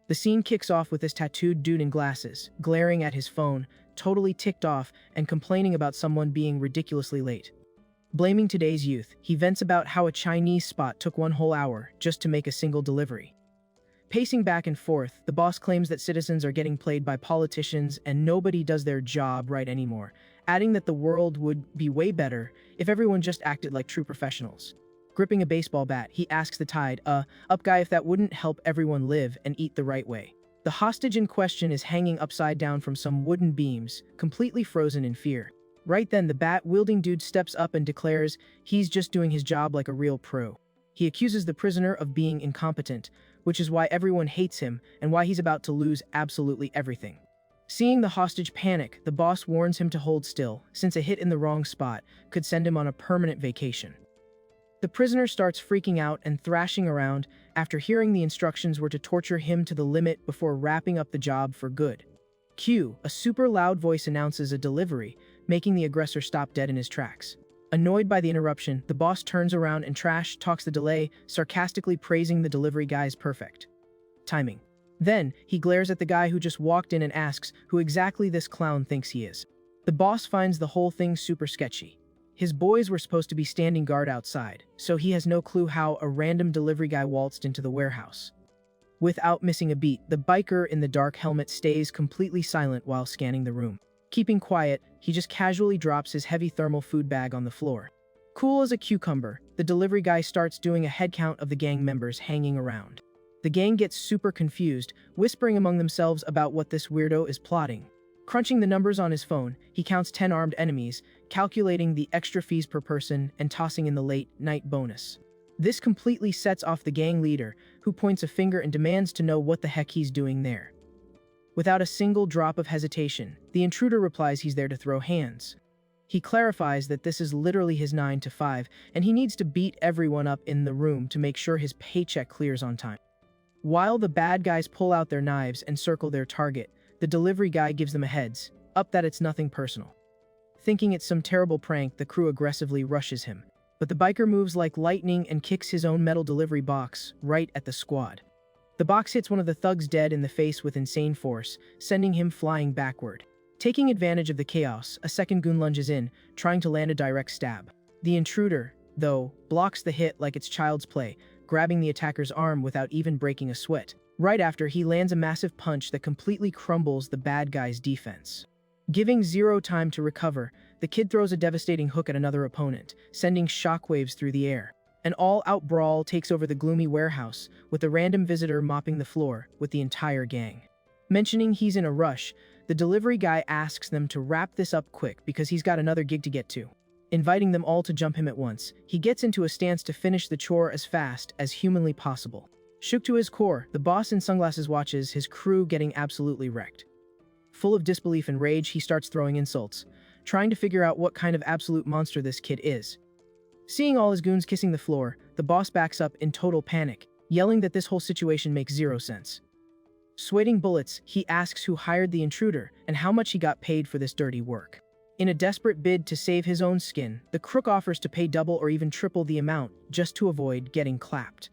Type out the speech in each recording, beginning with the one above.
The scene kicks off with this tattooed dude in glasses, glaring at his phone, totally ticked off and complaining about someone being ridiculously late. Blaming today's youth, he vents about how a Chinese spot took one whole hour just to make a single delivery. Pacing back and forth, the boss claims that citizens are getting played by politicians and nobody does their job right anymore, adding that the world would be way better if everyone just acted like true professionals. Gripping a baseball bat, he asks the tide, up guy, if that wouldn't help everyone live and eat the right way. The hostage in question is hanging upside down from some wooden beams, completely frozen in fear. Right then, the bat-wielding dude steps up and declares he's just doing his job like a real pro. He accuses the prisoner of being incompetent, which is why everyone hates him and why he's about to lose absolutely everything. Seeing the hostage panic, the boss warns him to hold still, since a hit in the wrong spot could send him on a permanent vacation. The prisoner starts freaking out and thrashing around after hearing the instructions were to torture him to the limit before wrapping up the job for good. Cue, a super loud voice announces a delivery, making the aggressor stop dead in his tracks. Annoyed by the interruption, the boss turns around and trash talks the delay, sarcastically praising the delivery guy's perfect timing. Then, he glares at the guy who just walked in and asks who exactly this clown thinks he is. The boss finds the whole thing super sketchy. His boys were supposed to be standing guard outside, so he has no clue how a random delivery guy waltzed into the warehouse. Without missing a beat, the biker in the dark helmet stays completely silent while scanning the room. Keeping quiet, he just casually drops his heavy thermal food bag on the floor. Cool as a cucumber, the delivery guy starts doing a head count of the gang members hanging around. The gang gets super confused, whispering among themselves about what this weirdo is plotting. Crunching the numbers on his phone, he counts 10 armed enemies, calculating the extra fees per person and tossing in the late-night bonus. This completely sets off the gang leader, who points a finger and demands to know what the heck he's doing there. Without a single drop of hesitation, the intruder replies he's there to throw hands. He clarifies that this is literally his 9 to 5, and he needs to beat everyone up in the room to make sure his paycheck clears on time. While the bad guys pull out their knives and circle their target, the delivery guy gives them a heads up that it's nothing personal. Thinking it's some terrible prank, the crew aggressively rushes him. But the biker moves like lightning and kicks his own metal delivery box right at the squad. The box hits one of the thugs dead in the face with insane force, sending him flying backward. Taking advantage of the chaos, a second goon lunges in, trying to land a direct stab. The intruder, though, blocks the hit like it's child's play, grabbing the attacker's arm without even breaking a sweat. Right after, he lands a massive punch that completely crumbles the bad guy's defense. Giving zero time to recover, the kid throws a devastating hook at another opponent, sending shockwaves through the air. An all-out brawl takes over the gloomy warehouse, with a random visitor mopping the floor with the entire gang. Mentioning he's in a rush, the delivery guy asks them to wrap this up quick because he's got another gig to get to. Inviting them all to jump him at once, he gets into a stance to finish the chore as fast as humanly possible. Shook to his core, the boss in sunglasses watches his crew getting absolutely wrecked. Full of disbelief and rage, he starts throwing insults, trying to figure out what kind of absolute monster this kid is. Seeing all his goons kissing the floor, the boss backs up in total panic, yelling that this whole situation makes zero sense. Sweating bullets, he asks who hired the intruder and how much he got paid for this dirty work. In a desperate bid to save his own skin, the crook offers to pay double or even triple the amount just to avoid getting clapped.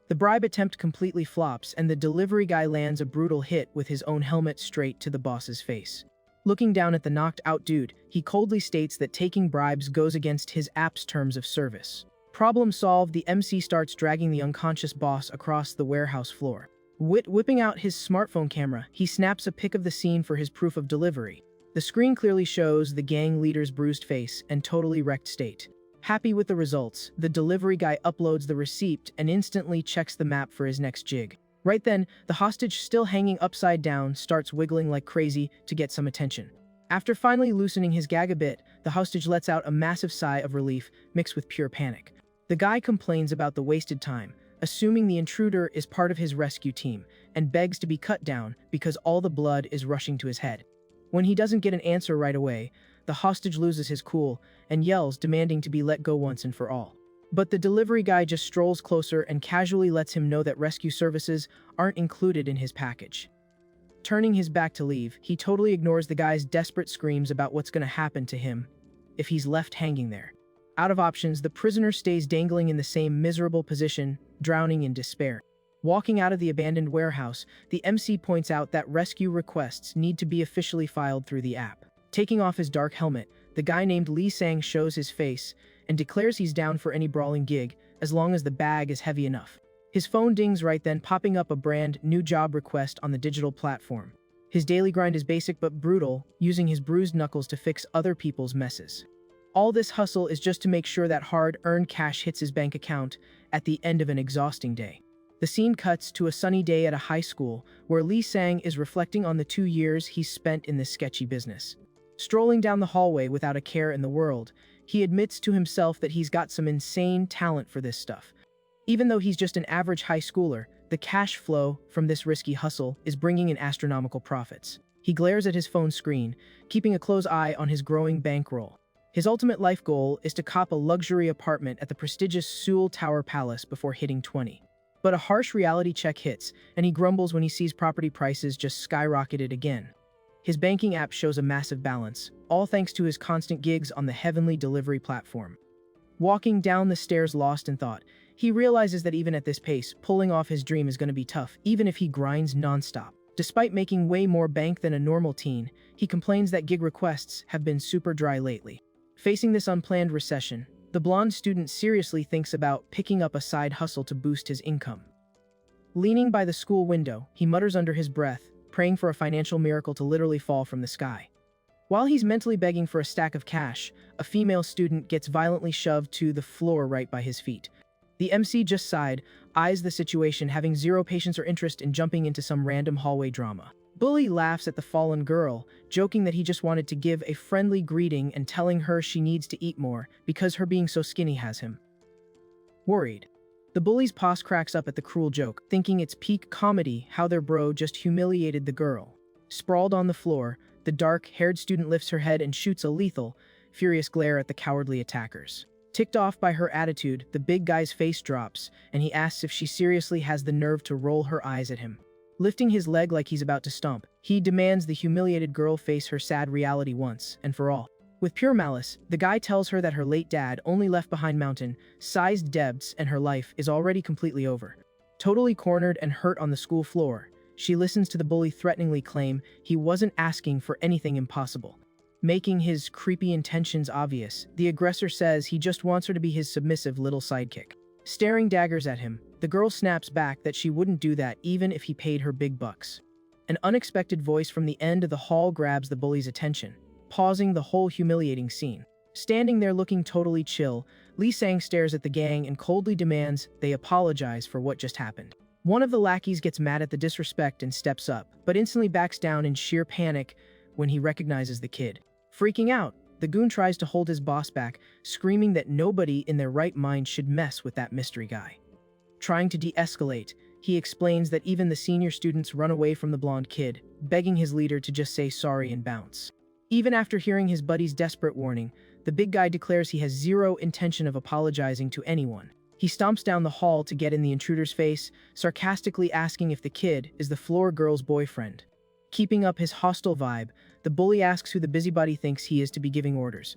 The bribe attempt completely flops, and the delivery guy lands a brutal hit with his own helmet straight to the boss's face. Looking down at the knocked-out dude, he coldly states that taking bribes goes against his app's terms of service. Problem solved, the MC starts dragging the unconscious boss across the warehouse floor. Whipping out his smartphone camera, he snaps a pic of the scene for his proof of delivery. The screen clearly shows the gang leader's bruised face and totally wrecked state. Happy with the results, the delivery guy uploads the receipt and instantly checks the map for his next jig. Right then, the hostage, still hanging upside down, starts wiggling like crazy to get some attention. After finally loosening his gag a bit, the hostage lets out a massive sigh of relief mixed with pure panic. The guy complains about the wasted time, assuming the intruder is part of his rescue team, and begs to be cut down because all the blood is rushing to his head. When he doesn't get an answer right away, the hostage loses his cool and yells, demanding to be let go once and for all. But the delivery guy just strolls closer and casually lets him know that rescue services aren't included in his package. Turning his back to leave, he totally ignores the guy's desperate screams about what's going to happen to him if he's left hanging there. Out of options, the prisoner stays dangling in the same miserable position, drowning in despair. Walking out of the abandoned warehouse, the MC points out that rescue requests need to be officially filed through the app. Taking off his dark helmet, the guy named Lee Sang shows his face and declares he's down for any brawling gig as long as the bag is heavy enough. His phone dings right then, popping up a brand new job request on the digital platform. His daily grind is basic but brutal, using his bruised knuckles to fix other people's messes. All this hustle is just to make sure that hard-earned cash hits his bank account at the end of an exhausting day. The scene cuts to a sunny day at a high school where Lee Sang is reflecting on the 2 years he's spent in this sketchy business. Strolling down the hallway without a care in the world, he admits to himself that he's got some insane talent for this stuff. Even though he's just an average high schooler, the cash flow from this risky hustle is bringing in astronomical profits. He glares at his phone screen, keeping a close eye on his growing bankroll. His ultimate life goal is to cop a luxury apartment at the prestigious Seoul Tower Palace before hitting 20. But a harsh reality check hits, and he grumbles when he sees property prices just skyrocketed again. His banking app shows a massive balance, all thanks to his constant gigs on the heavenly delivery platform. Walking down the stairs lost in thought, he realizes that even at this pace, pulling off his dream is going to be tough, even if he grinds nonstop. Despite making way more bank than a normal teen, he complains that gig requests have been super dry lately. Facing this unplanned recession, the blonde student seriously thinks about picking up a side hustle to boost his income. Leaning by the school window, he mutters under his breath, praying for a financial miracle to literally fall from the sky. While he's mentally begging for a stack of cash, a female student gets violently shoved to the floor right by his feet. The MC just sighed, eyes the situation, having zero patience or interest in jumping into some random hallway drama. Bully laughs at the fallen girl, joking that he just wanted to give a friendly greeting and telling her she needs to eat more because her being so skinny has him worried. The bully's boss cracks up at the cruel joke, thinking it's peak comedy how their bro just humiliated the girl. Sprawled on the floor, the dark-haired student lifts her head and shoots a lethal, furious glare at the cowardly attackers. Ticked off by her attitude, the big guy's face drops, and he asks if she seriously has the nerve to roll her eyes at him. Lifting his leg like he's about to stomp, he demands the humiliated girl face her sad reality once and for all. With pure malice, the guy tells her that her late dad only left behind mountain-sized debts and her life is already completely over. Totally cornered and hurt on the school floor, she listens to the bully threateningly claim he wasn't asking for anything impossible. Making his creepy intentions obvious, the aggressor says he just wants her to be his submissive little sidekick. Staring daggers at him, the girl snaps back that she wouldn't do that even if he paid her big bucks. An unexpected voice from the end of the hall grabs the bully's attention, pausing the whole humiliating scene. Standing there looking totally chill, Lee Sang stares at the gang and coldly demands they apologize for what just happened. One of the lackeys gets mad at the disrespect and steps up, but instantly backs down in sheer panic when he recognizes the kid. Freaking out, the goon tries to hold his boss back, screaming that nobody in their right mind should mess with that mystery guy. Trying to de-escalate, he explains that even the senior students run away from the blonde kid, begging his leader to just say sorry and bounce. Even after hearing his buddy's desperate warning, the big guy declares he has zero intention of apologizing to anyone. He stomps down the hall to get in the intruder's face, sarcastically asking if the kid is the floor girl's boyfriend. Keeping up his hostile vibe, the bully asks who the busybody thinks he is to be giving orders.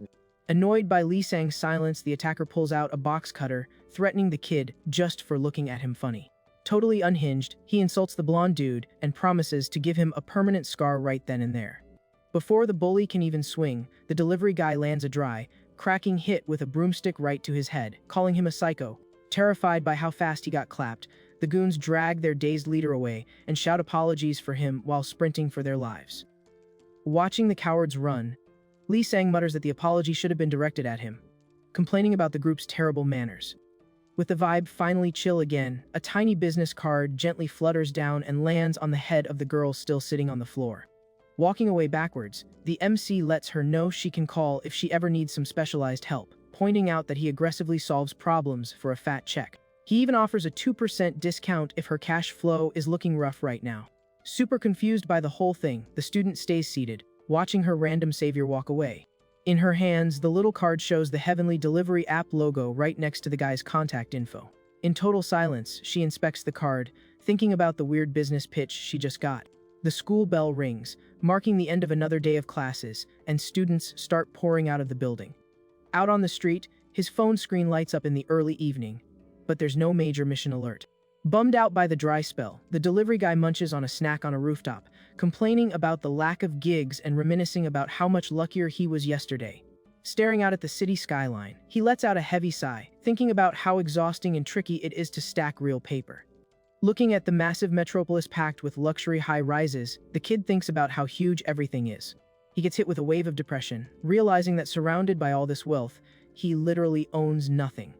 Annoyed by Lee Sang's silence, the attacker pulls out a box cutter, threatening the kid just for looking at him funny. Totally unhinged, he insults the blonde dude and promises to give him a permanent scar right then and there. Before the bully can even swing, the delivery guy lands a dry, cracking hit with a broomstick right to his head, calling him a psycho. Terrified by how fast he got clapped, the goons drag their dazed leader away and shout apologies for him while sprinting for their lives. Watching the cowards run, Lee Sang mutters that the apology should have been directed at him, complaining about the group's terrible manners. With the vibe finally chill again, a tiny business card gently flutters down and lands on the head of the girl still sitting on the floor. Walking away backwards, the MC lets her know she can call if she ever needs some specialized help, pointing out that he aggressively solves problems for a fat check. He even offers a 2% discount if her cash flow is looking rough right now. Super confused by the whole thing, the student stays seated, watching her random savior walk away. In her hands, the little card shows the Heavenly Delivery app logo right next to the guy's contact info. In total silence, she inspects the card, thinking about the weird business pitch she just got. The school bell rings, marking the end of another day of classes, and students start pouring out of the building. Out on the street, his phone screen lights up in the early evening, but there's no major mission alert. Bummed out by the dry spell, the delivery guy munches on a snack on a rooftop, complaining about the lack of gigs and reminiscing about how much luckier he was yesterday. Staring out at the city skyline, he lets out a heavy sigh, thinking about how exhausting and tricky it is to stack real paper. Looking at the massive metropolis packed with luxury high-rises, the kid thinks about how huge everything is. He gets hit with a wave of depression, realizing that surrounded by all this wealth, he literally owns nothing.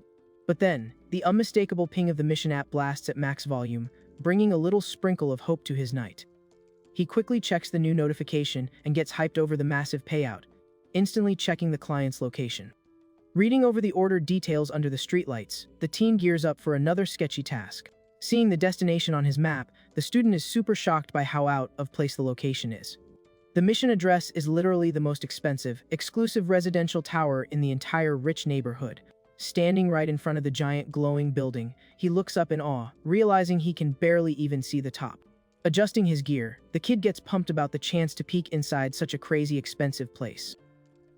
But then, the unmistakable ping of the mission app blasts at max volume, bringing a little sprinkle of hope to his night. He quickly checks the new notification and gets hyped over the massive payout, instantly checking the client's location. Reading over the order details under the streetlights, the teen gears up for another sketchy task. Seeing the destination on his map, the student is super shocked by how out of place the location is. The mission address is literally the most expensive, exclusive residential tower in the entire rich neighborhood. Standing right in front of the giant glowing building, he looks up in awe, realizing he can barely even see the top. Adjusting his gear, the kid gets pumped about the chance to peek inside such a crazy expensive place.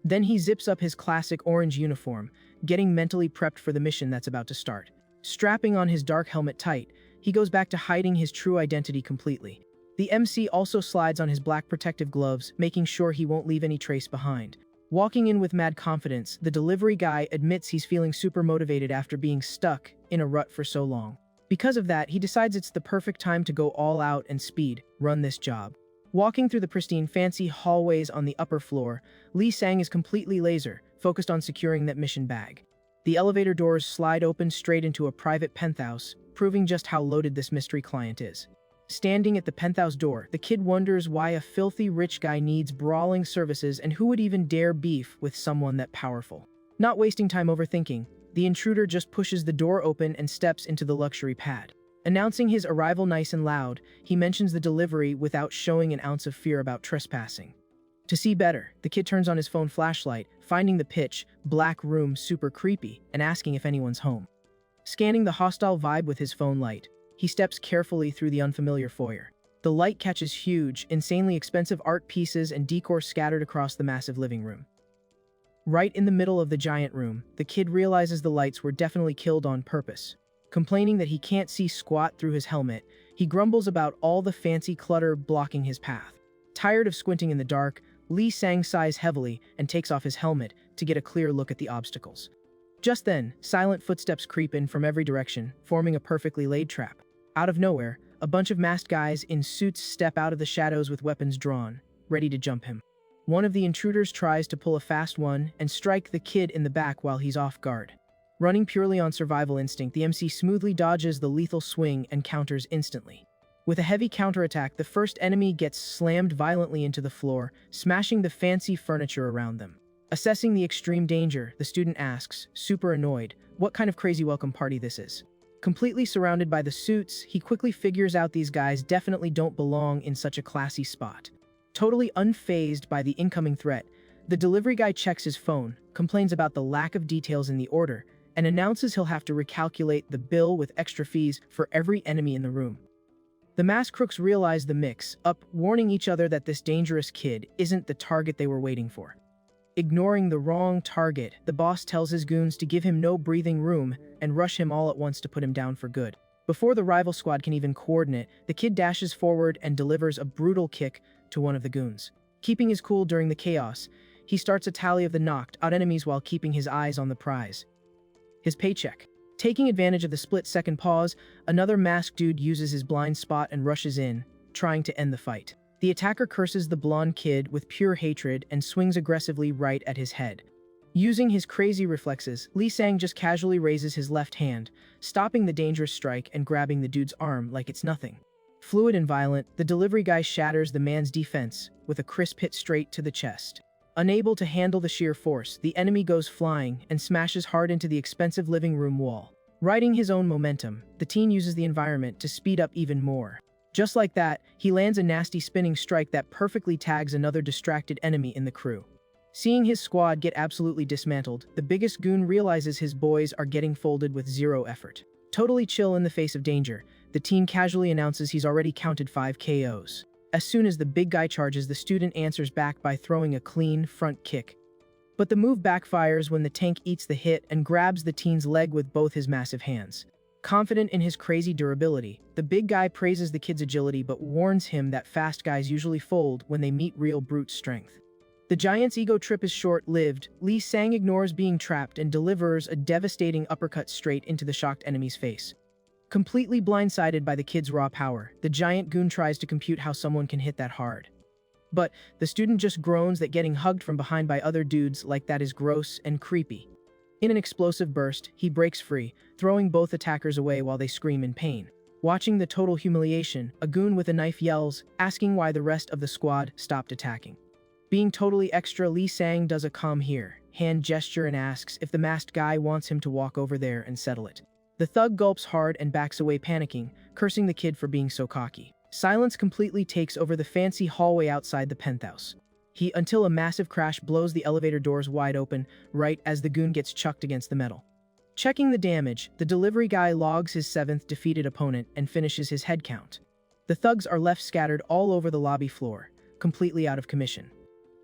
Then he zips up his classic orange uniform, getting mentally prepped for the mission that's about to start. Strapping on his dark helmet tight, he goes back to hiding his true identity completely. The MC also slides on his black protective gloves, making sure he won't leave any trace behind. Walking in with mad confidence, the delivery guy admits he's feeling super motivated after being stuck in a rut for so long. Because of that, he decides it's the perfect time to go all out and run this job. Walking through the pristine, fancy hallways on the upper floor, Lee Sang is completely laser, focused on securing that mission bag. The elevator doors slide open straight into a private penthouse, proving just how loaded this mystery client is. Standing at the penthouse door, the kid wonders why a filthy rich guy needs brawling services and who would even dare beef with someone that powerful. Not wasting time overthinking, the intruder just pushes the door open and steps into the luxury pad. Announcing his arrival nice and loud, he mentions the delivery without showing an ounce of fear about trespassing. To see better, the kid turns on his phone flashlight, finding the pitch black room super creepy and asking if anyone's home. Scanning the hostile vibe with his phone light, he steps carefully through the unfamiliar foyer. The light catches huge, insanely expensive art pieces and decor scattered across the massive living room. Right in the middle of the giant room, the kid realizes the lights were definitely killed on purpose. Complaining that he can't see squat through his helmet, he grumbles about all the fancy clutter blocking his path. Tired of squinting in the dark, Lee Sang sighs heavily and takes off his helmet to get a clear look at the obstacles. Just then, silent footsteps creep in from every direction, forming a perfectly laid trap. Out of nowhere, a bunch of masked guys in suits step out of the shadows with weapons drawn, ready to jump him. One of the intruders tries to pull a fast one and strike the kid in the back while he's off guard. Running purely on survival instinct, the MC smoothly dodges the lethal swing and counters instantly. With a heavy counterattack, the first enemy gets slammed violently into the floor, smashing the fancy furniture around them. Assessing the extreme danger, the student asks, super annoyed, what kind of crazy welcome party this is. Completely surrounded by the suits, he quickly figures out these guys definitely don't belong in such a classy spot. Totally unfazed by the incoming threat, the delivery guy checks his phone, complains about the lack of details in the order, and announces he'll have to recalculate the bill with extra fees for every enemy in the room. The masked crooks realize the mix-up, warning each other that this dangerous kid isn't the target they were waiting for. Ignoring the wrong target, the boss tells his goons to give him no breathing room and rush him all at once to put him down for good. Before the rival squad can even coordinate, the kid dashes forward and delivers a brutal kick to one of the goons. Keeping his cool during the chaos, he starts a tally of the knocked out enemies while keeping his eyes on the prize. His paycheck. Taking advantage of the split-second pause, another masked dude uses his blind spot and rushes in, trying to end the fight. The attacker curses the blonde kid with pure hatred and swings aggressively right at his head. Using his crazy reflexes, Lee Sang just casually raises his left hand, stopping the dangerous strike and grabbing the dude's arm like it's nothing. Fluid and violent, the delivery guy shatters the man's defense with a crisp hit straight to the chest. Unable to handle the sheer force, the enemy goes flying and smashes hard into the expensive living room wall. Riding his own momentum, the teen uses the environment to speed up even more. Just like that, he lands a nasty spinning strike that perfectly tags another distracted enemy in the crew. Seeing his squad get absolutely dismantled, the biggest goon realizes his boys are getting folded with zero effort. Totally chill in the face of danger, the teen casually announces he's already counted 5 KOs. As soon as the big guy charges, the student answers back by throwing a clean front kick. But the move backfires when the tank eats the hit and grabs the teen's leg with both his massive hands. Confident in his crazy durability, the big guy praises the kid's agility but warns him that fast guys usually fold when they meet real brute strength. The giant's ego trip is short-lived. Lee Sang ignores being trapped and delivers a devastating uppercut straight into the shocked enemy's face. Completely blindsided by the kid's raw power, the giant goon tries to compute how someone can hit that hard. But the student just groans that getting hugged from behind by other dudes like that is gross and creepy. In an explosive burst, he breaks free, throwing both attackers away while they scream in pain. Watching the total humiliation, a goon with a knife yells, asking why the rest of the squad stopped attacking. Being totally extra, Lee Sang does a "come here" hand gesture and asks if the masked guy wants him to walk over there and settle it. The thug gulps hard and backs away panicking, cursing the kid for being so cocky. Silence completely takes over the fancy hallway outside the penthouse. Until a massive crash blows the elevator doors wide open, right as the goon gets chucked against the metal. Checking the damage, the delivery guy logs his 7th defeated opponent and finishes his head count. The thugs are left scattered all over the lobby floor, completely out of commission.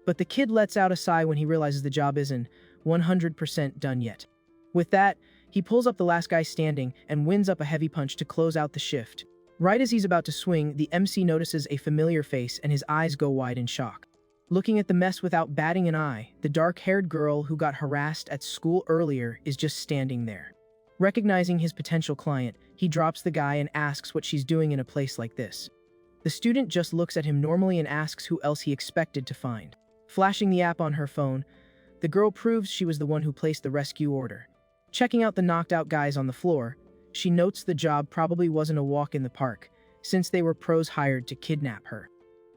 But the kid lets out a sigh when he realizes the job isn't 100% done yet. With that, he pulls up the last guy standing and winds up a heavy punch to close out the shift. Right as he's about to swing, the MC notices a familiar face and his eyes go wide in shock. Looking at the mess without batting an eye, the dark-haired girl who got harassed at school earlier is just standing there. Recognizing his potential client, he drops the guy and asks what she's doing in a place like this. The student just looks at him normally and asks who else he expected to find. Flashing the app on her phone, the girl proves she was the one who placed the rescue order. Checking out the knocked-out guys on the floor, she notes the job probably wasn't a walk in the park, since they were pros hired to kidnap her.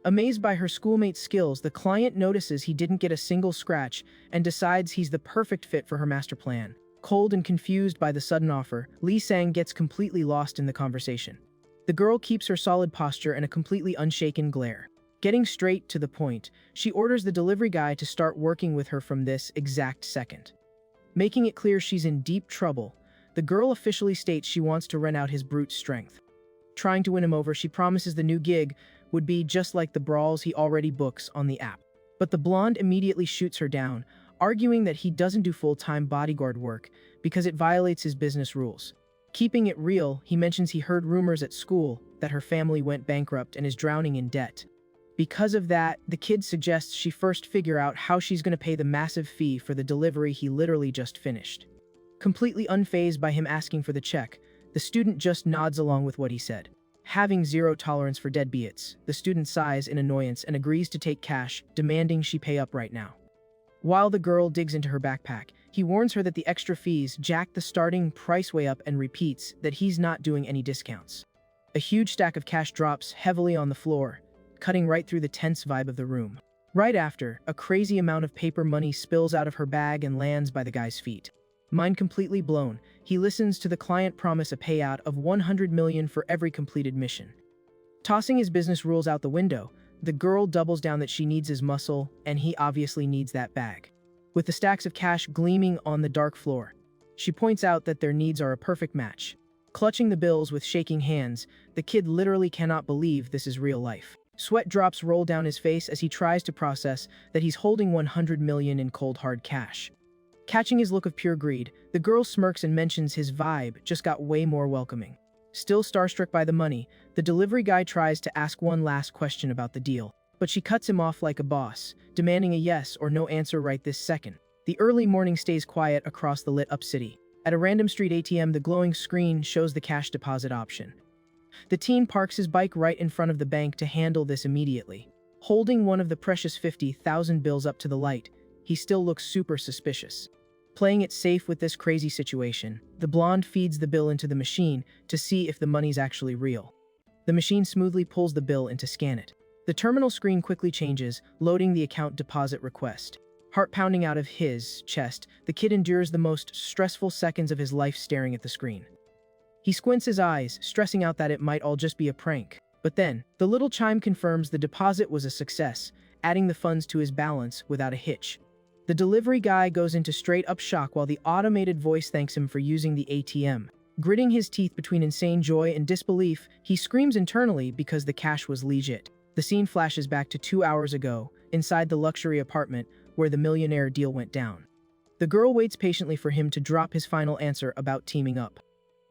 Amazed by her schoolmate's skills, the client notices he didn't get a single scratch and decides he's the perfect fit for her master plan. Cold and confused by the sudden offer, Lee Sang gets completely lost in the conversation. The girl keeps her solid posture and a completely unshaken glare. Getting straight to the point, she orders the delivery guy to start working with her from this exact second. Making it clear she's in deep trouble, the girl officially states she wants to rent out his brute strength. Trying to win him over, she promises the new gig would be just like the brawls he already books on the app. But the blonde immediately shoots her down, arguing that he doesn't do full-time bodyguard work because it violates his business rules. Keeping it real, he mentions he heard rumors at school that her family went bankrupt and is drowning in debt. Because of that, the kid suggests she first figure out how she's going to pay the massive fee for the delivery he literally just finished. Completely unfazed by him asking for the check, the student just nods along with what he said. Having zero tolerance for deadbeats, the student sighs in annoyance and agrees to take cash, demanding she pay up right now. While the girl digs into her backpack, he warns her that the extra fees jack the starting price way up and repeats that he's not doing any discounts. A huge stack of cash drops heavily on the floor, cutting right through the tense vibe of the room. Right after, a crazy amount of paper money spills out of her bag and lands by the guy's feet. Mind completely blown, he listens to the client promise a payout of 100 million for every completed mission. Tossing his business rules out the window, the girl doubles down that she needs his muscle, and he obviously needs that bag. With the stacks of cash gleaming on the dark floor, she points out that their needs are a perfect match. Clutching the bills with shaking hands, the kid literally cannot believe this is real life. Sweat drops roll down his face as he tries to process that he's holding 100 million in cold hard cash. Catching his look of pure greed, the girl smirks and mentions his vibe just got way more welcoming. Still starstruck by the money, the delivery guy tries to ask one last question about the deal, but she cuts him off like a boss, demanding a yes or no answer right this second. The early morning stays quiet across the lit-up city. At a random street ATM, the glowing screen shows the cash deposit option. The teen parks his bike right in front of the bank to handle this immediately. Holding one of the precious 50,000 bills up to the light, he still looks super suspicious. Playing it safe with this crazy situation, the blonde feeds the bill into the machine to see if the money's actually real. The machine smoothly pulls the bill in to scan it. The terminal screen quickly changes, loading the account deposit request. Heart pounding out of his chest, the kid endures the most stressful seconds of his life staring at the screen. He squints his eyes, stressing out that it might all just be a prank. But then, the little chime confirms the deposit was a success, adding the funds to his balance without a hitch. The delivery guy goes into straight-up shock while the automated voice thanks him for using the ATM. Gritting his teeth between insane joy and disbelief, he screams internally because the cash was legit. The scene flashes back to 2 hours ago, inside the luxury apartment where the millionaire deal went down. The girl waits patiently for him to drop his final answer about teaming up.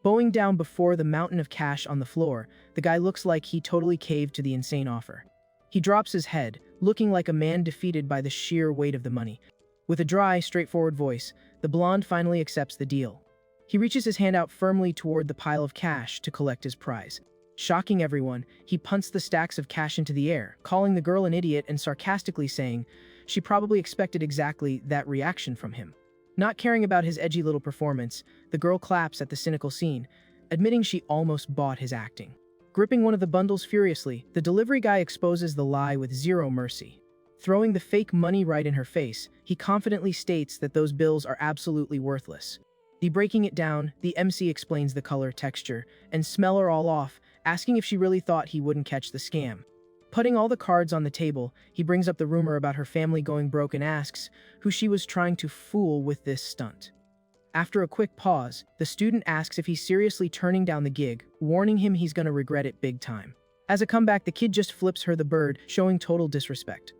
Bowing down before the mountain of cash on the floor, the guy looks like he totally caved to the insane offer. He drops his head, looking like a man defeated by the sheer weight of the money. With a dry, straightforward voice, the blonde finally accepts the deal. He reaches his hand out firmly toward the pile of cash to collect his prize. Shocking everyone, he punts the stacks of cash into the air, calling the girl an idiot and sarcastically saying she probably expected exactly that reaction from him. Not caring about his edgy little performance, the girl claps at the cynical scene, admitting she almost bought his acting. Gripping one of the bundles furiously, the delivery guy exposes the lie with zero mercy. Throwing the fake money right in her face, he confidently states that those bills are absolutely worthless. Breaking it down, the MC explains the color, texture, and smell are all off, asking if she really thought he wouldn't catch the scam. Putting all the cards on the table, he brings up the rumor about her family going broke and asks who she was trying to fool with this stunt. After a quick pause, the student asks if he's seriously turning down the gig, warning him he's gonna regret it big time. As a comeback, the kid just flips her the bird, showing total disrespect.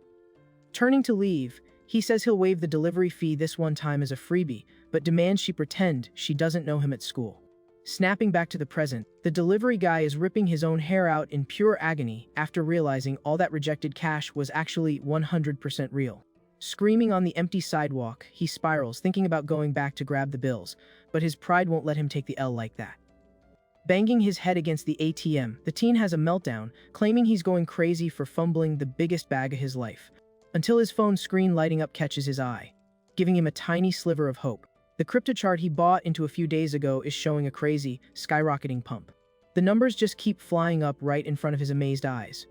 Turning to leave, he says he'll waive the delivery fee this one time as a freebie, but demands she pretend she doesn't know him at school. Snapping back to the present, the delivery guy is ripping his own hair out in pure agony after realizing all that rejected cash was actually 100% real. Screaming on the empty sidewalk, he spirals, thinking about going back to grab the bills, but his pride won't let him take the L like that. Banging his head against the ATM, the teen has a meltdown, claiming he's going crazy for fumbling the biggest bag of his life, until his phone screen lighting up catches his eye, giving him a tiny sliver of hope. The crypto chart he bought into a few days ago is showing a crazy, skyrocketing pump. The numbers just keep flying up right in front of his amazed eyes.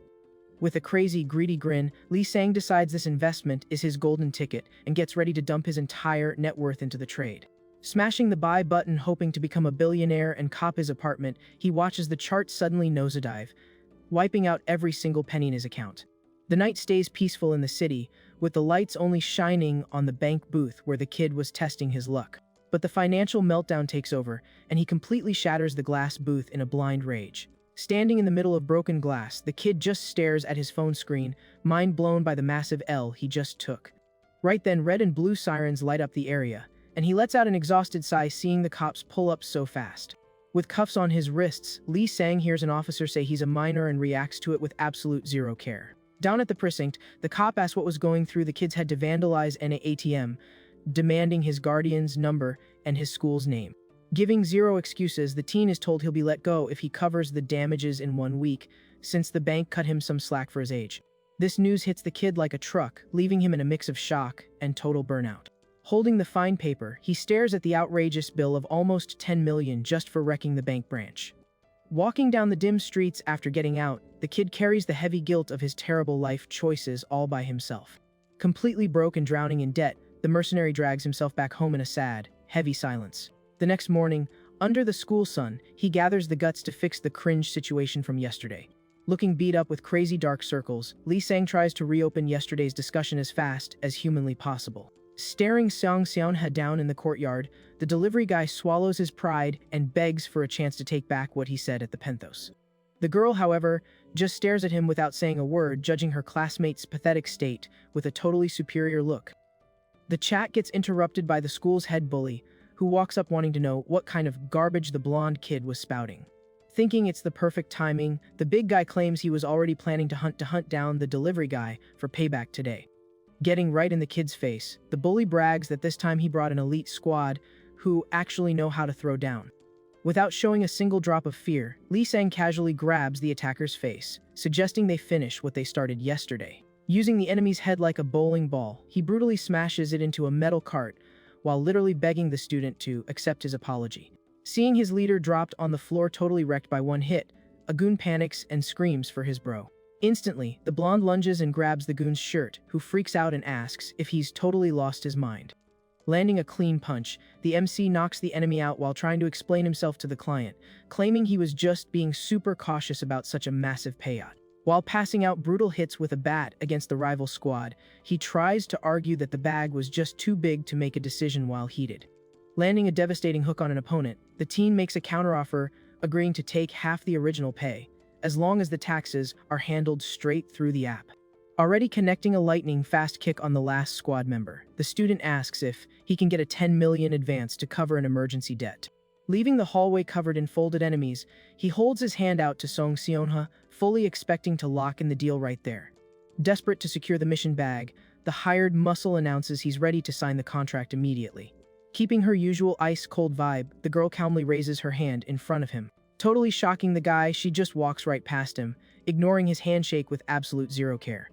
With a crazy, greedy grin, Lee Sang decides this investment is his golden ticket and gets ready to dump his entire net worth into the trade. Smashing the buy button, hoping to become a billionaire and cop his apartment, he watches the chart suddenly nosedive, wiping out every single penny in his account. The night stays peaceful in the city, with the lights only shining on the bank booth where the kid was testing his luck. But the financial meltdown takes over, and he completely shatters the glass booth in a blind rage. Standing in the middle of broken glass, the kid just stares at his phone screen, mind blown by the massive L he just took. Right then, red and blue sirens light up the area, and he lets out an exhausted sigh seeing the cops pull up so fast. With cuffs on his wrists, Lee Sang hears an officer say he's a minor and reacts to it with absolute zero care. Down at the precinct, the cop asks what was going through the kid's head to vandalize an ATM, demanding his guardian's number and his school's name. Giving zero excuses, the teen is told he'll be let go if he covers the damages in 1 week, since the bank cut him some slack for his age. This news hits the kid like a truck, leaving him in a mix of shock and total burnout. Holding the fine paper, he stares at the outrageous bill of almost 10 million just for wrecking the bank branch. Walking down the dim streets after getting out, the kid carries the heavy guilt of his terrible life choices all by himself. Completely broke and drowning in debt, the mercenary drags himself back home in a sad, heavy silence. The next morning, under the school sun, he gathers the guts to fix the cringe situation from yesterday. Looking beat up with crazy dark circles, Lee Sang tries to reopen yesterday's discussion as fast as humanly possible. Staring Seong Seon-ha down in the courtyard, the delivery guy swallows his pride and begs for a chance to take back what he said at the penthos. The girl, however, just stares at him without saying a word, judging her classmate's pathetic state with a totally superior look. The chat gets interrupted by the school's head bully, who walks up wanting to know what kind of garbage the blonde kid was spouting. Thinking it's the perfect timing, the big guy claims he was already planning to hunt down the delivery guy for payback today. Getting right in the kid's face, the bully brags that this time he brought an elite squad who actually know how to throw down. Without showing a single drop of fear, Lee Sang casually grabs the attacker's face, suggesting they finish what they started yesterday. Using the enemy's head like a bowling ball, he brutally smashes it into a metal cart, while literally begging the student to accept his apology. Seeing his leader dropped on the floor totally wrecked by one hit, a goon panics and screams for his bro. Instantly, the blonde lunges and grabs the goon's shirt, who freaks out and asks if he's totally lost his mind. Landing a clean punch, the MC knocks the enemy out while trying to explain himself to the client, claiming he was just being super cautious about such a massive payout. While passing out brutal hits with a bat against the rival squad, he tries to argue that the bag was just too big to make a decision while heated. Landing a devastating hook on an opponent, the teen makes a counteroffer, agreeing to take half the original pay, as long as the taxes are handled straight through the app. Already connecting a lightning-fast kick on the last squad member, the student asks if he can get a 10 million advance to cover an emergency debt. Leaving the hallway covered in folded enemies, he holds his hand out to Song Seonha, fully expecting to lock in the deal right there. Desperate to secure the mission bag, the hired muscle announces he's ready to sign the contract immediately. Keeping her usual ice-cold vibe, the girl calmly raises her hand in front of him. Totally shocking the guy, she just walks right past him, ignoring his handshake with absolute zero care.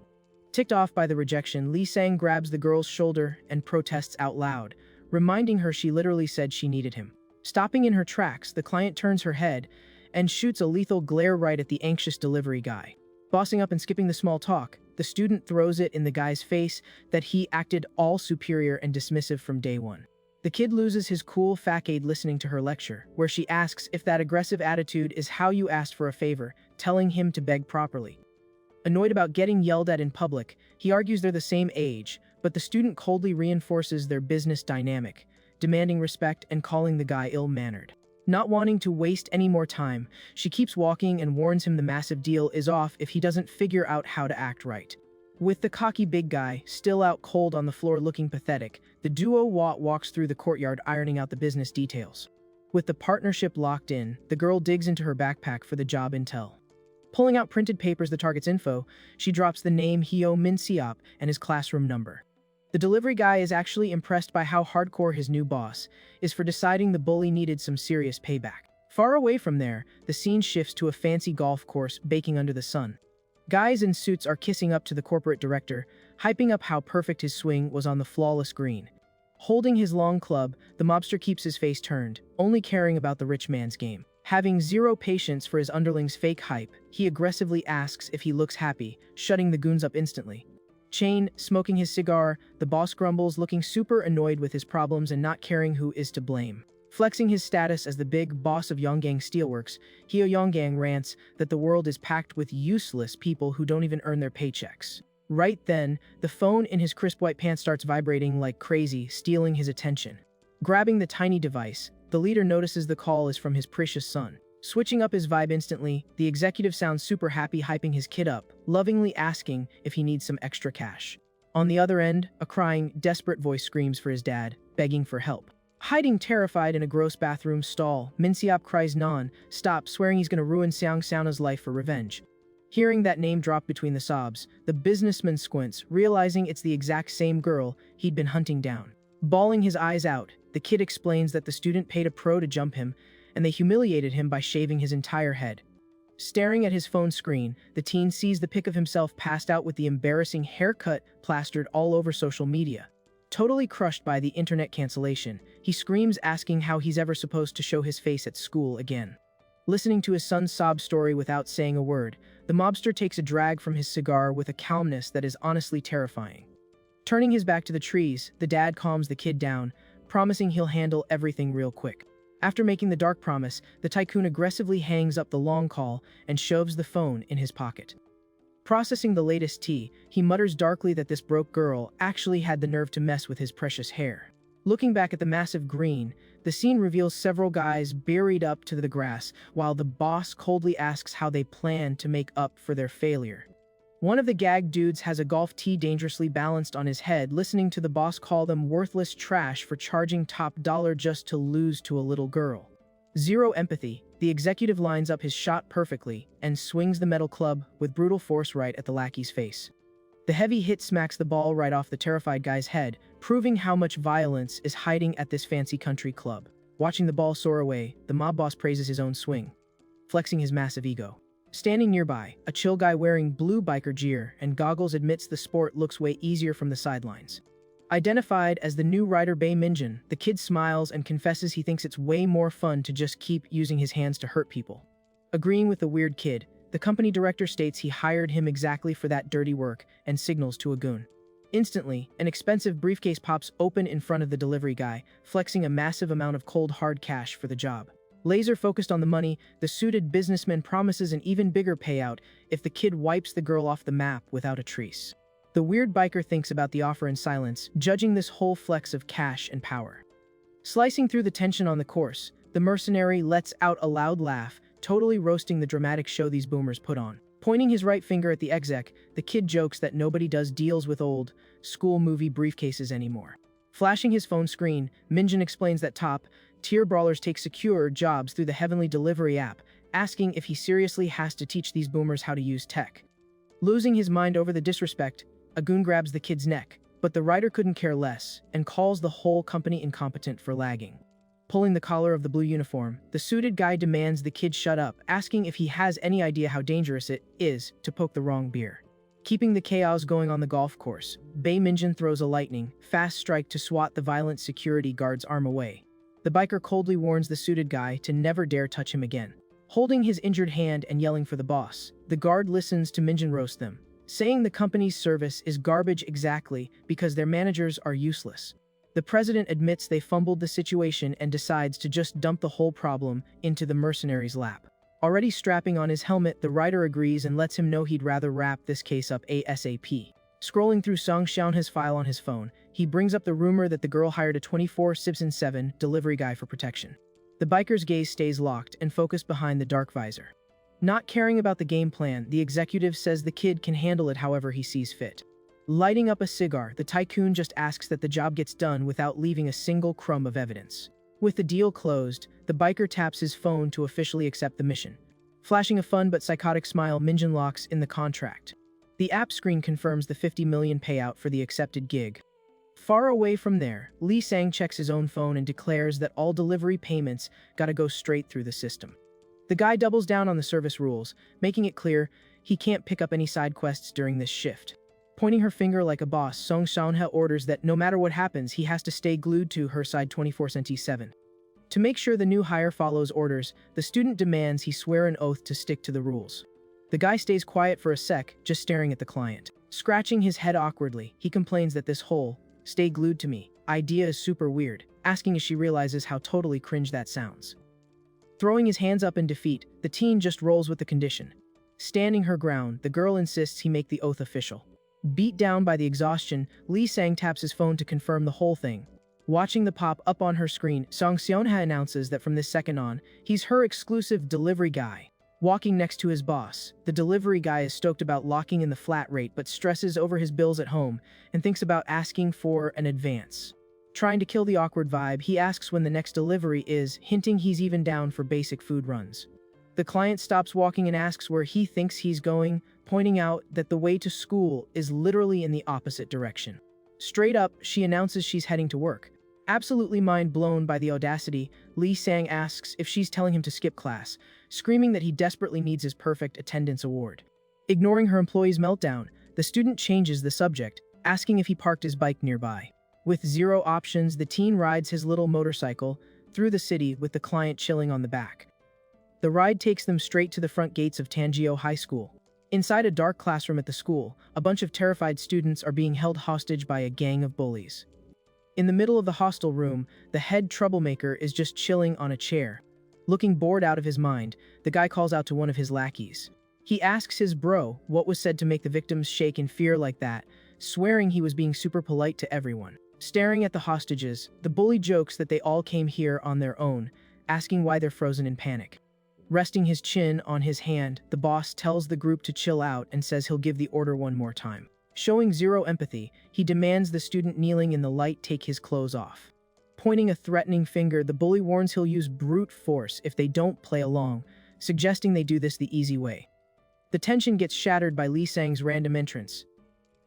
Ticked off by the rejection, Lee Sang grabs the girl's shoulder and protests out loud, reminding her she literally said she needed him. Stopping in her tracks, the client turns her head and shoots a lethal glare right at the anxious delivery guy. Bossing up and skipping the small talk, the student throws it in the guy's face that he acted all superior and dismissive from day one. The kid loses his cool facade listening to her lecture, where she asks if that aggressive attitude is how you asked for a favor, telling him to beg properly. Annoyed about getting yelled at in public, he argues they're the same age, but the student coldly reinforces their business dynamic, demanding respect and calling the guy ill-mannered. Not wanting to waste any more time, she keeps walking and warns him the massive deal is off if he doesn't figure out how to act right. With the cocky big guy still out cold on the floor looking pathetic, the duo walks through the courtyard ironing out the business details. With the partnership locked in, the girl digs into her backpack for the job intel. Pulling out printed papers the target's info, she drops the name Hyo Min Seop and his classroom number. The delivery guy is actually impressed by how hardcore his new boss is for deciding the bully needed some serious payback. Far away from there, the scene shifts to a fancy golf course baking under the sun. Guys in suits are kissing up to the corporate director, hyping up how perfect his swing was on the flawless green. Holding his long club, the mobster keeps his face turned, only caring about the rich man's game. Having zero patience for his underlings' fake hype, he aggressively asks if he looks happy, shutting the goons up instantly. Chain, smoking his cigar, the boss grumbles, looking super annoyed with his problems and not caring who is to blame. Flexing his status as the big boss of Yonggang Steelworks, Hyo Yonggang rants that the world is packed with useless people who don't even earn their paychecks. Right then, the phone in his crisp white pants starts vibrating like crazy, stealing his attention. Grabbing the tiny device, the leader notices the call is from his precious son. Switching up his vibe instantly, the executive sounds super happy, hyping his kid up, lovingly asking if he needs some extra cash. On the other end, a crying, desperate voice screams for his dad, begging for help. Hiding terrified in a gross bathroom stall, Min Seop cries non-stop, swearing he's gonna ruin Seong Sauna's life for revenge. Hearing that name drop between the sobs, the businessman squints, realizing it's the exact same girl he'd been hunting down. Bawling his eyes out, the kid explains that the student paid a pro to jump him, and they humiliated him by shaving his entire head. Staring at his phone screen, the teen sees the pic of himself passed out with the embarrassing haircut plastered all over social media. Totally crushed by the internet cancellation, he screams, asking how he's ever supposed to show his face at school again. Listening to his son's sob story without saying a word, the mobster takes a drag from his cigar with a calmness that is honestly terrifying. Turning his back to the trees, the dad calms the kid down, promising he'll handle everything real quick. After making the dark promise, the tycoon aggressively hangs up the long call and shoves the phone in his pocket. Processing the latest tea, he mutters darkly that this broke girl actually had the nerve to mess with his precious hair. Looking back at the massive green, the scene reveals several guys buried up to the grass, while the boss coldly asks how they plan to make up for their failure. One of the gag dudes has a golf tee dangerously balanced on his head, listening to the boss call them worthless trash for charging top dollar just to lose to a little girl. Zero empathy, the executive lines up his shot perfectly and swings the metal club with brutal force right at the lackey's face. The heavy hit smacks the ball right off the terrified guy's head, proving how much violence is hiding at this fancy country club. Watching the ball soar away, the mob boss praises his own swing, flexing his massive ego. Standing nearby, a chill guy wearing blue biker gear and goggles admits the sport looks way easier from the sidelines. Identified as the new rider Bae Minjin, the kid smiles and confesses he thinks it's way more fun to just keep using his hands to hurt people. Agreeing with the weird kid, the company director states he hired him exactly for that dirty work and signals to a goon. Instantly, an expensive briefcase pops open in front of the delivery guy, flexing a massive amount of cold hard cash for the job. Laser focused on the money, the suited businessman promises an even bigger payout if the kid wipes the girl off the map without a trace. The weird biker thinks about the offer in silence, judging this whole flex of cash and power. Slicing through the tension on the course, the mercenary lets out a loud laugh, totally roasting the dramatic show these boomers put on. Pointing his right finger at the exec, the kid jokes that nobody does deals with old, school movie briefcases anymore. Flashing his phone screen, Minjin explains that top Tier brawlers take secure jobs through the Heavenly Delivery app, asking if he seriously has to teach these boomers how to use tech. Losing his mind over the disrespect, a goon grabs the kid's neck, but the writer couldn't care less and calls the whole company incompetent for lagging. Pulling the collar of the blue uniform, the suited guy demands the kid shut up, asking if he has any idea how dangerous it is to poke the wrong beer. Keeping the chaos going on the golf course, Bei Minjin throws a lightning fast strike to swat the violent security guard's arm away. The biker coldly warns the suited guy to never dare touch him again. Holding his injured hand and yelling for the boss, the guard listens to Minjin roast them, saying the company's service is garbage exactly because their managers are useless. The president admits they fumbled the situation and decides to just dump the whole problem into the mercenary's lap. Already strapping on his helmet, the writer agrees and lets him know he'd rather wrap this case up ASAP. Scrolling through Song Xiaona's file on his phone, he brings up the rumor that the girl hired a 24/7 delivery guy for protection. The biker's gaze stays locked and focused behind the dark visor. Not caring about the game plan, the executive says the kid can handle it however he sees fit. Lighting up a cigar, the tycoon just asks that the job gets done without leaving a single crumb of evidence. With the deal closed, the biker taps his phone to officially accept the mission. Flashing a fun but psychotic smile, Minjin locks in the contract. The app screen confirms the 50 million payout for the accepted gig. Far away from there, Lee Sang checks his own phone and declares that all delivery payments gotta go straight through the system. The guy doubles down on the service rules, making it clear he can't pick up any side quests during this shift. Pointing her finger like a boss, Song Xiaoha orders that no matter what happens, he has to stay glued to her side 24/7. To make sure the new hire follows orders, the student demands he swear an oath to stick to the rules. The guy stays quiet for a sec, just staring at the client. Scratching his head awkwardly, he complains that this whole "stay glued to me" idea is super weird, asking as she realizes how totally cringe that sounds. Throwing his hands up in defeat, the teen just rolls with the condition. Standing her ground, the girl insists he make the oath official. Beat down by the exhaustion, Lee Sang taps his phone to confirm the whole thing. Watching the pop up on her screen, Song Xiaoha announces that from this second on, he's her exclusive delivery guy. Walking next to his boss, the delivery guy is stoked about locking in the flat rate but stresses over his bills at home and thinks about asking for an advance. Trying to kill the awkward vibe, he asks when the next delivery is, hinting he's even down for basic food runs. The client stops walking and asks where he thinks he's going, pointing out that the way to school is literally in the opposite direction. Straight up, she announces she's heading to work. Absolutely mind blown by the audacity, Lee Sang asks if she's telling him to skip class, screaming that he desperately needs his perfect attendance award. Ignoring her employee's meltdown, the student changes the subject, asking if he parked his bike nearby. With zero options, the teen rides his little motorcycle through the city with the client chilling on the back. The ride takes them straight to the front gates of Tangio High School. Inside a dark classroom at the school, a bunch of terrified students are being held hostage by a gang of bullies. In the middle of the hostel room, the head troublemaker is just chilling on a chair. Looking bored out of his mind, the guy calls out to one of his lackeys. He asks his bro what was said to make the victims shake in fear like that, swearing he was being super polite to everyone. Staring at the hostages, the bully jokes that they all came here on their own, asking why they're frozen in panic. Resting his chin on his hand, the boss tells the group to chill out and says he'll give the order one more time. Showing zero empathy, he demands the student kneeling in the light take his clothes off. Pointing a threatening finger, the bully warns he'll use brute force if they don't play along, suggesting they do this the easy way. The tension gets shattered by Lee Sang's random entrance,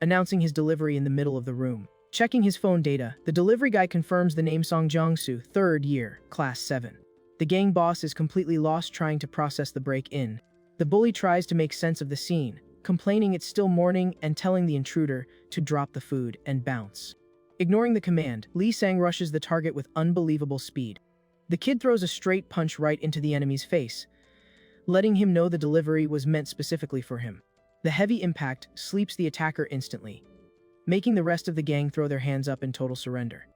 announcing his delivery in the middle of the room. Checking his phone data, the delivery guy confirms the name Song Jiangsu, 3rd year, class 7. The gang boss is completely lost trying to process the break-in. The bully tries to make sense of the scene, complaining it's still morning and telling the intruder to drop the food and bounce. Ignoring the command, Lee Sang rushes the target with unbelievable speed. The kid throws a straight punch right into the enemy's face, letting him know the delivery was meant specifically for him. The heavy impact sleeps the attacker instantly, making the rest of the gang throw their hands up in total surrender.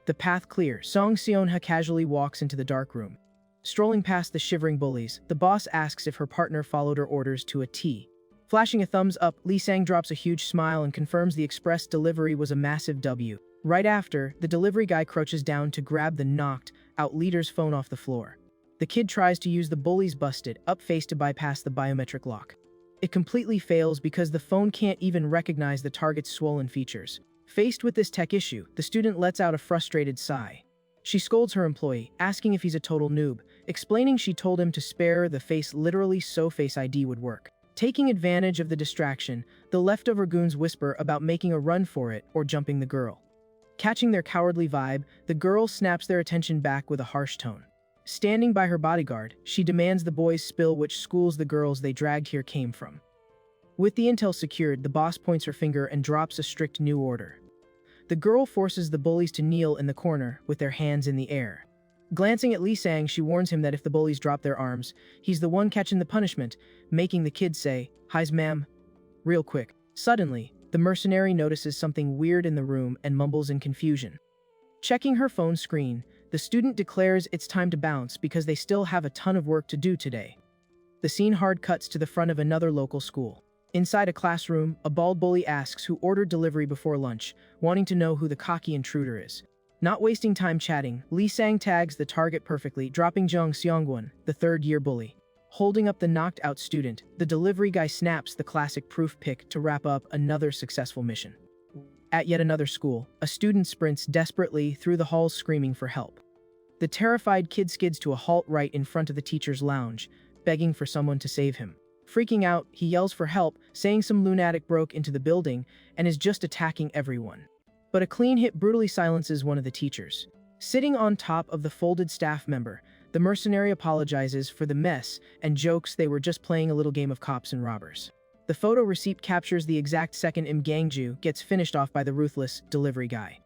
The path clear, Song Xiaoha casually walks into the dark room. Strolling past the shivering bullies, the boss asks if her partner followed her orders to a T. Flashing a thumbs up, Lee Sang drops a huge smile and confirms the express delivery was a massive W. Right after, the delivery guy crouches down to grab the knocked-out leader's phone off the floor. The kid tries to use the bully's busted-up face to bypass the biometric lock. It completely fails because the phone can't even recognize the target's swollen features. Faced with this tech issue, the student lets out a frustrated sigh. She scolds her employee, asking if he's a total noob, explaining she told him to spare the face literally so Face ID would work. Taking advantage of the distraction, the leftover goons whisper about making a run for it or jumping the girl. Catching their cowardly vibe, the girl snaps their attention back with a harsh tone. Standing by her bodyguard, she demands the boys spill which schools the girls they dragged here came from. With the intel secured, the boss points her finger and drops a strict new order. The girl forces the bullies to kneel in the corner with their hands in the air. Glancing at Lee Sang, she warns him that if the bullies drop their arms, he's the one catching the punishment, making the kids say, "Hi's ma'am," real quick. Suddenly, the mercenary notices something weird in the room and mumbles in confusion. Checking her phone screen, the student declares it's time to bounce because they still have a ton of work to do today. The scene hard cuts to the front of another local school. Inside a classroom, a bald bully asks who ordered delivery before lunch, wanting to know who the cocky intruder is. Not wasting time chatting, Lee Sang tags the target perfectly, dropping Jung Seongwon, the third-year bully. Holding up the knocked-out student, the delivery guy snaps the classic proof pic to wrap up another successful mission. At yet another school, a student sprints desperately through the halls screaming for help. The terrified kid skids to a halt right in front of the teacher's lounge, begging for someone to save him. Freaking out, he yells for help, saying some lunatic broke into the building and is just attacking everyone. But a clean hit brutally silences one of the teachers. Sitting on top of the folded staff member, the mercenary apologizes for the mess and jokes they were just playing a little game of cops and robbers. The photo receipt captures the exact second Im Gangju gets finished off by the ruthless delivery guy.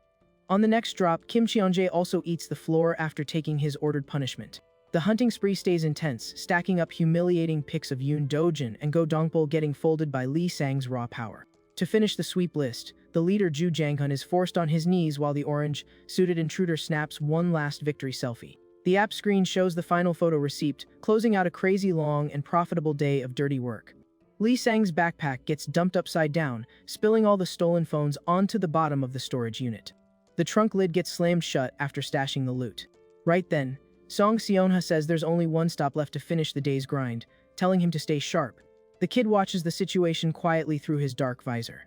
On the next drop, Kim Cheonjae also eats the floor after taking his ordered punishment. The hunting spree stays intense, stacking up humiliating pics of Yoon Dojin and Go Dongpol getting folded by Lee Sang's raw power. To finish the sweep list, the leader Ju Janghun is forced on his knees while the orange-suited intruder snaps one last victory selfie. The app screen shows the final photo receipt, closing out a crazy long and profitable day of dirty work. Lee Sang's backpack gets dumped upside down, spilling all the stolen phones onto the bottom of the storage unit. The trunk lid gets slammed shut after stashing the loot. Right then, Song Seonha says there's only one stop left to finish the day's grind, telling him to stay sharp. The kid watches the situation quietly through his dark visor.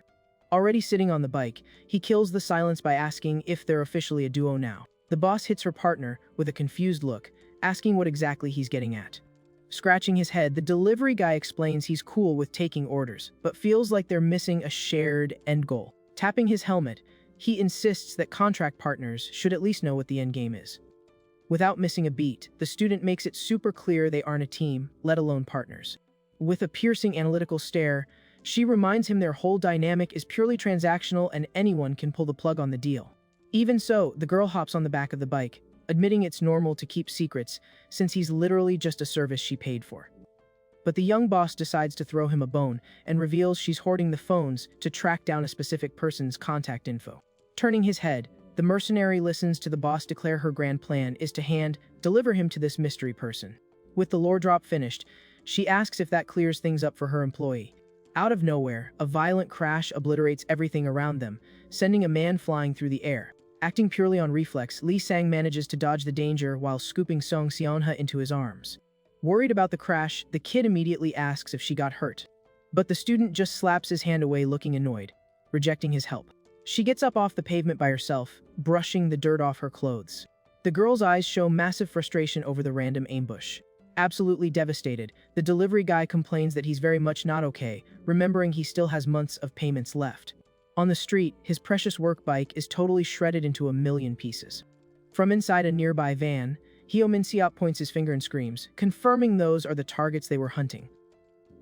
Already sitting on the bike, he kills the silence by asking if they're officially a duo now. The boss hits her partner with a confused look, asking what exactly he's getting at. Scratching his head, the delivery guy explains he's cool with taking orders, but feels like they're missing a shared end goal. Tapping his helmet, he insists that contract partners should at least know what the end game is. Without missing a beat, the student makes it super clear they aren't a team, let alone partners. With a piercing analytical stare, she reminds him their whole dynamic is purely transactional and anyone can pull the plug on the deal. Even so, the girl hops on the back of the bike, admitting it's normal to keep secrets since he's literally just a service she paid for. But the young boss decides to throw him a bone and reveals she's hoarding the phones to track down a specific person's contact info. Turning his head, the mercenary listens to the boss declare her grand plan is to deliver him to this mystery person. With the lore drop finished, she asks if that clears things up for her employee. Out of nowhere, a violent crash obliterates everything around them, sending a man flying through the air. Acting purely on reflex, Lee Sang manages to dodge the danger while scooping Song Seonha into his arms. Worried about the crash, the kid immediately asks if she got hurt. But the student just slaps his hand away looking annoyed, rejecting his help. She gets up off the pavement by herself, brushing the dirt off her clothes. The girl's eyes show massive frustration over the random ambush. Absolutely devastated, the delivery guy complains that he's very much not okay, remembering he still has months of payments left. On the street, his precious work bike is totally shredded into a million pieces. From inside a nearby van, Hyo Min-seop points his finger and screams, confirming those are the targets they were hunting.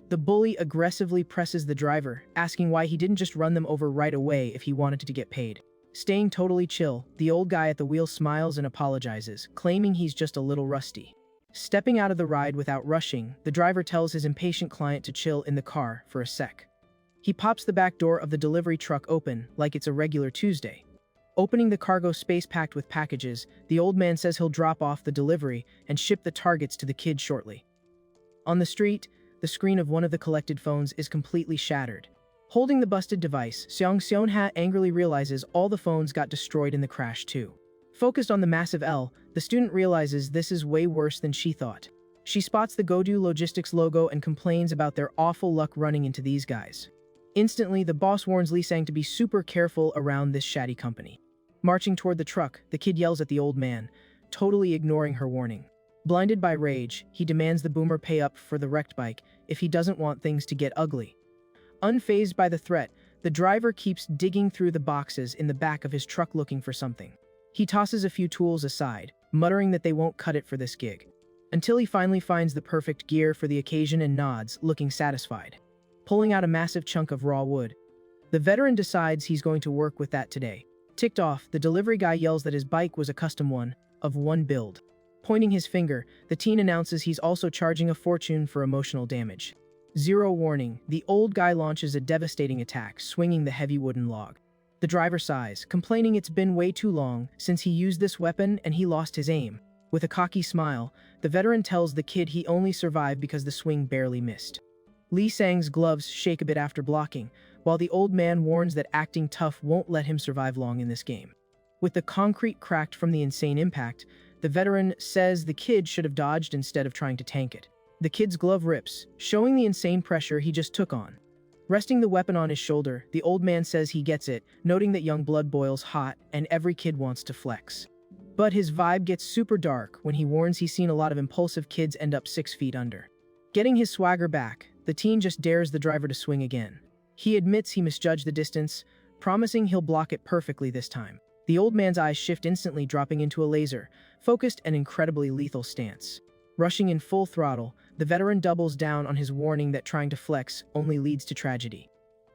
The bully aggressively presses the driver, asking why he didn't just run them over right away if he wanted to get paid. Staying totally chill, the old guy at the wheel smiles and apologizes, claiming he's just a little rusty. Stepping out of the ride without rushing, the driver tells his impatient client to chill in the car for a sec. He pops the back door of the delivery truck open like it's a regular Tuesday. Opening the cargo space packed with packages, the old man says he'll drop off the delivery and ship the targets to the kid shortly. On the street, the screen of one of the collected phones is completely shattered. Holding the busted device, Song Seonha angrily realizes all the phones got destroyed in the crash too. Focused on the massive L, the student realizes this is way worse than she thought. She spots the Godu Logistics logo and complains about their awful luck running into these guys. Instantly, the boss warns Lee Sang to be super careful around this shoddy company. Marching toward the truck, the kid yells at the old man, totally ignoring her warning. Blinded by rage, he demands the boomer pay up for the wrecked bike if he doesn't want things to get ugly. Unfazed by the threat, the driver keeps digging through the boxes in the back of his truck looking for something. He tosses a few tools aside, muttering that they won't cut it for this gig. Until he finally finds the perfect gear for the occasion and nods, looking satisfied. Pulling out a massive chunk of raw wood. The veteran decides he's going to work with that today. Ticked off, the delivery guy yells that his bike was a custom one, of one build. Pointing his finger, the teen announces he's also charging a fortune for emotional damage. Zero warning, the old guy launches a devastating attack, swinging the heavy wooden log. The driver sighs, complaining it's been way too long since he used this weapon and he lost his aim. With a cocky smile, the veteran tells the kid he only survived because the swing barely missed. Lee Sang's gloves shake a bit after blocking, while the old man warns that acting tough won't let him survive long in this game. With the concrete cracked from the insane impact, the veteran says the kid should have dodged instead of trying to tank it. The kid's glove rips, showing the insane pressure he just took on. Resting the weapon on his shoulder, the old man says he gets it, noting that young blood boils hot and every kid wants to flex. But his vibe gets super dark when he warns he's seen a lot of impulsive kids end up 6 feet under. Getting his swagger back, the teen just dares the driver to swing again. He admits he misjudged the distance, promising he'll block it perfectly this time. The old man's eyes shift instantly, dropping into a laser, focused and incredibly lethal stance. Rushing in full throttle, the veteran doubles down on his warning that trying to flex only leads to tragedy.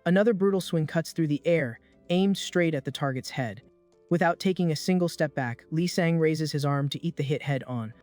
Another brutal swing cuts through the air, aimed straight at the target's head. Without taking a single step back, Lee Sang raises his arm to eat the hit head on.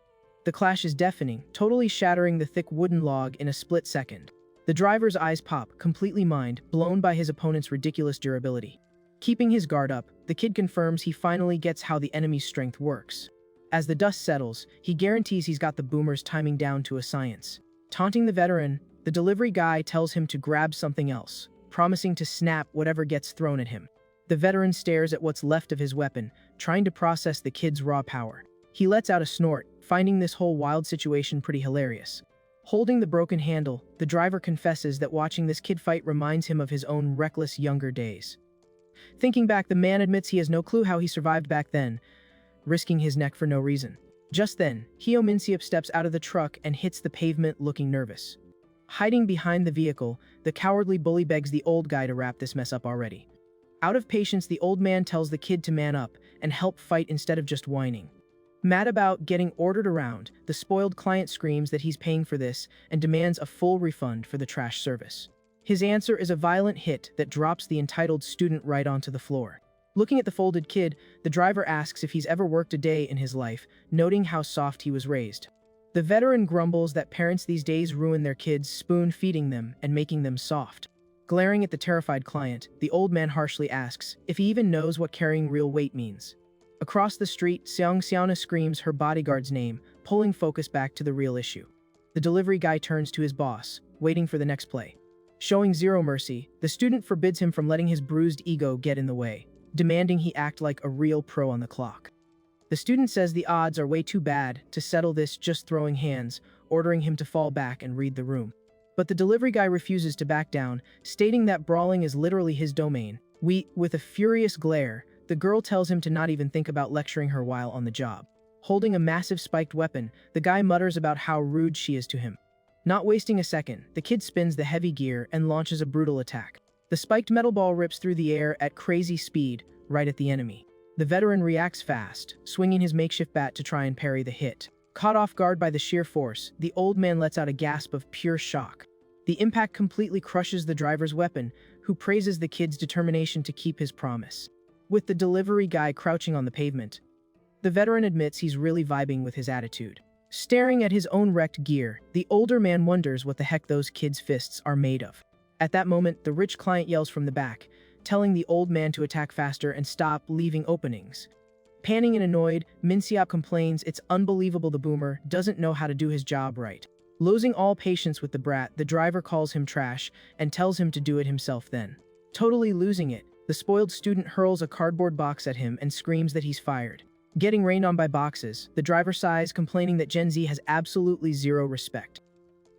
The clash is deafening, totally shattering the thick wooden log in a split second. The driver's eyes pop, completely mind blown by his opponent's ridiculous durability. Keeping his guard up, the kid confirms he finally gets how the enemy's strength works. As the dust settles, he guarantees he's got the boomer's timing down to a science. Taunting the veteran, the delivery guy tells him to grab something else, promising to snap whatever gets thrown at him. The veteran stares at what's left of his weapon, trying to process the kid's raw power. He lets out a snort, finding this whole wild situation pretty hilarious. Holding the broken handle, the driver confesses that watching this kid fight reminds him of his own reckless younger days. Thinking back, the man admits he has no clue how he survived back then, risking his neck for no reason. Just then, Hyo Min-seop steps out of the truck and hits the pavement looking nervous. Hiding behind the vehicle, the cowardly bully begs the old guy to wrap this mess up already. Out of patience, the old man tells the kid to man up and help fight instead of just whining. Mad about getting ordered around, the spoiled client screams that he's paying for this and demands a full refund for the trash service. His answer is a violent hit that drops the entitled student right onto the floor. Looking at the folded kid, the driver asks if he's ever worked a day in his life, noting how soft he was raised. The veteran grumbles that parents these days ruin their kids, spoon-feeding them and making them soft. Glaring at the terrified client, the old man harshly asks if he even knows what carrying real weight means. Across the street, Seong Seona screams her bodyguard's name, pulling focus back to the real issue. The delivery guy turns to his boss, waiting for the next play. Showing zero mercy, the student forbids him from letting his bruised ego get in the way, demanding he act like a real pro on the clock. The student says the odds are way too bad to settle this just throwing hands, ordering him to fall back and read the room. But the delivery guy refuses to back down, stating that brawling is literally his domain. With a furious glare, the girl tells him to not even think about lecturing her while on the job. Holding a massive spiked weapon, the guy mutters about how rude she is to him. Not wasting a second, the kid spins the heavy gear and launches a brutal attack. The spiked metal ball rips through the air at crazy speed, right at the enemy. The veteran reacts fast, swinging his makeshift bat to try and parry the hit. Caught off guard by the sheer force, the old man lets out a gasp of pure shock. The impact completely crushes the driver's weapon, who praises the kid's determination to keep his promise. With the delivery guy crouching on the pavement, the veteran admits he's really vibing with his attitude. Staring at his own wrecked gear, the older man wonders what the heck those kids' fists are made of. At that moment, the rich client yells from the back, telling the old man to attack faster and stop leaving openings. Panning and annoyed, Min-seop complains it's unbelievable the boomer doesn't know how to do his job right. Losing all patience with the brat, the driver calls him trash and tells him to do it himself then. Totally losing it, the spoiled student hurls a cardboard box at him and screams that he's fired. Getting rained on by boxes, the driver sighs, complaining that Gen Z has absolutely zero respect.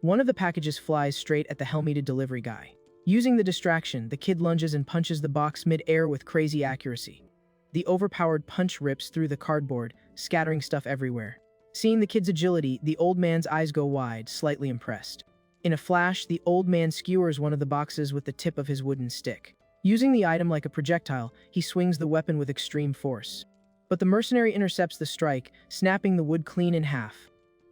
One of the packages flies straight at the helmeted delivery guy. Using the distraction, the kid lunges and punches the box mid-air with crazy accuracy. The overpowered punch rips through the cardboard, scattering stuff everywhere. Seeing the kid's agility, the old man's eyes go wide, slightly impressed. In a flash, the old man skewers one of the boxes with the tip of his wooden stick. Using the item like a projectile, he swings the weapon with extreme force. But the mercenary intercepts the strike, snapping the wood clean in half.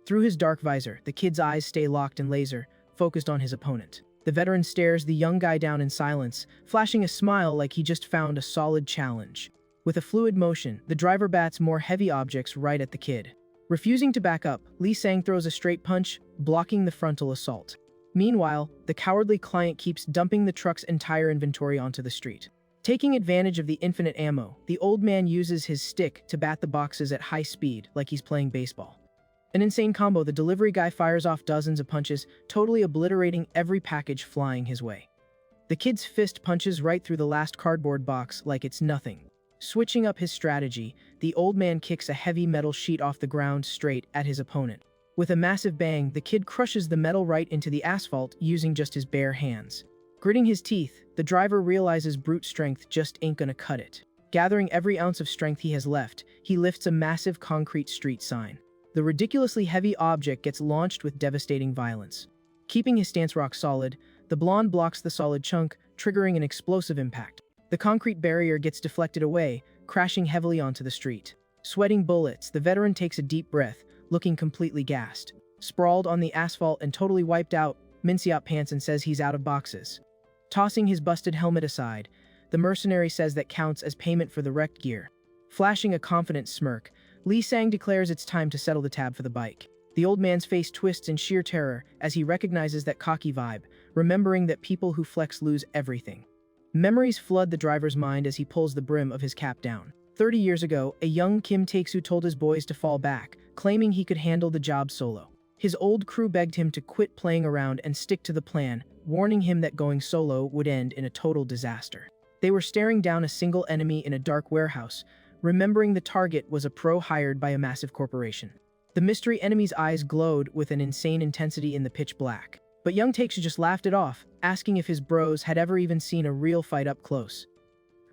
Through his dark visor, the kid's eyes stay locked and laser, focused on his opponent. The veteran stares the young guy down in silence, flashing a smile like he just found a solid challenge. With a fluid motion, the driver bats more heavy objects right at the kid. Refusing to back up, Lee Sang throws a straight punch, blocking the frontal assault. Meanwhile, the cowardly client keeps dumping the truck's entire inventory onto the street. Taking advantage of the infinite ammo, the old man uses his stick to bat the boxes at high speed like he's playing baseball. An insane combo, the delivery guy fires off dozens of punches, totally obliterating every package flying his way. The kid's fist punches right through the last cardboard box like it's nothing. Switching up his strategy, the old man kicks a heavy metal sheet off the ground straight at his opponent. With a massive bang, the kid crushes the metal right into the asphalt using just his bare hands. Gritting his teeth, the driver realizes brute strength just ain't gonna cut it. Gathering every ounce of strength he has left, he lifts a massive concrete street sign. The ridiculously heavy object gets launched with devastating violence. Keeping his stance rock solid, the blonde blocks the solid chunk, triggering an explosive impact. The concrete barrier gets deflected away, crashing heavily onto the street. Sweating bullets, the veteran takes a deep breath, looking completely gassed. Sprawled on the asphalt and totally wiped out, Minsiot pants and says he's out of boxes. Tossing his busted helmet aside, the mercenary says that counts as payment for the wrecked gear. Flashing a confident smirk, Lee Sang declares it's time to settle the tab for the bike. The old man's face twists in sheer terror as he recognizes that cocky vibe, remembering that people who flex lose everything. Memories flood the driver's mind as he pulls the brim of his cap down. 30 years ago, a young Kim Tae-soo told his boys to fall back, claiming he could handle the job solo. His old crew begged him to quit playing around and stick to the plan, warning him that going solo would end in a total disaster. They were staring down a single enemy in a dark warehouse, remembering the target was a pro hired by a massive corporation. The mystery enemy's eyes glowed with an insane intensity in the pitch black. But young Tae-soo just laughed it off, asking if his bros had ever even seen a real fight up close.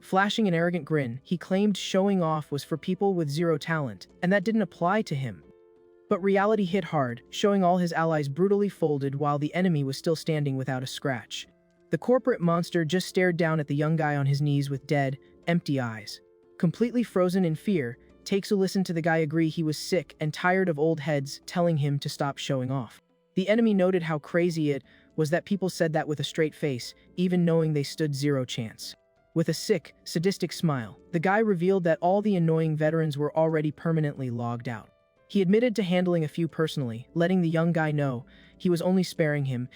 Flashing an arrogant grin, he claimed showing off was for people with zero talent, and that didn't apply to him. But reality hit hard, showing all his allies brutally folded while the enemy was still standing without a scratch. The corporate monster just stared down at the young guy on his knees with dead, empty eyes. Completely frozen in fear, Tae-soo listened to the guy agree he was sick and tired of old heads telling him to stop showing off. The enemy noted how crazy it was that people said that with a straight face, even knowing they stood zero chance. With a sick, sadistic smile, the guy revealed that all the annoying veterans were already permanently logged out. He admitted to handling a few personally, letting the young guy know he was only sparing him,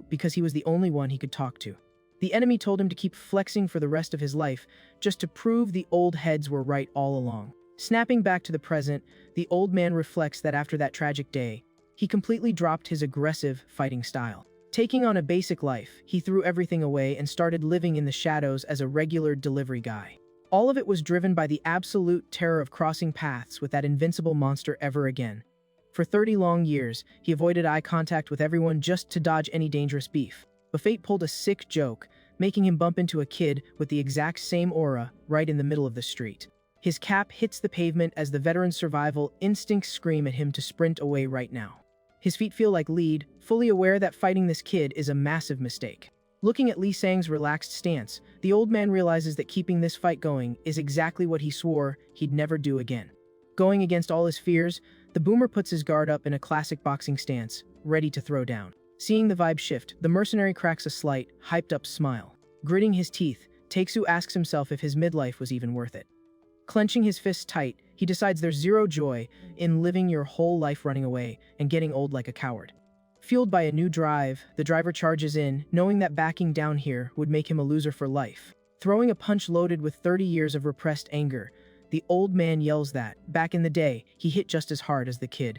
because he was the only one he could talk to. The enemy told him to keep flexing for the rest of his life, just to prove the old heads were right all along. Snapping back to the present, the old man reflects that after that tragic day, he completely dropped his aggressive fighting style. Taking on a basic life, he threw everything away and started living in the shadows as a regular delivery guy. All of it was driven by the absolute terror of crossing paths with that invincible monster ever again. For 30 long years, he avoided eye contact with everyone just to dodge any dangerous beef. But fate pulled a sick joke, making him bump into a kid with the exact same aura right in the middle of the street. His cap hits the pavement as the veteran's survival instincts scream at him to sprint away right now. His feet feel like lead, fully aware that fighting this kid is a massive mistake. Looking at Lee Sang's relaxed stance, the old man realizes that keeping this fight going is exactly what he swore he'd never do again. Going against all his fears, the boomer puts his guard up in a classic boxing stance, ready to throw down. Seeing the vibe shift, the mercenary cracks a slight, hyped-up smile. Gritting his teeth, Tae-soo asks himself if his midlife was even worth it. Clenching his fists tight, he decides there's zero joy in living your whole life running away and getting old like a coward. Fueled by a new drive, the driver charges in, knowing that backing down here would make him a loser for life. Throwing a punch loaded with 30 years of repressed anger, the old man yells that, back in the day, he hit just as hard as the kid.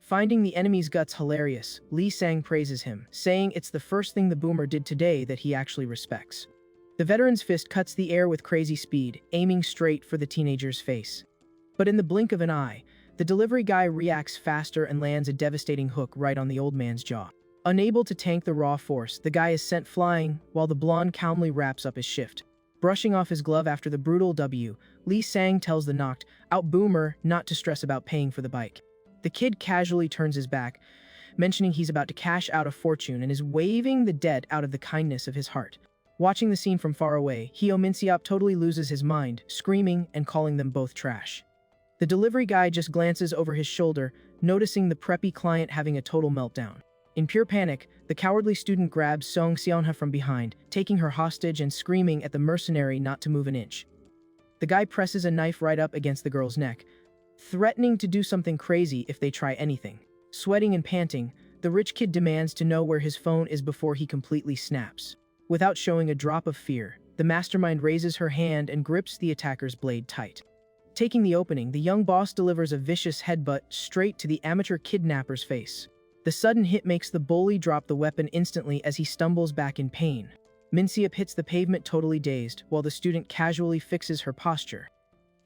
Finding the enemy's guts hilarious, Lee Sang praises him, saying it's the first thing the boomer did today that he actually respects. The veteran's fist cuts the air with crazy speed, aiming straight for the teenager's face. But in the blink of an eye, the delivery guy reacts faster and lands a devastating hook right on the old man's jaw. Unable to tank the raw force, the guy is sent flying, while the blonde calmly wraps up his shift. Brushing off his glove after the brutal W, Lee Sang tells the knocked out boomer not to stress about paying for the bike. The kid casually turns his back, mentioning he's about to cash out a fortune and is waving the debt out of the kindness of his heart. Watching the scene from far away, Heo Minseop totally loses his mind, screaming and calling them both trash. The delivery guy just glances over his shoulder, noticing the preppy client having a total meltdown. In pure panic, the cowardly student grabs Song Seonha from behind, taking her hostage and screaming at the mercenary not to move an inch. The guy presses a knife right up against the girl's neck, threatening to do something crazy if they try anything. Sweating and panting, the rich kid demands to know where his phone is before he completely snaps. Without showing a drop of fear, the mastermind raises her hand and grips the attacker's blade tight. Taking the opening, the young boss delivers a vicious headbutt straight to the amateur kidnapper's face. The sudden hit makes the bully drop the weapon instantly as he stumbles back in pain. Minseop hits the pavement totally dazed, while the student casually fixes her posture.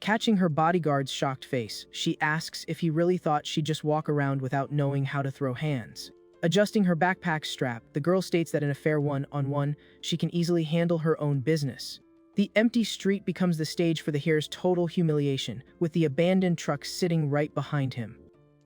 Catching her bodyguard's shocked face, she asks if he really thought she'd just walk around without knowing how to throw hands. Adjusting her backpack strap, the girl states that in a fair one-on-one, she can easily handle her own business. The empty street becomes the stage for the hero's total humiliation, with the abandoned truck sitting right behind him.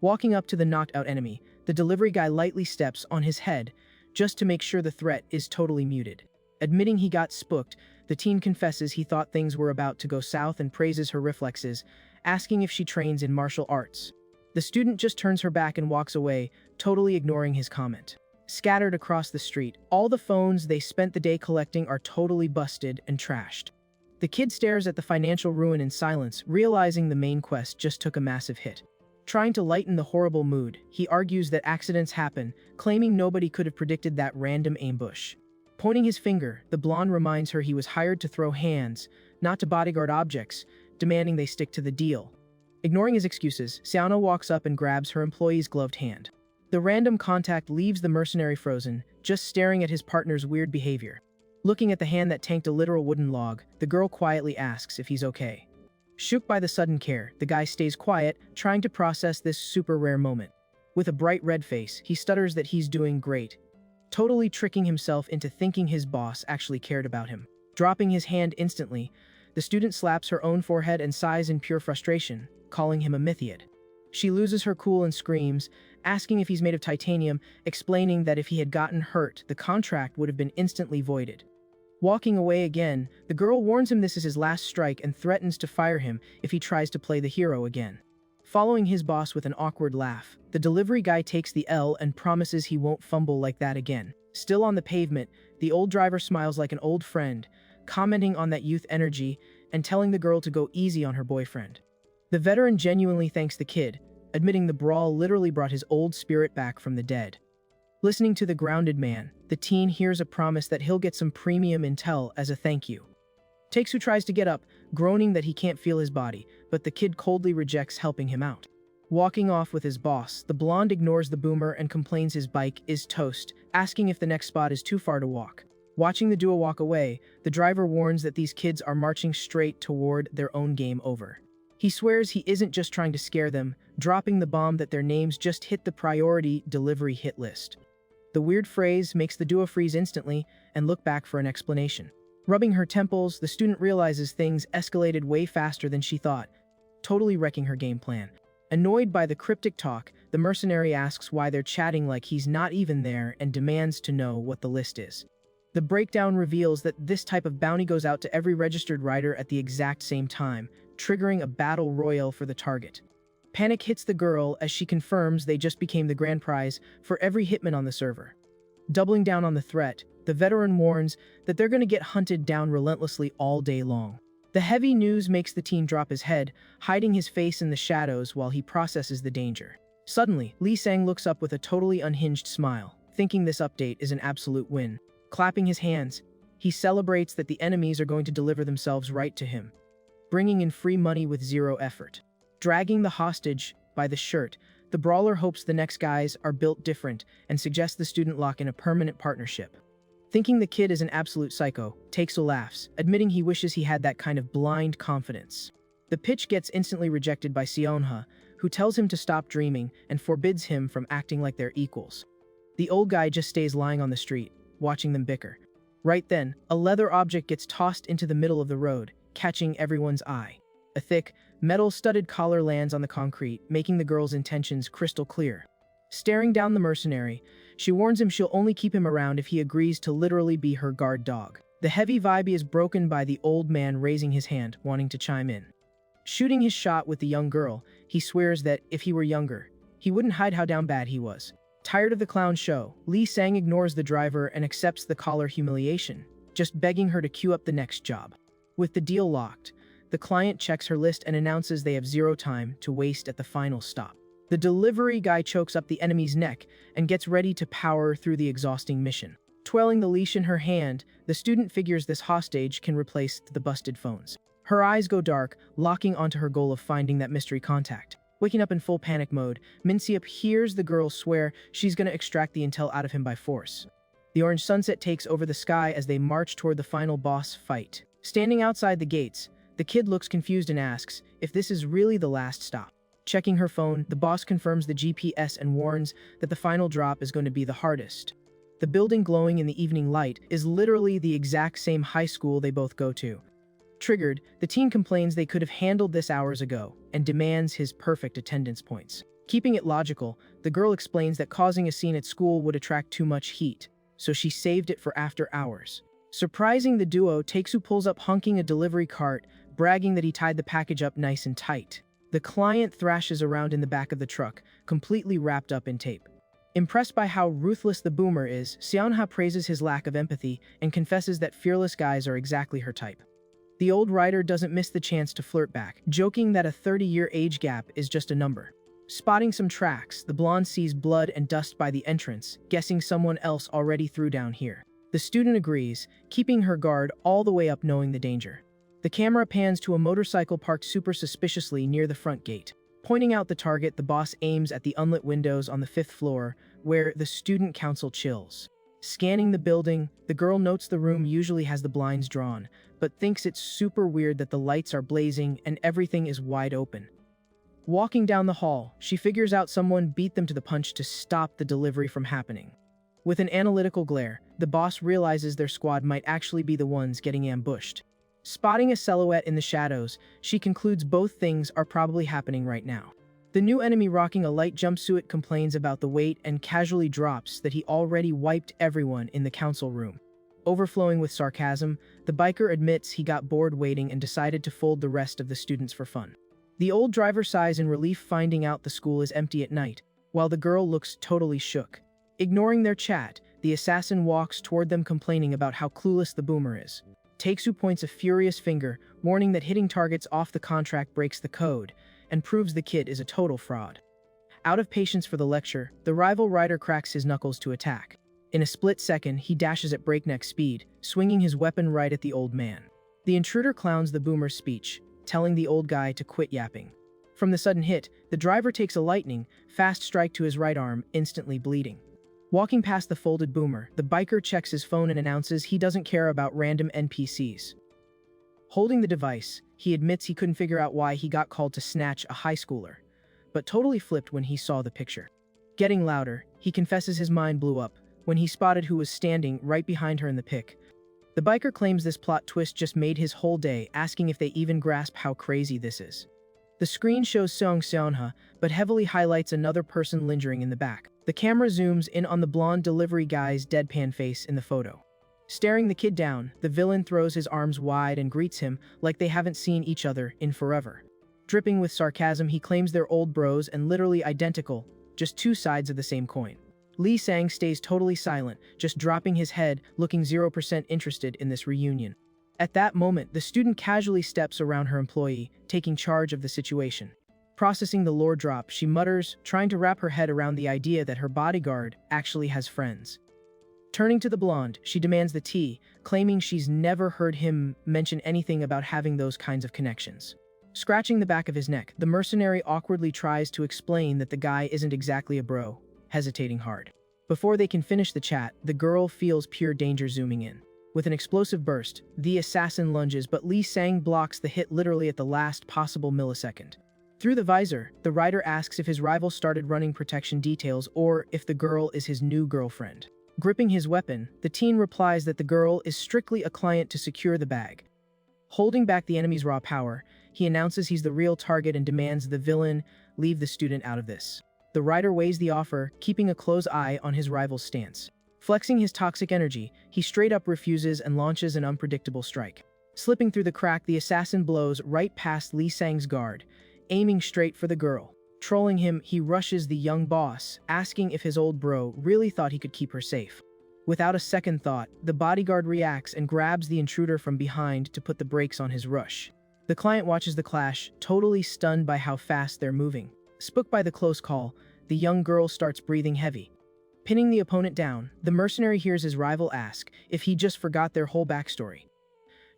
Walking up to the knocked-out enemy, the delivery guy lightly steps on his head, just to make sure the threat is totally muted. Admitting he got spooked, the teen confesses he thought things were about to go south and praises her reflexes, asking if she trains in martial arts. The student just turns her back and walks away, totally ignoring his comment. Scattered across the street, all the phones they spent the day collecting are totally busted and trashed. The kid stares at the financial ruin in silence, realizing the main quest just took a massive hit. Trying to lighten the horrible mood, he argues that accidents happen, claiming nobody could have predicted that random ambush. Pointing his finger, the blonde reminds her he was hired to throw hands, not to bodyguard objects, demanding they stick to the deal. Ignoring his excuses, Seano walks up and grabs her employee's gloved hand. The random contact leaves the mercenary frozen, just staring at his partner's weird behavior. Looking at the hand that tanked a literal wooden log, the girl quietly asks if he's okay. Shook by the sudden care, the guy stays quiet, trying to process this super rare moment. With a bright red face, he stutters that he's doing great, totally tricking himself into thinking his boss actually cared about him. Dropping his hand instantly, the student slaps her own forehead and sighs in pure frustration, calling him a mythiad. She loses her cool and screams, asking if he's made of titanium, explaining that if he had gotten hurt, the contract would have been instantly voided. Walking away again, the girl warns him this is his last strike and threatens to fire him if he tries to play the hero again. Following his boss with an awkward laugh, the delivery guy takes the L and promises he won't fumble like that again. Still on the pavement, the old driver smiles like an old friend, commenting on that youth energy and telling the girl to go easy on her boyfriend. The veteran genuinely thanks the kid, admitting the brawl literally brought his old spirit back from the dead. Listening to the grounded man, the teen hears a promise that he'll get some premium intel as a thank you. Taksu tries to get up, groaning that he can't feel his body, but the kid coldly rejects helping him out. Walking off with his boss, the blonde ignores the boomer and complains his bike is toast, asking if the next spot is too far to walk. Watching the duo walk away, the driver warns that these kids are marching straight toward their own game over. He swears he isn't just trying to scare them, dropping the bomb that their names just hit the priority delivery hit list. The weird phrase makes the duo freeze instantly and look back for an explanation. Rubbing her temples, the student realizes things escalated way faster than she thought, totally wrecking her game plan. Annoyed by the cryptic talk, the mercenary asks why they're chatting like he's not even there and demands to know what the list is. The breakdown reveals that this type of bounty goes out to every registered rider at the exact same time, triggering a battle royal for the target. Panic hits the girl as she confirms they just became the grand prize for every hitman on the server. Doubling down on the threat, the veteran warns that they're going to get hunted down relentlessly all day long. The heavy news makes the teen drop his head, hiding his face in the shadows while he processes the danger. Suddenly, Lee Sang looks up with a totally unhinged smile, thinking this update is an absolute win. Clapping his hands, he celebrates that the enemies are going to deliver themselves right to him, bringing in free money with zero effort. Dragging the hostage by the shirt, the brawler hopes the next guys are built different and suggests the student lock in a permanent partnership. Thinking the kid is an absolute psycho, Takesel laughs, admitting he wishes he had that kind of blind confidence. The pitch gets instantly rejected by Seonha, who tells him to stop dreaming and forbids him from acting like they're equals. The old guy just stays lying on the street, watching them bicker. Right then, a leather object gets tossed into the middle of the road, catching everyone's eye. A thick, metal-studded collar lands on the concrete, making the girl's intentions crystal clear. Staring down the mercenary, she warns him she'll only keep him around if he agrees to literally be her guard dog. The heavy vibe is broken by the old man raising his hand, wanting to chime in. Shooting his shot with the young girl, he swears that if he were younger, he wouldn't hide how down bad he was. Tired of the clown show, Lee Sang ignores the driver and accepts the collar humiliation, just begging her to queue up the next job. With the deal locked, the client checks her list and announces they have zero time to waste at the final stop. The delivery guy chokes up the enemy's neck and gets ready to power through the exhausting mission. Twirling the leash in her hand, the student figures this hostage can replace the busted phones. Her eyes go dark, locking onto her goal of finding that mystery contact. Waking up in full panic mode, Min-seop hears the girl swear she's gonna extract the intel out of him by force. The orange sunset takes over the sky as they march toward the final boss fight. Standing outside the gates, the kid looks confused and asks if this is really the last stop. Checking her phone, the boss confirms the GPS and warns that the final drop is going to be the hardest. The building glowing in the evening light is literally the exact same high school they both go to. Triggered, the teen complains they could have handled this hours ago and demands his perfect attendance points. Keeping it logical, the girl explains that causing a scene at school would attract too much heat, so she saved it for after hours. Surprising the duo, Taeksu pulls up hunking a delivery cart, bragging that he tied the package up nice and tight. The client thrashes around in the back of the truck, completely wrapped up in tape. Impressed by how ruthless the boomer is, Seonha praises his lack of empathy and confesses that fearless guys are exactly her type. The old writer doesn't miss the chance to flirt back, joking that a 30-year age gap is just a number. Spotting some tracks, the blonde sees blood and dust by the entrance, guessing someone else already threw down here. The student agrees, keeping her guard all the way up knowing the danger. The camera pans to a motorcycle parked super suspiciously near the front gate. Pointing out the target, the boss aims at the unlit windows on the 5th floor, where the student council chills. Scanning the building, the girl notes the room usually has the blinds drawn, but thinks it's super weird that the lights are blazing and everything is wide open. Walking down the hall, she figures out someone beat them to the punch to stop the delivery from happening. With an analytical glare, the boss realizes their squad might actually be the ones getting ambushed. Spotting a silhouette in the shadows, she concludes both things are probably happening right now. The new enemy rocking a light jumpsuit complains about the weight and casually drops that he already wiped everyone in the council room. Overflowing with sarcasm, the biker admits he got bored waiting and decided to fold the rest of the students for fun. The old driver sighs in relief finding out the school is empty at night, while the girl looks totally shook. Ignoring their chat, the assassin walks toward them complaining about how clueless the boomer is. Taeksu points a furious finger, warning that hitting targets off the contract breaks the code, and proves the kid is a total fraud. Out of patience for the lecture, the rival rider cracks his knuckles to attack. In a split second, he dashes at breakneck speed, swinging his weapon right at the old man. The intruder clowns the boomer's speech, telling the old guy to quit yapping. From the sudden hit, the driver takes a lightning, fast strike to his right arm, instantly bleeding. Walking past the folded boomer, the biker checks his phone and announces he doesn't care about random NPCs. Holding the device, he admits he couldn't figure out why he got called to snatch a high schooler, but totally flipped when he saw the picture. Getting louder, he confesses his mind blew up when he spotted who was standing right behind her in the pic. The biker claims this plot twist just made his whole day, asking if they even grasp how crazy this is. The screen shows Seonha, but heavily highlights another person lingering in the back. The camera zooms in on the blonde delivery guy's deadpan face in the photo. Staring the kid down, the villain throws his arms wide and greets him like they haven't seen each other in forever. Dripping with sarcasm, he claims they're old bros and literally identical, just two sides of the same coin. Lee Sang stays totally silent, just dropping his head, looking 0% interested in this reunion. At that moment, the student casually steps around her employee, taking charge of the situation. Processing the lore drop, she mutters, trying to wrap her head around the idea that her bodyguard actually has friends. Turning to the blonde, she demands the tea, claiming she's never heard him mention anything about having those kinds of connections. Scratching the back of his neck, the mercenary awkwardly tries to explain that the guy isn't exactly a bro, hesitating hard. Before they can finish the chat, the girl feels pure danger zooming in. With an explosive burst, the assassin lunges, but Lee Sang blocks the hit literally at the last possible millisecond. Through the visor, the rider asks if his rival started running protection details or if the girl is his new girlfriend. Gripping his weapon, the teen replies that the girl is strictly a client to secure the bag. Holding back the enemy's raw power, he announces he's the real target and demands the villain leave the student out of this. The writer weighs the offer, keeping a close eye on his rival's stance. Flexing his toxic energy, he straight up refuses and launches an unpredictable strike. Slipping through the crack, the assassin blows right past Lee Sang's guard, aiming straight for the girl. Trolling him, he rushes the young boss, asking if his old bro really thought he could keep her safe. Without a second thought, the bodyguard reacts and grabs the intruder from behind to put the brakes on his rush. The client watches the clash, totally stunned by how fast they're moving. Spooked by the close call, the young girl starts breathing heavy. Pinning the opponent down, the mercenary hears his rival ask if he just forgot their whole backstory.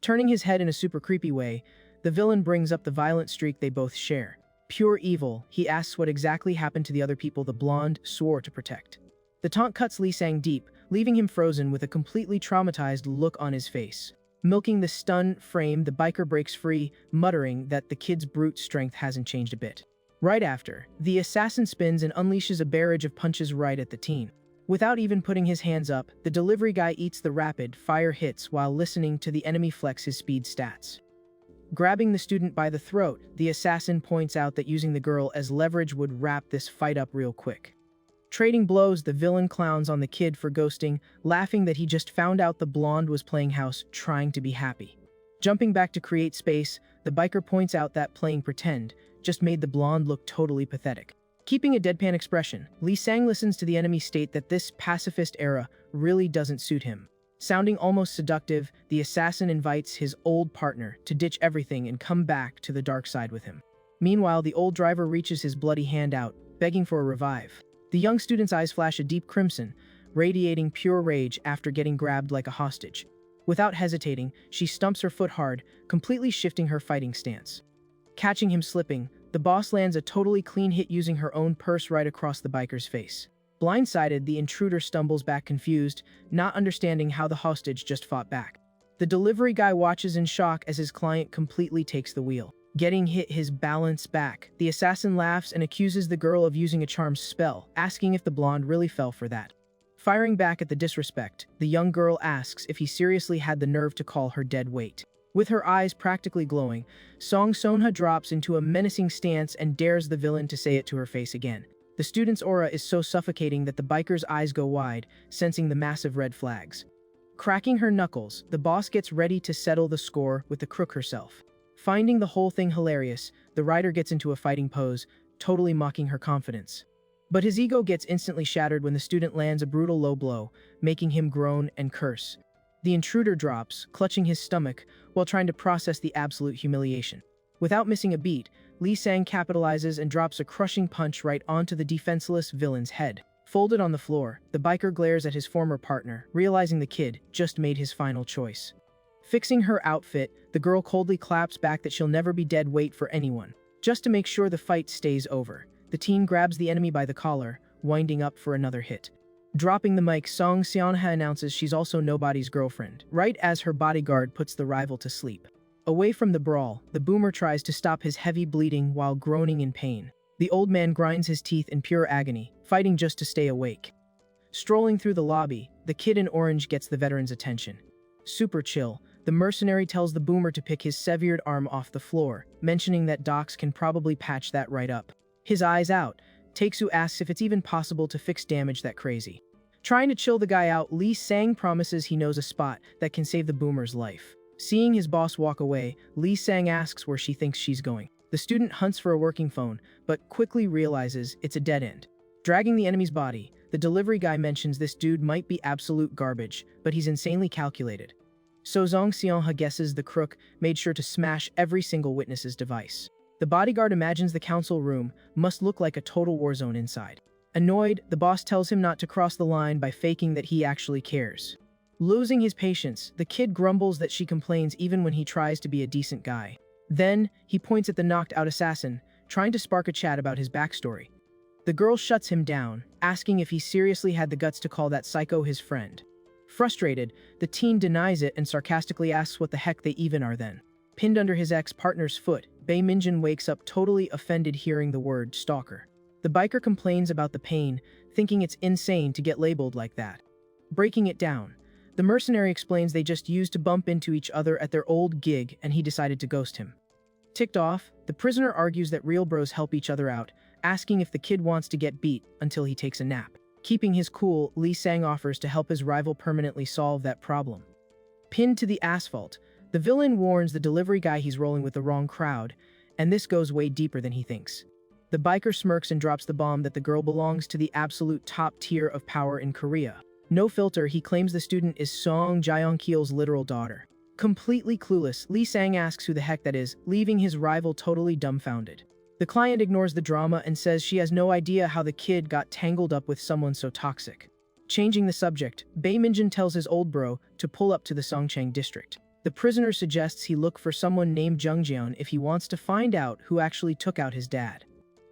Turning his head in a super creepy way, the villain brings up the violent streak they both share. Pure evil, he asks what exactly happened to the other people the blonde swore to protect. The taunt cuts Lee Sang deep, leaving him frozen with a completely traumatized look on his face. Milking the stun frame, the biker breaks free, muttering that the kid's brute strength hasn't changed a bit. Right after, the assassin spins and unleashes a barrage of punches right at the teen. Without even putting his hands up, the delivery guy eats the rapid-fire hits while listening to the enemy flex his speed stats. Grabbing the student by the throat, the assassin points out that using the girl as leverage would wrap this fight up real quick. Trading blows, the villain clowns on the kid for ghosting, laughing that he just found out the blonde was playing house, trying to be happy. Jumping back to create space, the biker points out that playing pretend just made the blonde look totally pathetic. Keeping a deadpan expression, Lee Sang listens to the enemy state that this pacifist era really doesn't suit him. Sounding almost seductive, the assassin invites his old partner to ditch everything and come back to the dark side with him. Meanwhile, the old driver reaches his bloody hand out, begging for a revive. The young student's eyes flash a deep crimson, radiating pure rage after getting grabbed like a hostage. Without hesitating, she stumps her foot hard, completely shifting her fighting stance. Catching him slipping, the boss lands a totally clean hit using her own purse right across the biker's face. Blindsided, the intruder stumbles back confused, not understanding how the hostage just fought back. The delivery guy watches in shock as his client completely takes the wheel. Getting hit his balance back, the assassin laughs and accuses the girl of using a charm spell, asking if the blonde really fell for that. Firing back at the disrespect, the young girl asks if he seriously had the nerve to call her dead weight. With her eyes practically glowing, Song Sonha drops into a menacing stance and dares the villain to say it to her face again. The student's aura is so suffocating that the biker's eyes go wide, sensing the massive red flags. Cracking her knuckles, the boss gets ready to settle the score with the crook herself. Finding the whole thing hilarious, the writer gets into a fighting pose, totally mocking her confidence. But his ego gets instantly shattered when the student lands a brutal low blow, making him groan and curse. The intruder drops, clutching his stomach, while trying to process the absolute humiliation. Without missing a beat, Lee Sang capitalizes and drops a crushing punch right onto the defenseless villain's head. Folded on the floor, the biker glares at his former partner, realizing the kid just made his final choice. Fixing her outfit, the girl coldly claps back that she'll never be dead weight for anyone. Just to make sure the fight stays over, the teen grabs the enemy by the collar, winding up for another hit. Dropping the mic, Song Seonha announces she's also nobody's girlfriend, right as her bodyguard puts the rival to sleep. Away from the brawl, the boomer tries to stop his heavy bleeding while groaning in pain. The old man grinds his teeth in pure agony, fighting just to stay awake. Strolling through the lobby, the kid in orange gets the veteran's attention. Super chill, the mercenary tells the boomer to pick his severed arm off the floor, mentioning that docs can probably patch that right up. His eyes out, Taeksu asks if it's even possible to fix damage that crazy. Trying to chill the guy out, Lee Sang promises he knows a spot that can save the boomer's life. Seeing his boss walk away, Lee Sang asks where she thinks she's going. The student hunts for a working phone, but quickly realizes it's a dead end. Dragging the enemy's body, the delivery guy mentions this dude might be absolute garbage, but he's insanely calculated. So Zong Seonha guesses the crook made sure to smash every single witness's device. The bodyguard imagines the council room must look like a total war zone inside. Annoyed, the boss tells him not to cross the line by faking that he actually cares. Losing his patience, the kid grumbles that she complains even when he tries to be a decent guy. Then, he points at the knocked-out assassin, trying to spark a chat about his backstory. The girl shuts him down, asking if he seriously had the guts to call that psycho his friend. Frustrated, the teen denies it and sarcastically asks what the heck they even are then. Pinned under his ex-partner's foot, Bae Minjin wakes up totally offended hearing the word stalker. The biker complains about the pain, thinking it's insane to get labeled like that. Breaking it down, the mercenary explains they just used to bump into each other at their old gig and he decided to ghost him. Ticked off, the prisoner argues that real bros help each other out, asking if the kid wants to get beat until he takes a nap. Keeping his cool, Lee Sang offers to help his rival permanently solve that problem. Pinned to the asphalt, the villain warns the delivery guy he's rolling with the wrong crowd, and this goes way deeper than he thinks. The biker smirks and drops the bomb that the girl belongs to the absolute top tier of power in Korea. No filter, he claims the student is Song Jae-kyul's literal daughter. Completely clueless, Lee Sang asks who the heck that is, leaving his rival totally dumbfounded. The client ignores the drama and says she has no idea how the kid got tangled up with someone so toxic. Changing the subject, Bae Minjin tells his old bro to pull up to the Songchang district. The prisoner suggests he look for someone named Jung Jeon if he wants to find out who actually took out his dad.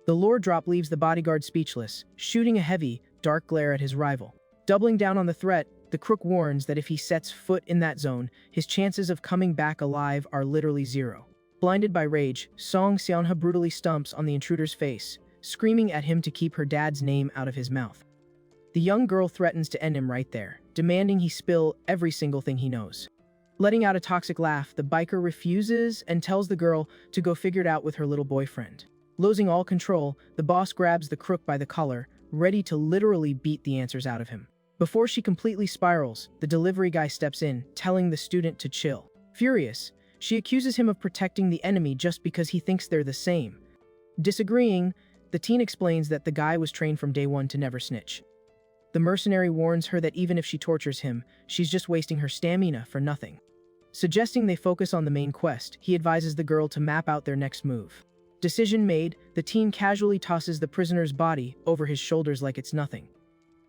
The lore drop leaves the bodyguard speechless, shooting a heavy, dark glare at his rival. Doubling down on the threat, the crook warns that if he sets foot in that zone, his chances of coming back alive are literally zero. Blinded by rage, Song Seonha brutally stomps on the intruder's face, screaming at him to keep her dad's name out of his mouth. The young girl threatens to end him right there, demanding he spill every single thing he knows. Letting out a toxic laugh, the biker refuses and tells the girl to go figure it out with her little boyfriend. Losing all control, the boss grabs the crook by the collar, ready to literally beat the answers out of him. Before she completely spirals, the delivery guy steps in, telling the student to chill. Furious, she accuses him of protecting the enemy just because he thinks they're the same. Disagreeing, the teen explains that the guy was trained from day one to never snitch. The mercenary warns her that even if she tortures him, she's just wasting her stamina for nothing. Suggesting they focus on the main quest, he advises the girl to map out their next move. Decision made, the teen casually tosses the prisoner's body over his shoulders like it's nothing.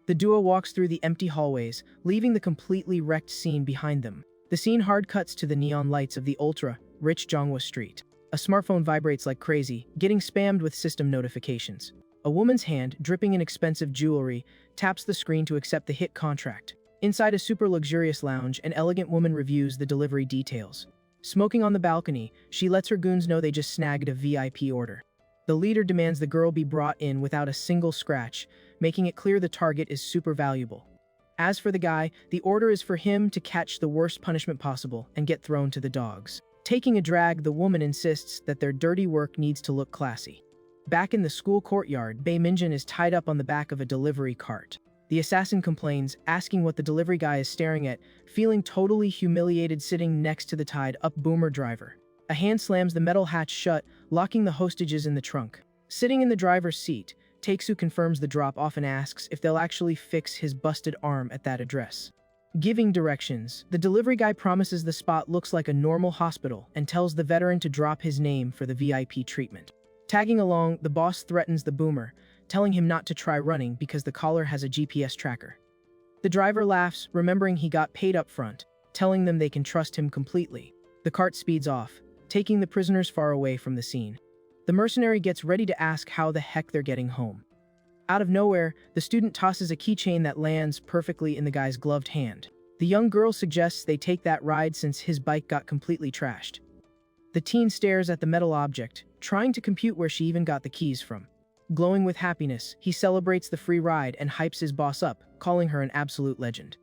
The duo walks through the empty hallways, leaving the completely wrecked scene behind them. The scene hard cuts to the neon lights of the ultra-rich Jonghwa Street. A smartphone vibrates like crazy, getting spammed with system notifications. A woman's hand, dripping in expensive jewelry, taps the screen to accept the hit contract. Inside a super luxurious lounge, an elegant woman reviews the delivery details. Smoking on the balcony, she lets her goons know they just snagged a VIP order. The leader demands the girl be brought in without a single scratch, making it clear the target is super valuable. As for the guy, the order is for him to catch the worst punishment possible and get thrown to the dogs. Taking a drag, the woman insists that their dirty work needs to look classy. Back in the school courtyard, Bae Minjin is tied up on the back of a delivery cart. The assassin complains, asking what the delivery guy is staring at, feeling totally humiliated sitting next to the tied-up boomer driver. A hand slams the metal hatch shut, locking the hostages in the trunk. Sitting in the driver's seat, Taeksu confirms the drop-off and asks if they'll actually fix his busted arm at that address. Giving directions, the delivery guy promises the spot looks like a normal hospital and tells the veteran to drop his name for the VIP treatment. Tagging along, the boss threatens the boomer, telling him not to try running because the collar has a GPS tracker. The driver laughs, remembering he got paid up front, telling them they can trust him completely. The cart speeds off, taking the prisoners far away from the scene. The mercenary gets ready to ask how the heck they're getting home. Out of nowhere, the student tosses a keychain that lands perfectly in the guy's gloved hand. The young girl suggests they take that ride since his bike got completely trashed. The teen stares at the metal object, trying to compute where she even got the keys from. Glowing with happiness, he celebrates the free ride and hypes his boss up, calling her an absolute legend.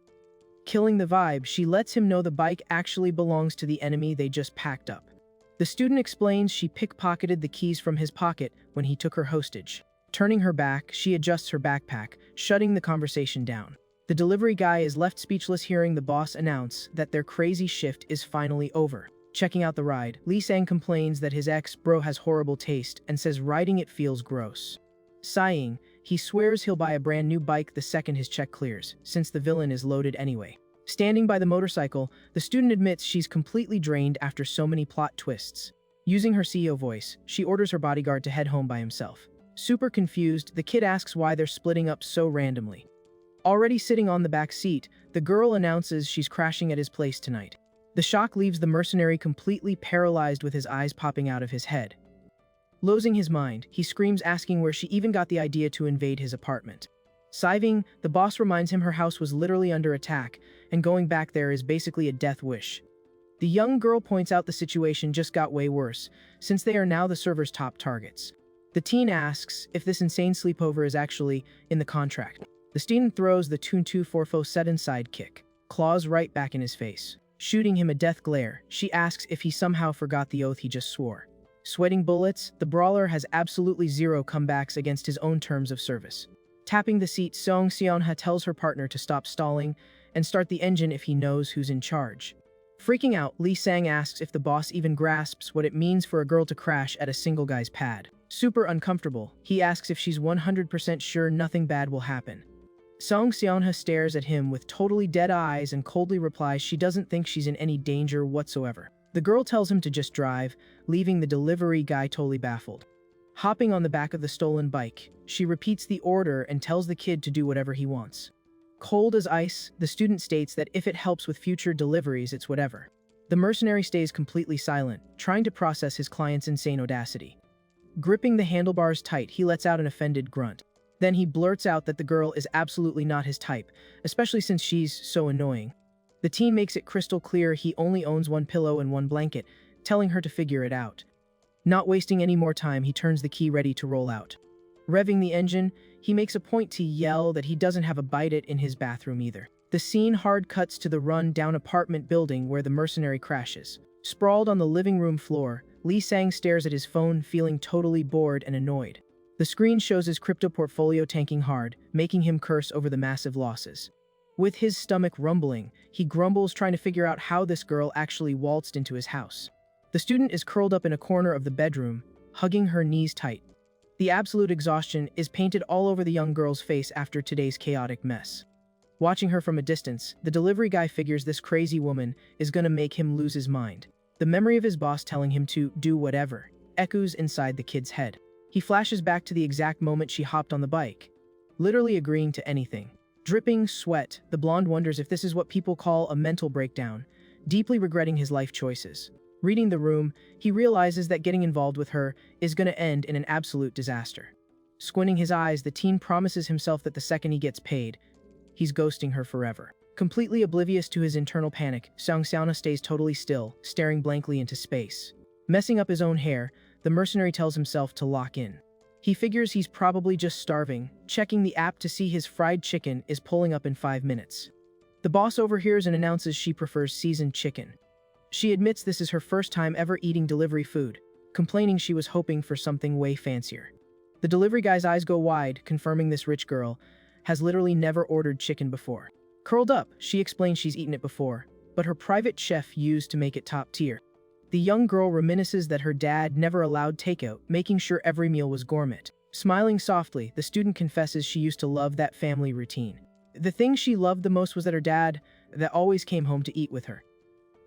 Killing the vibe, she lets him know the bike actually belongs to the enemy they just packed up. The student explains she pickpocketed the keys from his pocket when he took her hostage. Turning her back, she adjusts her backpack, shutting the conversation down. The delivery guy is left speechless hearing the boss announce that their crazy shift is finally over. Checking out the ride, Lee Sang complains that his ex-bro has horrible taste and says riding it feels gross. Sighing, he swears he'll buy a brand new bike the second his check clears, since the villain is loaded anyway. Standing by the motorcycle, the student admits she's completely drained after so many plot twists. Using her CEO voice, she orders her bodyguard to head home by himself. Super confused, the kid asks why they're splitting up so randomly. Already sitting on the back seat, the girl announces she's crashing at his place tonight. The shock leaves the mercenary completely paralyzed with his eyes popping out of his head. Losing his mind, he screams asking where she even got the idea to invade his apartment. Siving, the boss reminds him her house was literally under attack, and going back there is basically a death wish. The young girl points out the situation just got way worse, since they are now the server's top targets. The teen asks if this insane sleepover is actually in the contract. The student throws the Toon 244 sidekick, claws right back in his face. Shooting him a death glare, she asks if he somehow forgot the oath he just swore. Sweating bullets, the brawler has absolutely zero comebacks against his own terms of service. Tapping the seat, Song Seonha tells her partner to stop stalling and start the engine if he knows who's in charge. Freaking out, Lee Sang asks if the boss even grasps what it means for a girl to crash at a single guy's pad. Super uncomfortable, he asks if she's 100% sure nothing bad will happen. Song Seonha stares at him with totally dead eyes and coldly replies she doesn't think she's in any danger whatsoever. The girl tells him to just drive, leaving the delivery guy totally baffled. Hopping on the back of the stolen bike, she repeats the order and tells the kid to do whatever he wants. Cold as ice, the student states that if it helps with future deliveries, it's whatever. The mercenary stays completely silent, trying to process his client's insane audacity. Gripping the handlebars tight, he lets out an offended grunt. Then he blurts out that the girl is absolutely not his type, especially since she's so annoying. The teen makes it crystal clear he only owns one pillow and one blanket, telling her to figure it out. Not wasting any more time, he turns the key ready to roll out. Revving the engine, he makes a point to yell that he doesn't have a bite-it in his bathroom either. The scene hard cuts to the run-down apartment building where the mercenary crashes. Sprawled on the living room floor, Lee Sang stares at his phone, feeling totally bored and annoyed. The screen shows his crypto portfolio tanking hard, making him curse over the massive losses. With his stomach rumbling, he grumbles, trying to figure out how this girl actually waltzed into his house. The student is curled up in a corner of the bedroom, hugging her knees tight. The absolute exhaustion is painted all over the young girl's face after today's chaotic mess. Watching her from a distance, the delivery guy figures this crazy woman is gonna make him lose his mind. The memory of his boss telling him to do whatever echoes inside the kid's head. He flashes back to the exact moment she hopped on the bike, literally agreeing to anything. Dripping sweat, the blonde wonders if this is what people call a mental breakdown, deeply regretting his life choices. Reading the room, he realizes that getting involved with her is going to end in an absolute disaster. Squinting his eyes, the teen promises himself that the second he gets paid, he's ghosting her forever. Completely oblivious to his internal panic, Song Seonha stays totally still, staring blankly into space. Messing up his own hair, the mercenary tells himself to lock in. He figures he's probably just starving, checking the app to see his fried chicken is pulling up in 5 minutes. The boss overhears and announces she prefers seasoned chicken. She admits this is her first time ever eating delivery food, complaining she was hoping for something way fancier. The delivery guy's eyes go wide, confirming this rich girl has literally never ordered chicken before. Curled up, she explains she's eaten it before, but her private chef used to make it top tier. The young girl reminisces that her dad never allowed takeout, making sure every meal was gourmet. Smiling softly, the student confesses she used to love that family routine. The thing she loved the most was that her dad that always came home to eat with her.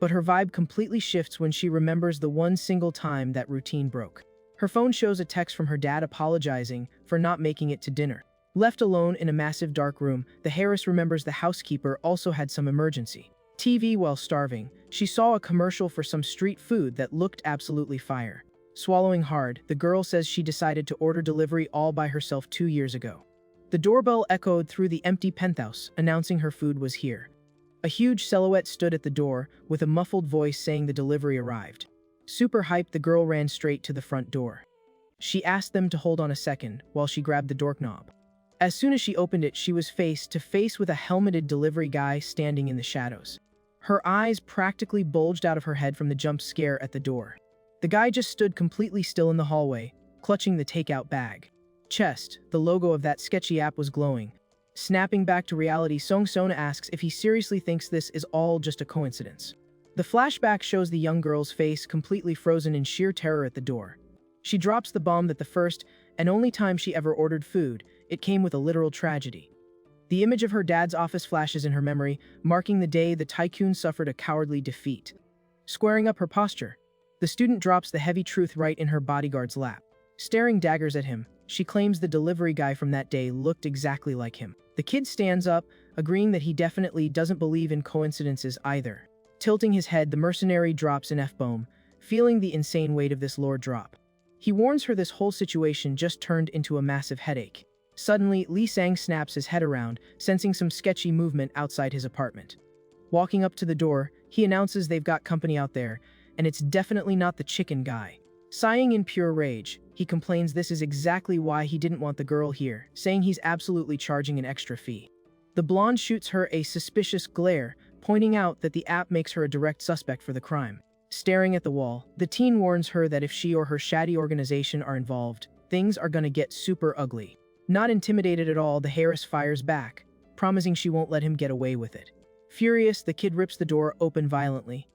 But her vibe completely shifts when she remembers the one single time that routine broke. Her phone shows a text from her dad apologizing for not making it to dinner. Left alone in a massive dark room, the heiress remembers the housekeeper also had some emergency. TV while starving, she saw a commercial for some street food that looked absolutely fire. Swallowing hard, the girl says she decided to order delivery all by herself 2 years ago. The doorbell echoed through the empty penthouse, announcing her food was here. A huge silhouette stood at the door, with a muffled voice saying the delivery arrived. Super hyped, the girl ran straight to the front door. She asked them to hold on a second while she grabbed the doorknob. As soon as she opened it, she was face to face with a helmeted delivery guy standing in the shadows. Her eyes practically bulged out of her head from the jump scare at the door. The guy just stood completely still in the hallway, clutching the takeout bag. Chest, the logo of that sketchy app was glowing. Snapping back to reality, Song Seonha asks if he seriously thinks this is all just a coincidence. The flashback shows the young girl's face completely frozen in sheer terror at the door. She drops the bomb that the first and only time she ever ordered food, it came with a literal tragedy. The image of her dad's office flashes in her memory, marking the day the tycoon suffered a cowardly defeat. Squaring up her posture, the student drops the heavy truth right in her bodyguard's lap. Staring daggers at him, she claims the delivery guy from that day looked exactly like him. The kid stands up, agreeing that he definitely doesn't believe in coincidences either. Tilting his head, the mercenary drops an F-bomb, feeling the insane weight of this lore drop. He warns her this whole situation just turned into a massive headache. Suddenly, Lee Sang snaps his head around, sensing some sketchy movement outside his apartment. Walking up to the door, he announces they've got company out there, and it's definitely not the chicken guy. Sighing in pure rage, he complains this is exactly why he didn't want the girl here, saying he's absolutely charging an extra fee. The blonde shoots her a suspicious glare, pointing out that the app makes her a direct suspect for the crime. Staring at the wall, the teen warns her that if she or her shady organization are involved, things are gonna get super ugly. Not intimidated at all, the heiress fires back, promising she won't let him get away with it. Furious, the kid rips the door open violently,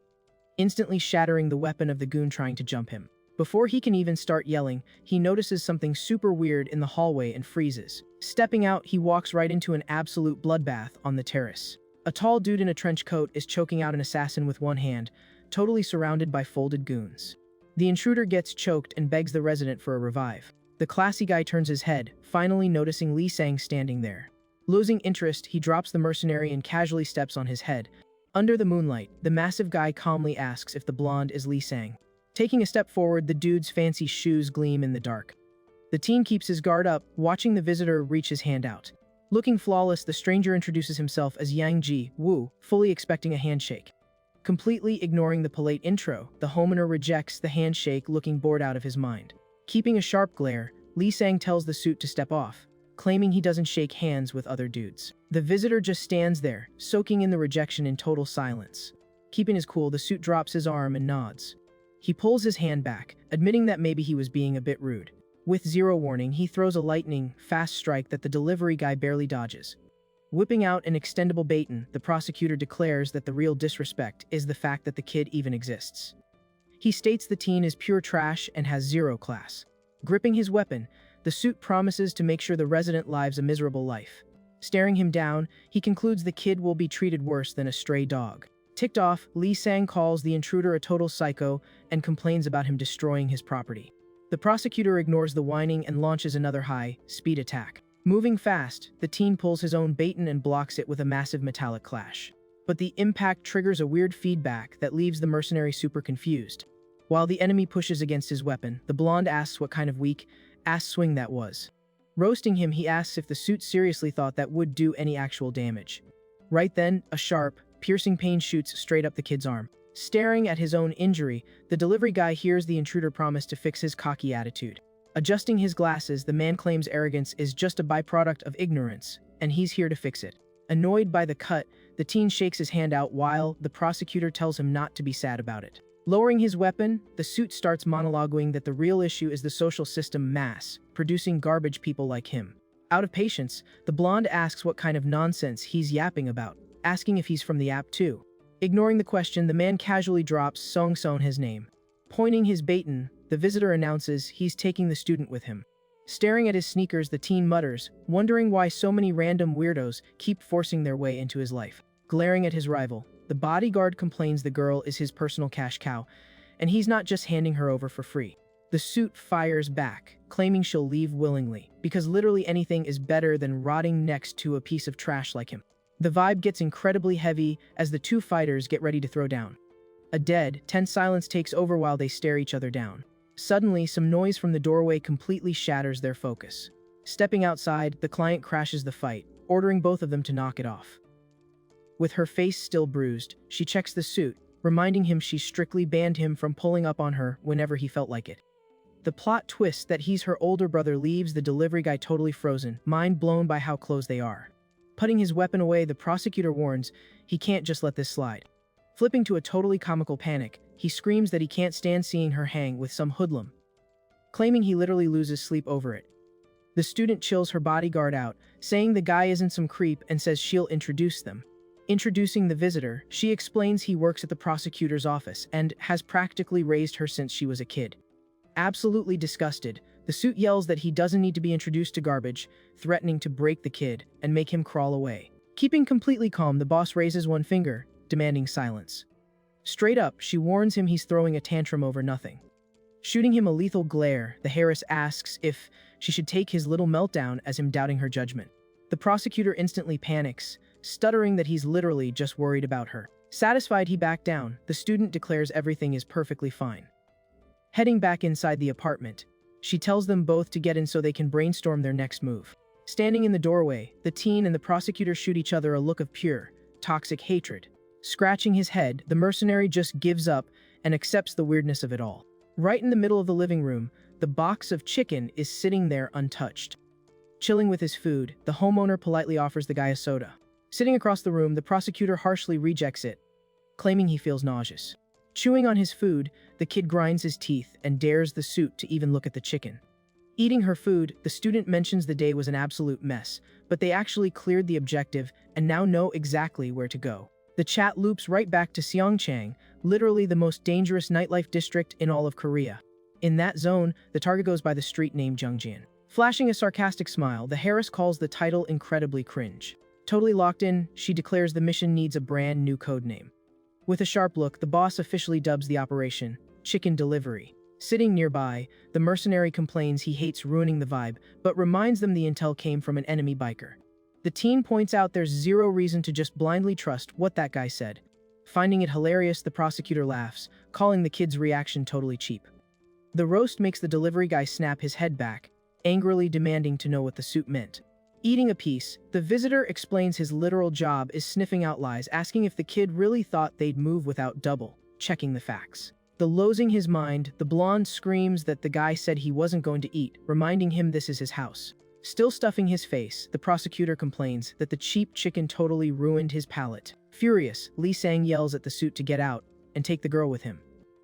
instantly shattering the weapon of the goon trying to jump him. Before he can even start yelling, he notices something super weird in the hallway and freezes. Stepping out, he walks right into an absolute bloodbath on the terrace. A tall dude in a trench coat is choking out an assassin with one hand, totally surrounded by folded goons. The intruder gets choked and begs the resident for a revive. The classy guy turns his head, finally noticing Lee Sang standing there. Losing interest, he drops the mercenary and casually steps on his head. Under the moonlight, the massive guy calmly asks if the blonde is Lee Sang. Taking a step forward, the dude's fancy shoes gleam in the dark. The teen keeps his guard up, watching the visitor reach his hand out. Looking flawless, the stranger introduces himself as Yang Ji Wu, fully expecting a handshake. Completely ignoring the polite intro, the homeowner rejects the handshake, looking bored out of his mind. Keeping a sharp glare, Lee Sang tells the suit to step off, claiming he doesn't shake hands with other dudes. The visitor just stands there, soaking in the rejection in total silence. Keeping his cool, the suit drops his arm and nods. He pulls his hand back, admitting that maybe he was being a bit rude. With zero warning, he throws a lightning-fast strike that the delivery guy barely dodges. Whipping out an extendable baton, the prosecutor declares that the real disrespect is the fact that the kid even exists. He states the teen is pure trash and has zero class. Gripping his weapon, the suit promises to make sure the resident lives a miserable life. Staring him down, he concludes the kid will be treated worse than a stray dog. Ticked off, Lee Sang calls the intruder a total psycho and complains about him destroying his property. The prosecutor ignores the whining and launches another high-speed attack. Moving fast, the teen pulls his own baton and blocks it with a massive metallic clash. But the impact triggers a weird feedback that leaves the mercenary super confused. While the enemy pushes against his weapon, the blonde asks what kind of weak-ass swing that was. Roasting him, he asks if the suit seriously thought that would do any actual damage. Right then, a sharp, piercing pain shoots straight up the kid's arm. Staring at his own injury, the delivery guy hears the intruder promise to fix his cocky attitude. Adjusting his glasses, the man claims arrogance is just a byproduct of ignorance, and he's here to fix it. Annoyed by the cut, the teen shakes his hand out while the prosecutor tells him not to be sad about it. Lowering his weapon, the suit starts monologuing that the real issue is the social system mass, producing garbage people like him. Out of patience, the blonde asks what kind of nonsense he's yapping about, asking if he's from the app too. Ignoring the question, the man casually drops Song Son his name. Pointing his baton, the visitor announces he's taking the student with him. Staring at his sneakers, the teen mutters, wondering why so many random weirdos keep forcing their way into his life. Glaring at his rival, the bodyguard complains the girl is his personal cash cow, and he's not just handing her over for free. The suit fires back, claiming she'll leave willingly, because literally anything is better than rotting next to a piece of trash like him. The vibe gets incredibly heavy as the two fighters get ready to throw down. A dead, tense silence takes over while they stare each other down. Suddenly, some noise from the doorway completely shatters their focus. Stepping outside, the client crashes the fight, ordering both of them to knock it off. With her face still bruised, she checks the suit, reminding him she strictly banned him from pulling up on her whenever he felt like it. The plot twist that he's her older brother leaves the delivery guy totally frozen, mind blown by how close they are. Putting his weapon away, the prosecutor warns he can't just let this slide. Flipping to a totally comical panic, he screams that he can't stand seeing her hang with some hoodlum, claiming he literally loses sleep over it. The student chills her bodyguard out, saying the guy isn't some creep and says she'll introduce them. Introducing the visitor, she explains he works at the prosecutor's office and has practically raised her since she was a kid. Absolutely disgusted, the suit yells that he doesn't need to be introduced to garbage, threatening to break the kid and make him crawl away. Keeping completely calm, the boss raises one finger, demanding silence. Straight up, she warns him he's throwing a tantrum over nothing. Shooting him a lethal glare, the heiress asks if she should take his little meltdown as him doubting her judgment. The prosecutor instantly panics, stuttering that he's literally just worried about her. Satisfied he backed down, the student declares everything is perfectly fine. Heading back inside the apartment, she tells them both to get in so they can brainstorm their next move. Standing in the doorway, the teen and the prosecutor shoot each other a look of pure, toxic hatred. Scratching his head, the mercenary just gives up and accepts the weirdness of it all. Right in the middle of the living room, the box of chicken is sitting there untouched. Chilling with his food, the homeowner politely offers the guy a soda. Sitting across the room, the prosecutor harshly rejects it, claiming he feels nauseous. Chewing on his food, the kid grinds his teeth and dares the suit to even look at the chicken. Eating her food, the student mentions the day was an absolute mess, but they actually cleared the objective and now know exactly where to go. The chat loops right back to Seongchang, literally the most dangerous nightlife district in all of Korea. In that zone, the target goes by the street named Jungjian. Flashing a sarcastic smile, the Harris calls the title incredibly cringe. Totally locked in, she declares the mission needs a brand new code name. With a sharp look, the boss officially dubs the operation Chicken Delivery. Sitting nearby, the mercenary complains he hates ruining the vibe, but reminds them the intel came from an enemy biker. The teen points out there's zero reason to just blindly trust what that guy said. Finding it hilarious, the prosecutor laughs, calling the kid's reaction totally cheap. The roast makes the delivery guy snap his head back, angrily demanding to know what the suit meant. Eating a piece, the visitor explains his literal job is sniffing out lies, asking if the kid really thought they'd move without double-checking the facts. Losing his mind, the blonde screams that the guy said he wasn't going to eat, reminding him this is his house. Still stuffing his face, the prosecutor complains that the cheap chicken totally ruined his palate. Furious, Lee Sang yells at the suit to get out and take the girl with him.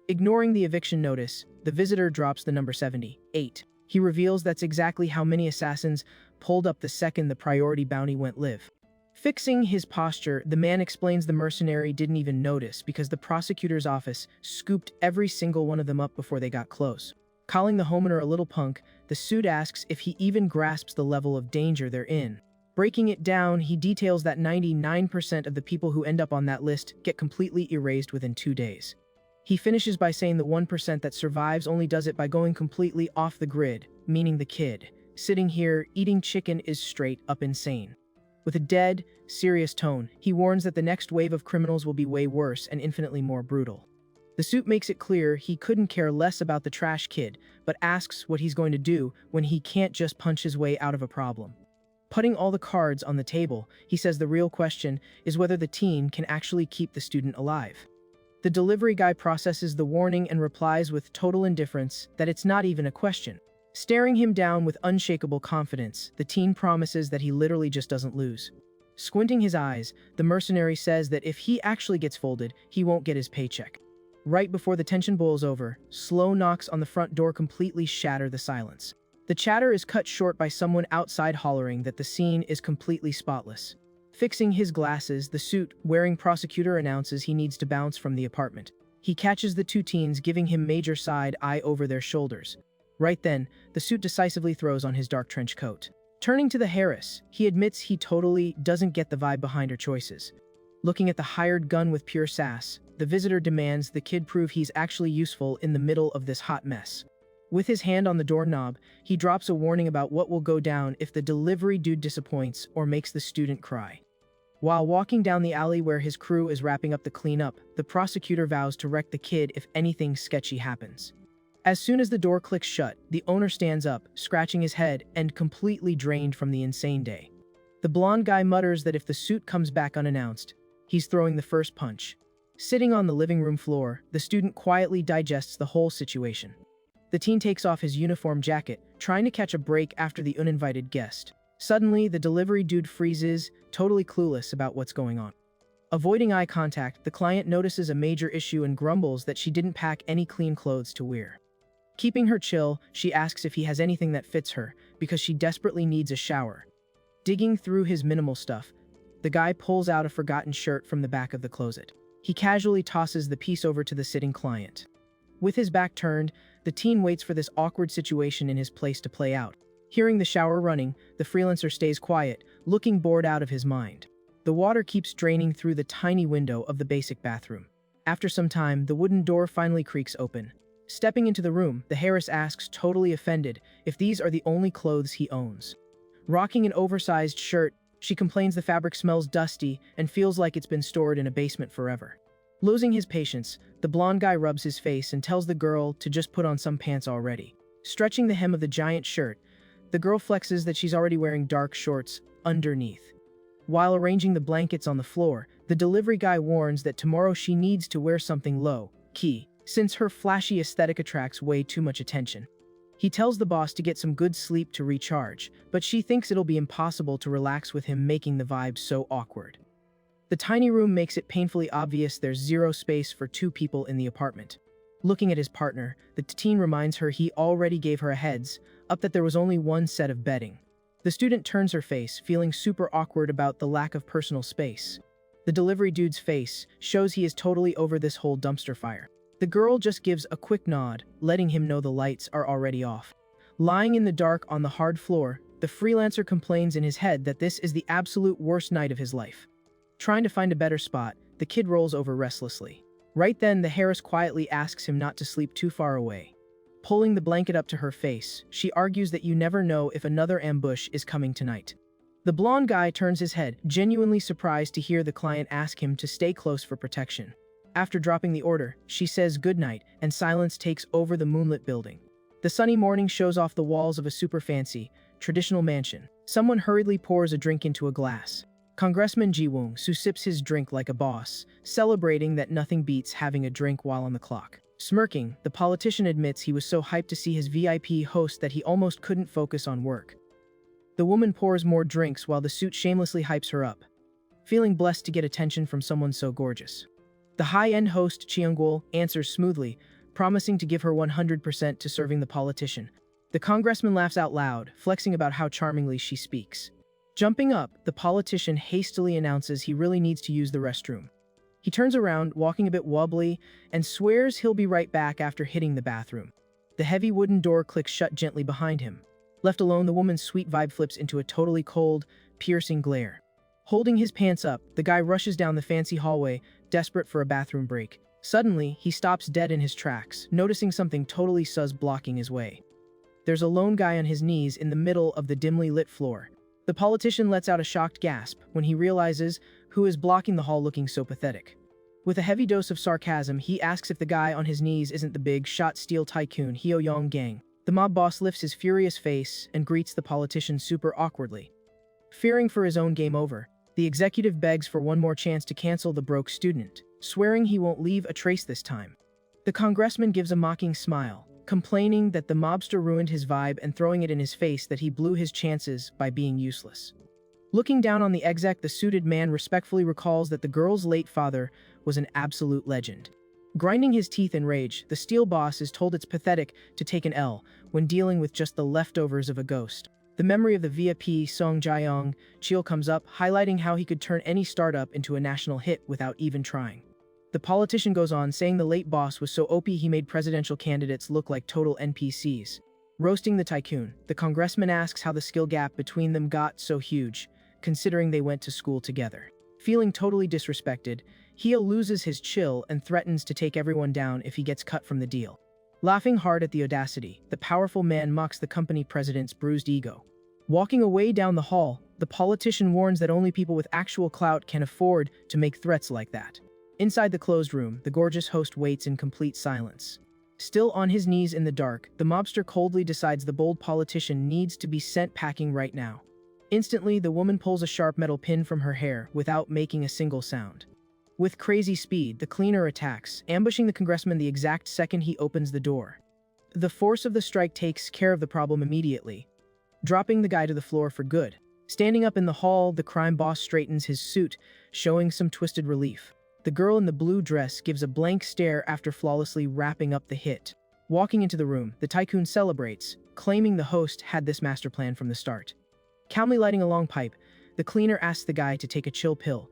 Ignoring the eviction notice, the visitor drops the number 78. He reveals that's exactly how many assassins pulled up the second the priority bounty went live. Fixing his posture, the man explains the mercenary didn't even notice because the prosecutor's office scooped every single one of them up before they got close. Calling the homeowner a little punk, the suit asks if he even grasps the level of danger they're in. Breaking it down, he details that 99% of the people who end up on that list get completely erased within 2 days. He finishes by saying the 1% that survives only does it by going completely off the grid, meaning the kid. Sitting here, eating chicken is straight up insane. With a dead, serious tone, he warns that the next wave of criminals will be way worse and infinitely more brutal. The suit makes it clear he couldn't care less about the trash kid, but asks what he's going to do when he can't just punch his way out of a problem. Putting all the cards on the table, he says the real question is whether the teen can actually keep the student alive. The delivery guy processes the warning and replies with total indifference that it's not even a question. Staring him down with unshakable confidence, the teen promises that he literally just doesn't lose. Squinting his eyes, the mercenary says that if he actually gets folded, he won't get his paycheck. Right before the tension boils over, slow knocks on the front door completely shatter the silence. The chatter is cut short by someone outside hollering that the scene is completely spotless. Fixing his glasses, the suit-wearing prosecutor announces he needs to bounce from the apartment. He catches the two teens, giving him major side eye over their shoulders. Right then, the suit decisively throws on his dark trench coat. Turning to the Harris, he admits he totally doesn't get the vibe behind her choices. Looking at the hired gun with pure sass, the visitor demands the kid prove he's actually useful in the middle of this hot mess. With his hand on the doorknob, he drops a warning about what will go down if the delivery dude disappoints or makes the student cry. While walking down the alley where his crew is wrapping up the cleanup, the prosecutor vows to wreck the kid if anything sketchy happens. As soon as the door clicks shut, the owner stands up, scratching his head and completely drained from the insane day. The blonde guy mutters that if the suit comes back unannounced, he's throwing the first punch. Sitting on the living room floor, the student quietly digests the whole situation. The teen takes off his uniform jacket, trying to catch a break after the uninvited guest. Suddenly, the delivery dude freezes, totally clueless about what's going on. Avoiding eye contact, the client notices a major issue and grumbles that she didn't pack any clean clothes to wear. Keeping her chill, she asks if he has anything that fits her, because she desperately needs a shower. Digging through his minimal stuff, the guy pulls out a forgotten shirt from the back of the closet. He casually tosses the piece over to the sitting client. With his back turned, the teen waits for this awkward situation in his place to play out. Hearing the shower running, the freelancer stays quiet, looking bored out of his mind. The water keeps draining through the tiny window of the basic bathroom. After some time, the wooden door finally creaks open. Stepping into the room, the Harris asks, totally offended, if these are the only clothes he owns. Rocking an oversized shirt, she complains the fabric smells dusty and feels like it's been stored in a basement forever. Losing his patience, the blonde guy rubs his face and tells the girl to just put on some pants already. Stretching the hem of the giant shirt, the girl flexes that she's already wearing dark shorts underneath. While arranging the blankets on the floor, the delivery guy warns that tomorrow she needs to wear something low-key, since her flashy aesthetic attracts way too much attention. He tells the boss to get some good sleep to recharge, but she thinks it'll be impossible to relax with him, making the vibe so awkward. The tiny room makes it painfully obvious there's zero space for two people in the apartment. Looking at his partner, the teen reminds her he already gave her a heads up that there was only one set of bedding. The student turns her face, feeling super awkward about the lack of personal space. The delivery dude's face shows he is totally over this whole dumpster fire. The girl just gives a quick nod, letting him know the lights are already off. Lying in the dark on the hard floor, the freelancer complains in his head that this is the absolute worst night of his life. Trying to find a better spot, the kid rolls over restlessly. Right then, the Harris quietly asks him not to sleep too far away. Pulling the blanket up to her face, she argues that you never know if another ambush is coming tonight. The blonde guy turns his head, genuinely surprised to hear the client ask him to stay close for protection. After dropping the order, she says goodnight, and silence takes over the moonlit building. The sunny morning shows off the walls of a super fancy, traditional mansion. Someone hurriedly pours a drink into a glass. Congressman Ji-woong sips his drink like a boss, celebrating that nothing beats having a drink while on the clock. Smirking, the politician admits he was so hyped to see his VIP host that he almost couldn't focus on work. The woman pours more drinks while the suit shamelessly hypes her up, feeling blessed to get attention from someone so gorgeous. The high-end host Cheongwol answers smoothly, promising to give her 100% to serving the politician. The congressman laughs out loud, flexing about how charmingly she speaks. Jumping up, the politician hastily announces he really needs to use the restroom. He turns around, walking a bit wobbly, and swears he'll be right back after hitting the bathroom. The heavy wooden door clicks shut gently behind him. Left alone, the woman's sweet vibe flips into a totally cold, piercing glare. Holding his pants up, the guy rushes down the fancy hallway, desperate for a bathroom break. Suddenly, he stops dead in his tracks, noticing something totally sus blocking his way. There's a lone guy on his knees in the middle of the dimly lit floor. The politician lets out a shocked gasp when he realizes who is blocking the hall, looking so pathetic. With a heavy dose of sarcasm, he asks if the guy on his knees isn't the big shot steel tycoon Hyo Yong Gang. The mob boss lifts his furious face and greets the politician super awkwardly. Fearing for his own game over, the executive begs for one more chance to cancel the broke student, swearing he won't leave a trace this time. The congressman gives a mocking smile, complaining that the mobster ruined his vibe and throwing it in his face that he blew his chances by being useless. Looking down on the exec, the suited man respectfully recalls that the girl's late father was an absolute legend. Grinding his teeth in rage, the steel boss is told it's pathetic to take an L when dealing with just the leftovers of a ghost. The memory of the VIP Song Jae-yong Cheol comes up, highlighting how he could turn any startup into a national hit without even trying. The politician goes on, saying the late boss was so OP he made presidential candidates look like total NPCs. Roasting the tycoon, the congressman asks how the skill gap between them got so huge, considering they went to school together. Feeling totally disrespected, Hyo loses his chill and threatens to take everyone down if he gets cut from the deal. Laughing hard at the audacity, the powerful man mocks the company president's bruised ego. Walking away down the hall, the politician warns that only people with actual clout can afford to make threats like that. Inside the closed room, the gorgeous host waits in complete silence. Still on his knees in the dark, the mobster coldly decides the bold politician needs to be sent packing right now. Instantly, the woman pulls a sharp metal pin from her hair without making a single sound. With crazy speed, the cleaner attacks, ambushing the congressman the exact second he opens the door. The force of the strike takes care of the problem immediately, dropping the guy to the floor for good. Standing up in the hall, the crime boss straightens his suit, showing some twisted relief. The girl in the blue dress gives a blank stare after flawlessly wrapping up the hit. Walking into the room, the tycoon celebrates, claiming the host had this master plan from the start. Calmly lighting a long pipe, the cleaner asks the guy to take a chill pill.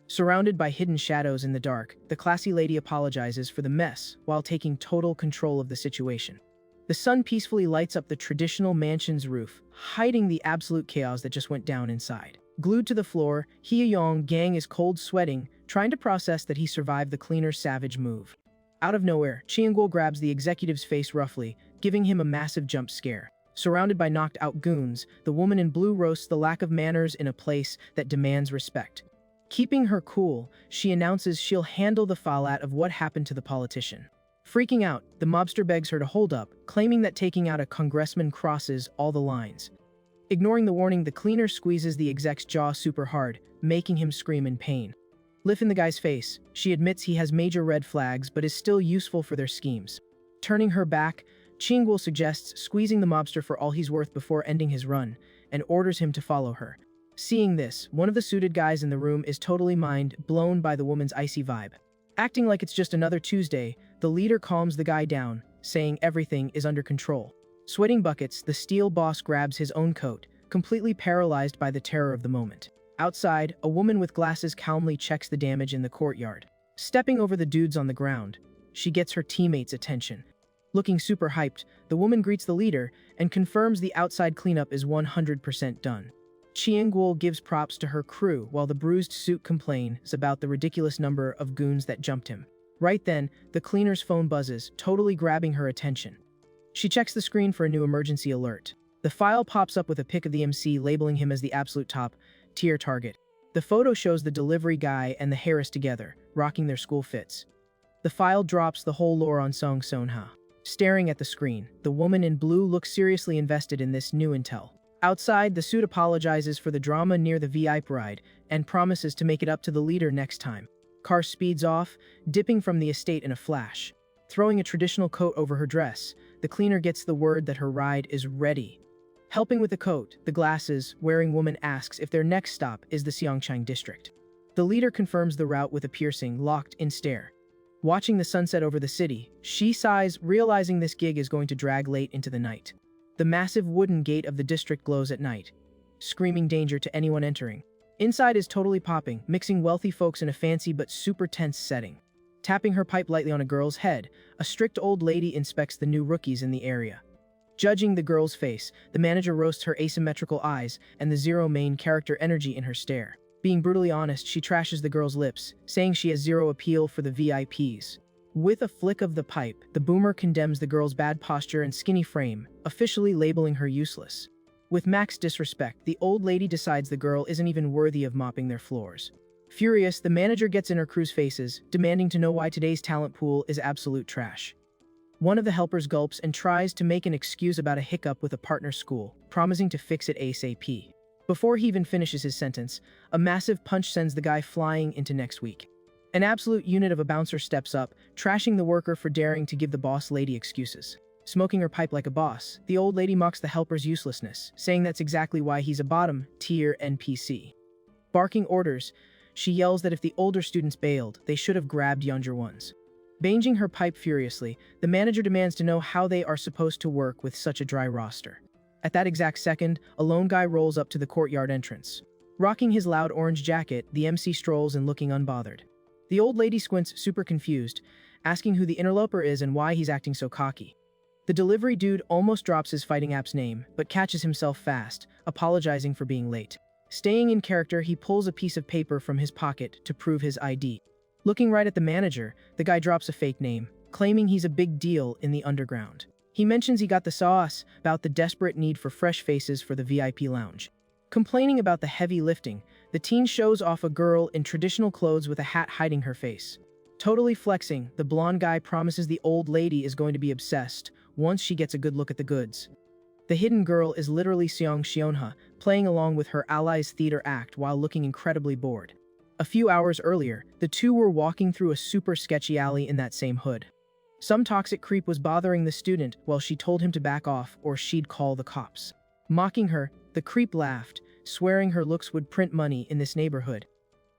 Surrounded by hidden shadows in the dark, the classy lady apologizes for the mess while taking total control of the situation. The sun peacefully lights up the traditional mansion's roof, hiding the absolute chaos that just went down inside. Glued to the floor, Hyo Yong Gang is cold sweating, trying to process that he survived the cleaner's savage move. Out of nowhere, Cheongwol grabs the executive's face roughly, giving him a massive jump scare. Surrounded by knocked-out goons, the woman in blue roasts the lack of manners in a place that demands respect. Keeping her cool, she announces she'll handle the fallout of what happened to the politician. Freaking out, the mobster begs her to hold up, claiming that taking out a congressman crosses all the lines. Ignoring the warning, the cleaner squeezes the exec's jaw super hard, making him scream in pain. Lift in the guy's face. She admits he has major red flags but is still useful for their schemes. Turning her back, Chingwol suggests squeezing the mobster for all he's worth before ending his run, and orders him to follow her. Seeing this, one of the suited guys in the room is totally mind blown by the woman's icy vibe. Acting like it's just another Tuesday, the leader calms the guy down, saying everything is under control. Sweating buckets, the steel boss grabs his own coat, completely paralyzed by the terror of the moment. Outside, a woman with glasses calmly checks the damage in the courtyard. Stepping over the dudes on the ground, she gets her teammates' attention. Looking super hyped, the woman greets the leader and confirms the outside cleanup is 100% done. Chiangwol gives props to her crew while the bruised suit complains about the ridiculous number of goons that jumped him. Right then, the cleaner's phone buzzes, totally grabbing her attention. She checks the screen for a new emergency alert. The file pops up with a pic of the MC labeling him as the absolute top-tier target. The photo shows the delivery guy and the Harris together, rocking their school fits. The file drops the whole lore on Song Sonha. Staring at the screen, the woman in blue looks seriously invested in this new intel. Outside, the suit apologizes for the drama near the VIP ride and promises to make it up to the leader next time. Car speeds off, dipping from the estate in a flash. Throwing a traditional coat over her dress, the cleaner gets the word that her ride is ready. Helping with the coat, the glasses-wearing woman asks if their next stop is the Xiangchang district. The leader confirms the route with a piercing, locked-in stare. Watching the sunset over the city, she sighs, realizing this gig is going to drag late into the night. The massive wooden gate of the district glows at night, screaming danger to anyone entering. Inside is totally popping, mixing wealthy folks in a fancy but super tense setting. Tapping her pipe lightly on a girl's head, a strict old lady inspects the new rookies in the area. Judging the girl's face, the manager roasts her asymmetrical eyes and the zero main character energy in her stare. Being brutally honest, she trashes the girl's lips, saying she has zero appeal for the VIPs. With a flick of the pipe, the boomer condemns the girl's bad posture and skinny frame, officially labeling her useless. With max disrespect, the old lady decides the girl isn't even worthy of mopping their floors. Furious, the manager gets in her crew's faces, demanding to know why today's talent pool is absolute trash. One of the helpers gulps and tries to make an excuse about a hiccup with a partner school, promising to fix it ASAP. Before he even finishes his sentence, a massive punch sends the guy flying into next week. An absolute unit of a bouncer steps up, trashing the worker for daring to give the boss lady excuses. Smoking her pipe like a boss, the old lady mocks the helper's uselessness, saying that's exactly why he's a bottom-tier NPC. Barking orders, she yells that if the older students bailed, they should have grabbed younger ones. Banging her pipe furiously, the manager demands to know how they are supposed to work with such a dry roster. At that exact second, a lone guy rolls up to the courtyard entrance. Rocking his loud orange jacket, the MC strolls and looking unbothered. The old lady squints, super confused, asking who the interloper is and why he's acting so cocky. The delivery dude almost drops his fighting app's name, but catches himself fast, apologizing for being late. Staying in character, he pulls a piece of paper from his pocket to prove his ID. Looking right at the manager, the guy drops a fake name, claiming he's a big deal in the underground. He mentions he got the sauce about the desperate need for fresh faces for the VIP lounge. Complaining about the heavy lifting, the teen shows off a girl in traditional clothes with a hat hiding her face. Totally flexing, the blonde guy promises the old lady is going to be obsessed once she gets a good look at the goods. The hidden girl is literally Seong Xionha, playing along with her allies' theater act while looking incredibly bored. A few hours earlier, the two were walking through a super sketchy alley in that same hood. Some toxic creep was bothering the student while she told him to back off or she'd call the cops. Mocking her, the creep laughed, swearing her looks would print money in this neighborhood.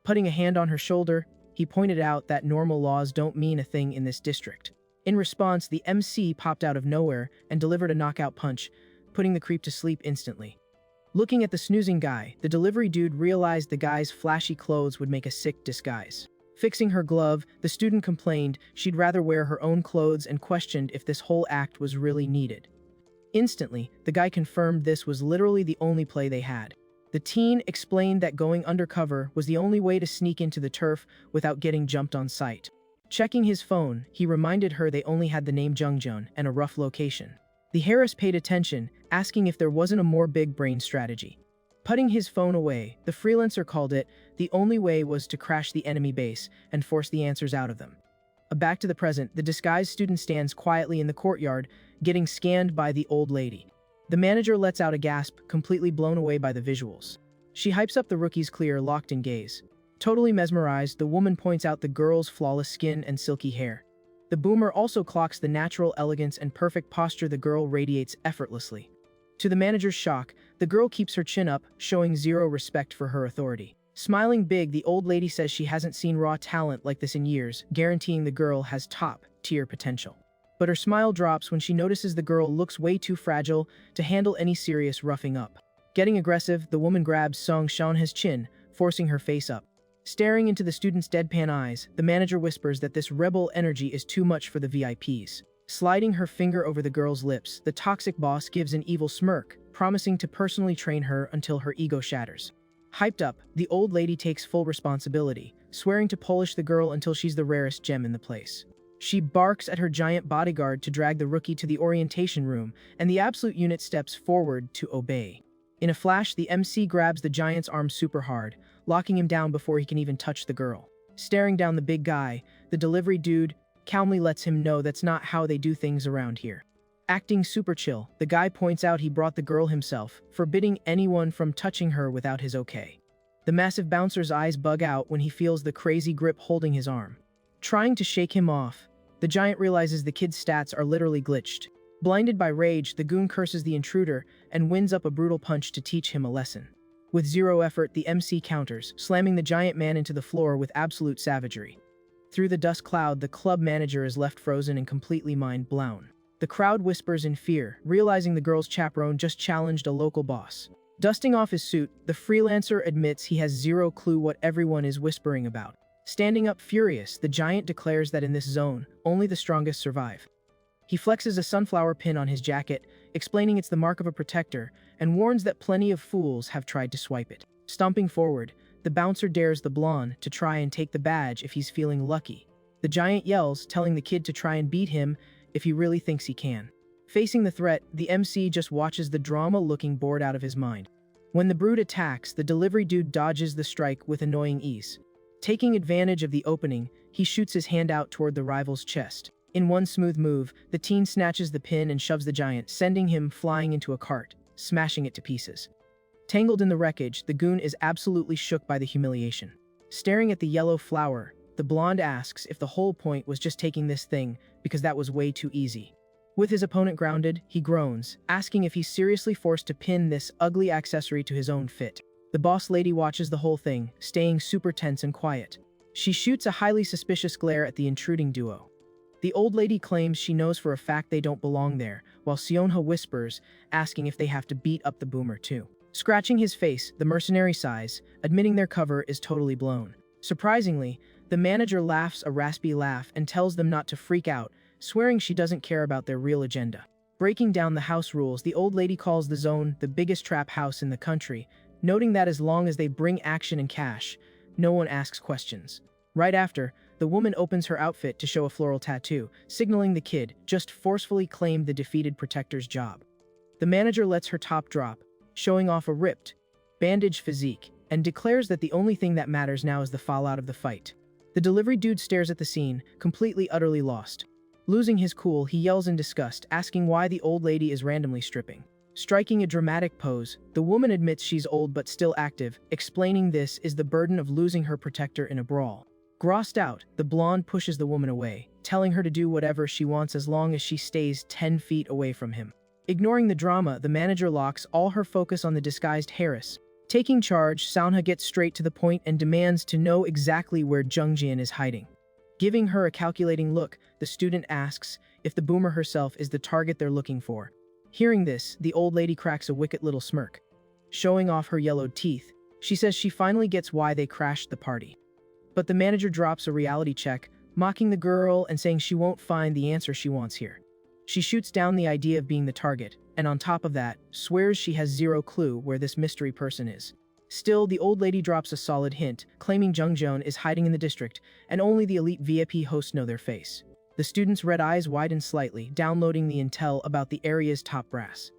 Putting a hand on her shoulder, he pointed out that normal laws don't mean a thing in this district. In response, the MC popped out of nowhere and delivered a knockout punch, putting the creep to sleep instantly. Looking at the snoozing guy, the delivery dude realized the guy's flashy clothes would make a sick disguise. Fixing her glove, the student complained she'd rather wear her own clothes and questioned if this whole act was really needed. Instantly, the guy confirmed this was literally the only play they had. The teen explained that going undercover was the only way to sneak into the turf without getting jumped on sight. Checking his phone, he reminded her they only had the name Jungjun and a rough location. The Harris paid attention, asking if there wasn't a more big-brain strategy. Putting his phone away, the freelancer called it, the only way was to crash the enemy base and force the answers out of them. Back to the present, the disguised student stands quietly in the courtyard, getting scanned by the old lady. The manager lets out a gasp, completely blown away by the visuals. She hypes up the rookie's clear, locked-in gaze. Totally mesmerized, the woman points out the girl's flawless skin and silky hair. The boomer also clocks the natural elegance and perfect posture the girl radiates effortlessly. To the manager's shock, the girl keeps her chin up, showing zero respect for her authority. Smiling big, the old lady says she hasn't seen raw talent like this in years, guaranteeing the girl has top-tier potential. But her smile drops when she notices the girl looks way too fragile to handle any serious roughing up. Getting aggressive, the woman grabs Song Shanha's chin, forcing her face up. Staring into the student's deadpan eyes, the manager whispers that this rebel energy is too much for the VIPs. Sliding her finger over the girl's lips, the toxic boss gives an evil smirk, promising to personally train her until her ego shatters. Hyped up, the old lady takes full responsibility, swearing to polish the girl until she's the rarest gem in the place. She barks at her giant bodyguard to drag the rookie to the orientation room, and the absolute unit steps forward to obey. In a flash, the MC grabs the giant's arm super hard, locking him down before he can even touch the girl. Staring down the big guy, the delivery dude calmly lets him know that's not how they do things around here. Acting super chill, the guy points out he brought the girl himself, forbidding anyone from touching her without his okay. The massive bouncer's eyes bug out when he feels the crazy grip holding his arm. Trying to shake him off, the giant realizes the kid's stats are literally glitched. Blinded by rage, the goon curses the intruder and winds up a brutal punch to teach him a lesson. With zero effort, the MC counters, slamming the giant man into the floor with absolute savagery. Through the dust cloud, the club manager is left frozen and completely mind-blown. The crowd whispers in fear, realizing the girl's chaperone just challenged a local boss. Dusting off his suit, the freelancer admits he has zero clue what everyone is whispering about. Standing up furious, the giant declares that in this zone, only the strongest survive. He flexes a sunflower pin on his jacket, explaining it's the mark of a protector, and warns that plenty of fools have tried to swipe it. Stomping forward, the bouncer dares the blonde to try and take the badge if he's feeling lucky. The giant yells, telling the kid to try and beat him if he really thinks he can. Facing the threat, the MC just watches the drama, looking bored out of his mind. When the brood attacks, the delivery dude dodges the strike with annoying ease. Taking advantage of the opening, he shoots his hand out toward the rival's chest. In one smooth move, the teen snatches the pin and shoves the giant, sending him flying into a cart, smashing it to pieces. Tangled in the wreckage, the goon is absolutely shook by the humiliation. Staring at the yellow flower, the blonde asks if the whole point was just taking this thing, because that was way too easy. With his opponent grounded, he groans, asking if he's seriously forced to pin this ugly accessory to his own fit. The boss lady watches the whole thing, staying super tense and quiet. She shoots a highly suspicious glare at the intruding duo. The old lady claims she knows for a fact they don't belong there, while Seonha whispers, asking if they have to beat up the boomer too. Scratching his face, the mercenary sighs, admitting their cover is totally blown. Surprisingly, the manager laughs a raspy laugh and tells them not to freak out, swearing she doesn't care about their real agenda. Breaking down the house rules, the old lady calls the zone the biggest trap house in the country, noting that as long as they bring action and cash, no one asks questions. Right after, the woman opens her outfit to show a floral tattoo, signaling the kid just forcefully claimed the defeated protector's job. The manager lets her top drop, showing off a ripped, bandaged physique, and declares that the only thing that matters now is the fallout of the fight. The delivery dude stares at the scene, completely utterly lost. Losing his cool, he yells in disgust, asking why the old lady is randomly stripping. Striking a dramatic pose, the woman admits she's old but still active, explaining this is the burden of losing her protector in a brawl. Grossed out, the blonde pushes the woman away, telling her to do whatever she wants as long as she stays 10 feet away from him. Ignoring the drama, the manager locks all her focus on the disguised Harris. Taking charge, Seonha gets straight to the point and demands to know exactly where Jungjian is hiding. Giving her a calculating look, the student asks if the boomer herself is the target they're looking for. Hearing this, the old lady cracks a wicked little smirk. Showing off her yellowed teeth, she says she finally gets why they crashed the party. But the manager drops a reality check, mocking the girl and saying she won't find the answer she wants here. She shoots down the idea of being the target, and on top of that, swears she has zero clue where this mystery person is. Still, the old lady drops a solid hint, claiming Jungjeon is hiding in the district, and only the elite VIP hosts know their face. The students' red eyes widen slightly, downloading the intel about the area's top brass.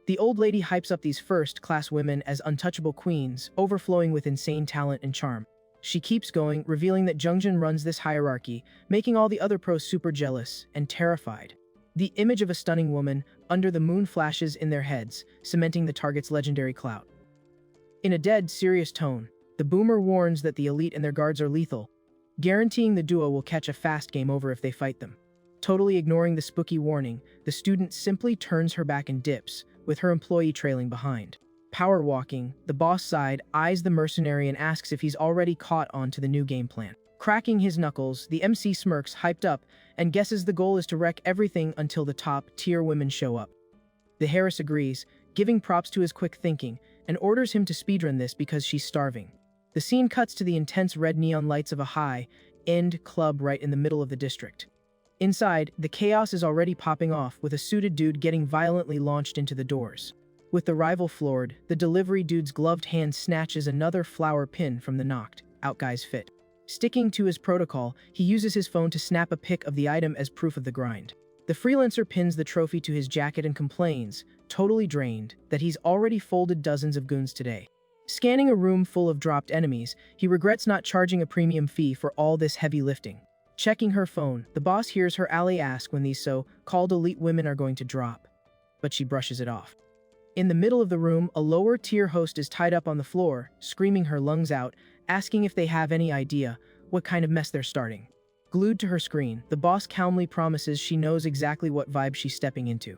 The old lady hypes up these first-class women as untouchable queens, overflowing with insane talent and charm. She keeps going, revealing that Jungjeon runs this hierarchy, making all the other pros super jealous and terrified. The image of a stunning woman under the moon flashes in their heads, cementing the target's legendary clout. In a dead, serious tone, The boomer warns that the elite and their guards are lethal, guaranteeing the duo will catch a fast game over if they fight them. Totally ignoring the spooky warning, the student simply turns her back and dips, with her employee trailing behind. Power walking, the boss side eyes the mercenary and asks if he's already caught on to the new game plan. Cracking his knuckles, the MC smirks, hyped up, and guesses the goal is to wreck everything until the top-tier women show up. The Harris agrees, giving props to his quick thinking, and orders him to speedrun this because she's starving. The scene cuts to the intense red neon lights of a high-end club right in the middle of the district. Inside, the chaos is already popping off, with a suited dude getting violently launched into the doors. With the rival floored, the delivery dude's gloved hand snatches another flower pin from the knocked-out guy's fit. Sticking to his protocol, he uses his phone to snap a pic of the item as proof of the grind. The freelancer pins the trophy to his jacket and complains, totally drained, that he's already folded dozens of goons today. Scanning a room full of dropped enemies, he regrets not charging a premium fee for all this heavy lifting. Checking her phone, the boss hears her ally ask when these so-called elite women are going to drop, but she brushes it off. In the middle of the room, a lower-tier host is tied up on the floor, screaming her lungs out, asking if they have any idea what kind of mess they're starting. Glued to her screen, the boss calmly promises she knows exactly what vibe she's stepping into.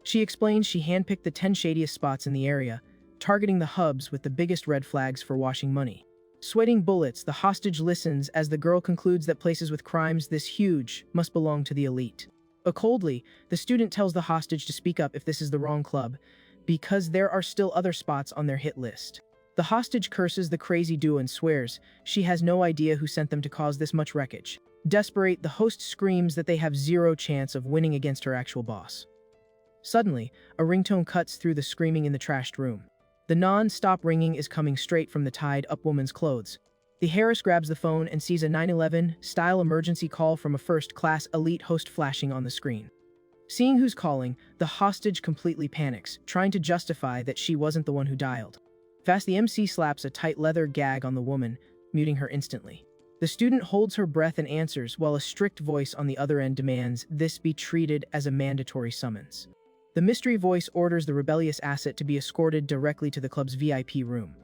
She explains she handpicked the 10 shadiest spots in the area, targeting the hubs with the biggest red flags for washing money. Sweating bullets, the hostage listens as the girl concludes that places with crimes this huge must belong to the elite. Coldly, the student tells the hostage to speak up if this is the wrong club, because there are still other spots on their hit list. The hostage curses the crazy duo and swears she has no idea who sent them to cause this much wreckage. Desperate, the host screams that they have zero chance of winning against her actual boss. Suddenly, a ringtone cuts through the screaming in the trashed room. The non-stop ringing is coming straight from the tied-up woman's clothes. The Harris grabs the phone and sees a 911-style emergency call from a first-class elite host flashing on the screen. Seeing who's calling, the hostage completely panics, trying to justify that she wasn't the one who dialed. Fast, the MC slaps a tight leather gag on the woman, muting her instantly. The student holds her breath and answers, while a strict voice on the other end demands this be treated as a mandatory summons. The mystery voice orders the rebellious asset to be escorted directly to the club's VIP room.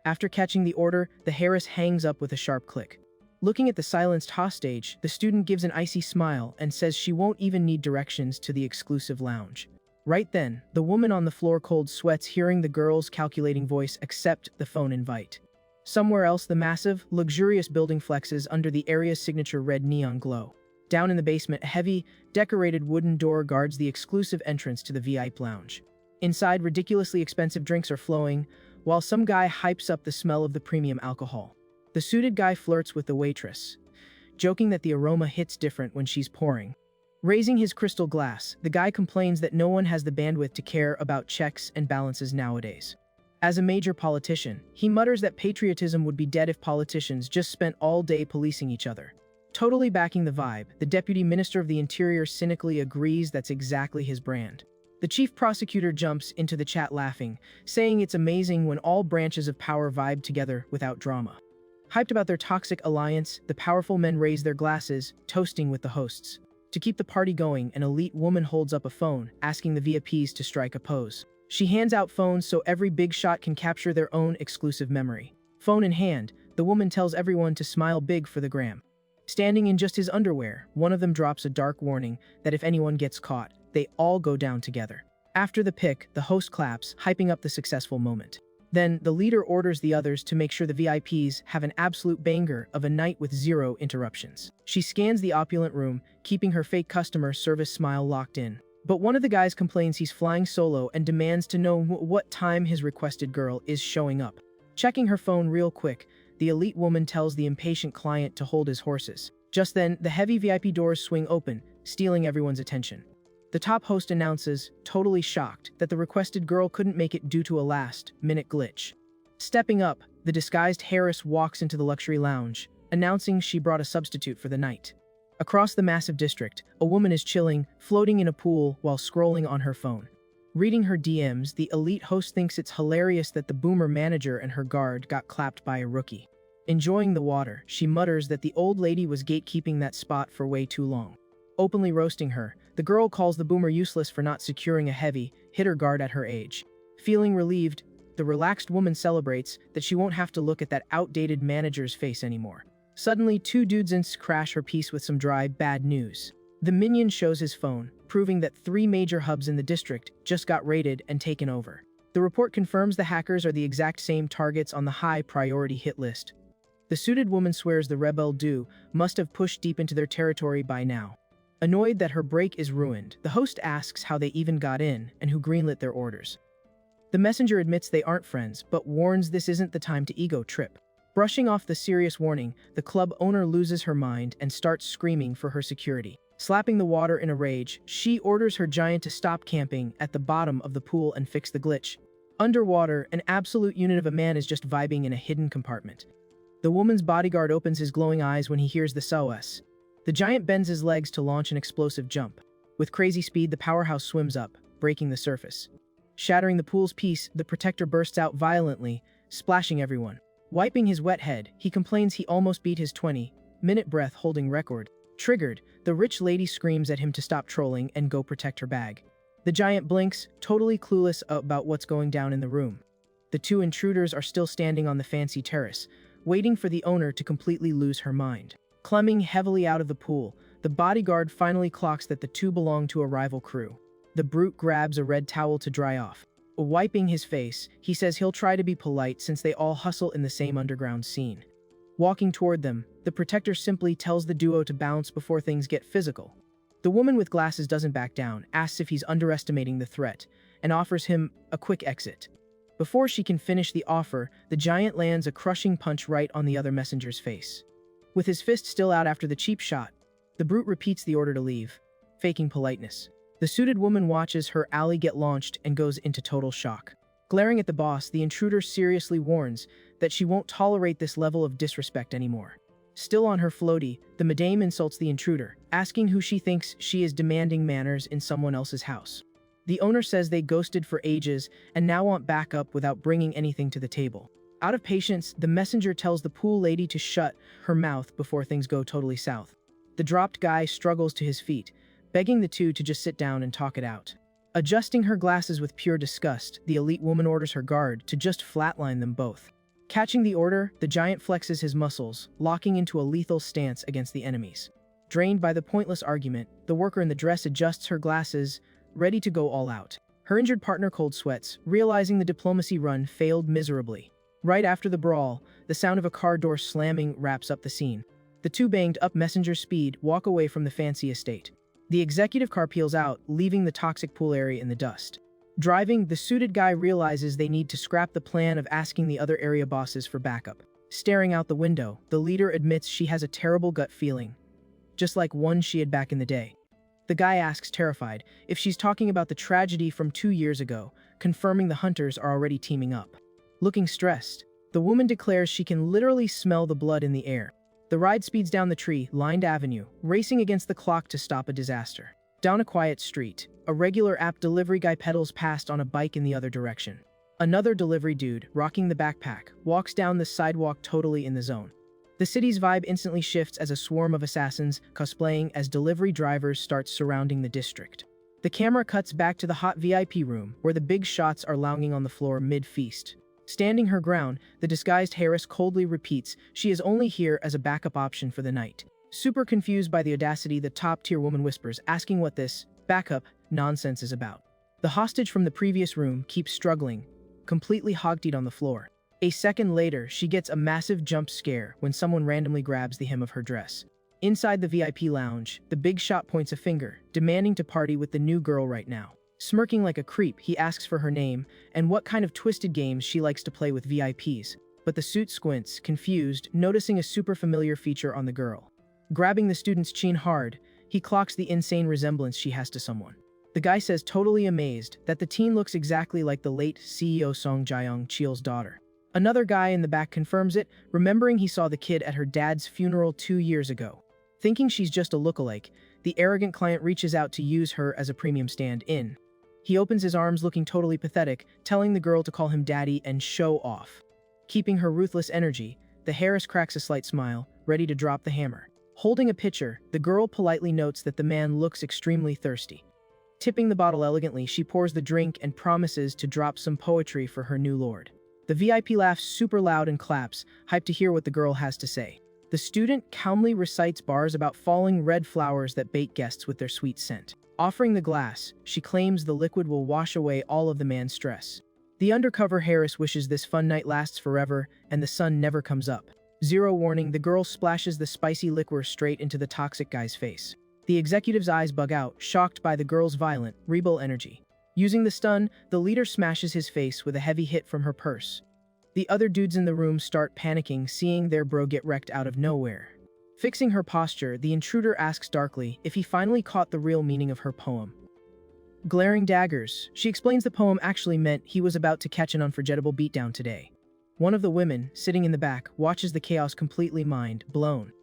After catching the order, the Harris hangs up with a sharp click. Looking at the silenced hostage, the student gives an icy smile and says she won't even need directions to the exclusive lounge. Right then, the woman on the floor cold sweats hearing the girl's calculating voice accept the phone invite. Somewhere else, the massive, luxurious building flexes under the area's signature red neon glow. Down in the basement, a heavy, decorated wooden door guards the exclusive entrance to the VIP lounge. Inside, ridiculously expensive drinks are flowing, while some guy hypes up the smell of the premium alcohol. The suited guy flirts with the waitress, joking that the aroma hits different when she's pouring. Raising his crystal glass, the guy complains that no one has the bandwidth to care about checks and balances nowadays. As a major politician, he mutters that patriotism would be dead if politicians just spent all day policing each other. Totally backing the vibe, the Deputy Minister of the Interior cynically agrees that's exactly his brand. The chief prosecutor jumps into the chat laughing, saying it's amazing when all branches of power vibe together without drama. Hyped about their toxic alliance, the powerful men raise their glasses, toasting with the hosts. To keep the party going, an elite woman holds up a phone, asking the VIPs to strike a pose. She hands out phones so every big shot can capture their own exclusive memory. Phone in hand, the woman tells everyone to smile big for the gram. Standing in just his underwear, one of them drops a dark warning that if anyone gets caught, they all go down together. After the pic, the host claps, hyping up the successful moment. Then, the leader orders the others to make sure the VIPs have an absolute banger of a night with zero interruptions. She scans the opulent room, keeping her fake customer service smile locked in. But one of the guys complains he's flying solo and demands to know what time his requested girl is showing up. Checking her phone real quick, the elite woman tells the impatient client to hold his horses. Just then, the heavy VIP doors swing open, stealing everyone's attention. The top host announces, totally shocked, that the requested girl couldn't make it due to a last-minute glitch. Stepping up, the disguised Harris walks into the luxury lounge, announcing she brought a substitute for the night. Across the massive district, a woman is chilling, floating in a pool while scrolling on her phone. Reading her DMs, the elite host thinks it's hilarious that the boomer manager and her guard got clapped by a rookie. Enjoying the water, she mutters that the old lady was gatekeeping that spot for way too long. Openly roasting her, the girl calls the boomer useless for not securing a heavy hitter guard at her age. Feeling relieved, The relaxed woman celebrates that she won't have to look at that outdated manager's face anymore. Suddenly, two dudes crash her piece with some dry, bad news. The minion shows his phone, proving that 3 major hubs in the district just got raided and taken over. The report confirms the hackers are the exact same targets on the high-priority hit list. The suited woman swears the rebel do must have pushed deep into their territory by now. Annoyed that her break is ruined, the host asks how they even got in and who greenlit their orders. The messenger admits they aren't friends, but warns this isn't the time to ego trip. Brushing off the serious warning, the club owner loses her mind and starts screaming for her security. Slapping the water in a rage, she orders her giant to stop camping at the bottom of the pool and fix the glitch. Underwater, an absolute unit of a man is just vibing in a hidden compartment. The woman's bodyguard opens his glowing eyes when he hears the SOS. The giant bends his legs to launch an explosive jump. With crazy speed, the powerhouse swims up, breaking the surface. Shattering the pool's piece, the protector bursts out violently, splashing everyone. Wiping his wet head, he complains he almost beat his 20-minute breath-holding record. Triggered, the rich lady screams at him to stop trolling and go protect her bag. The giant blinks, totally clueless about what's going down in the room. The 2 intruders are still standing on the fancy terrace, waiting for the owner to completely lose her mind. Climbing heavily out of the pool, the bodyguard finally clocks that the 2 belong to a rival crew. The brute grabs a red towel to dry off. Wiping his face, he says he'll try to be polite since they all hustle in the same underground scene. Walking toward them, the protector simply tells the duo to bounce before things get physical. The woman with glasses doesn't back down, asks if he's underestimating the threat, and offers him a quick exit. Before she can finish the offer, the giant lands a crushing punch right on the other messenger's face. With his fist still out after the cheap shot, the brute repeats the order to leave, faking politeness. The suited woman watches her ally get launched and goes into total shock. Glaring at the boss, the intruder seriously warns that she won't tolerate this level of disrespect anymore. Still on her floaty, the madame insults the intruder, asking who she thinks she is demanding manners in someone else's house. The owner says they ghosted for ages and now want backup without bringing anything to the table. Out of patience, the messenger tells the pool lady to shut her mouth before things go totally south. The dropped guy struggles to his feet, begging the 2 to just sit down and talk it out. Adjusting her glasses with pure disgust, the elite woman orders her guard to just flatline them both. Catching the order, the giant flexes his muscles, locking into a lethal stance against the enemies. Drained by the pointless argument, the worker in the dress adjusts her glasses, ready to go all out. Her injured partner cold sweats, realizing the diplomacy run failed miserably. Right after the brawl, the sound of a car door slamming wraps up the scene. The 2 banged up messenger speed walk away from the fancy estate. The executive car peels out, leaving the toxic pool area in the dust. Driving, the suited guy realizes they need to scrap the plan of asking the other area bosses for backup. Staring out the window, the leader admits she has a terrible gut feeling, just like one she had back in the day. The guy asks, terrified, if she's talking about the tragedy from 2 years ago, confirming the hunters are already teaming up. Looking stressed, the woman declares she can literally smell the blood in the air. The ride speeds down the tree-lined avenue, racing against the clock to stop a disaster. Down a quiet street, a regular app delivery guy pedals past on a bike in the other direction. Another delivery dude, rocking the backpack, walks down the sidewalk totally in the zone. The city's vibe instantly shifts as a swarm of assassins, cosplaying as delivery drivers, starts surrounding the district. The camera cuts back to the hot VIP room, where the big shots are lounging on the floor mid-feast. Standing her ground, the disguised Harris coldly repeats she is only here as a backup option for the night. Super confused by the audacity, the top-tier woman whispers, asking what this backup nonsense is about. The hostage from the previous room keeps struggling, completely hog-tied on the floor. A second later, she gets a massive jump scare when someone randomly grabs the hem of her dress. Inside the VIP lounge, the big shot points a finger, demanding to party with the new girl right now. Smirking like a creep, he asks for her name and what kind of twisted games she likes to play with VIPs. But the suit squints, confused, noticing a super familiar feature on the girl. Grabbing the student's chin hard, he clocks the insane resemblance she has to someone. The guy says, totally amazed, that the teen looks exactly like the late CEO Song Jae-young-cheol's daughter. Another guy in the back confirms it, remembering he saw the kid at her dad's funeral 2 years ago. Thinking she's just a lookalike, the arrogant client reaches out to use her as a premium stand-in. He opens his arms looking totally pathetic, telling the girl to call him daddy and show off. Keeping her ruthless energy, the Harris cracks a slight smile, ready to drop the hammer. Holding a pitcher, the girl politely notes that the man looks extremely thirsty. Tipping the bottle elegantly, she pours the drink and promises to drop some poetry for her new lord. The VIP laughs super loud and claps, hyped to hear what the girl has to say. The student calmly recites bars about falling red flowers that bait guests with their sweet scent. Offering the glass, she claims the liquid will wash away all of the man's stress. The undercover Harris wishes this fun night lasts forever and the sun never comes up. Zero warning, the girl splashes the spicy liquor straight into the toxic guy's face. The executive's eyes bug out, shocked by the girl's violent, rebel energy. Using the stun, the leader smashes his face with a heavy hit from her purse. The other dudes in the room start panicking, seeing their bro get wrecked out of nowhere. Fixing her posture, the intruder asks darkly if he finally caught the real meaning of her poem. Glaring daggers, she explains the poem actually meant he was about to catch an unforgettable beatdown today. One of the women, sitting in the back, watches the chaos completely mind blown.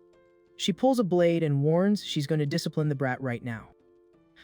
She pulls a blade and warns she's going to discipline the brat right now.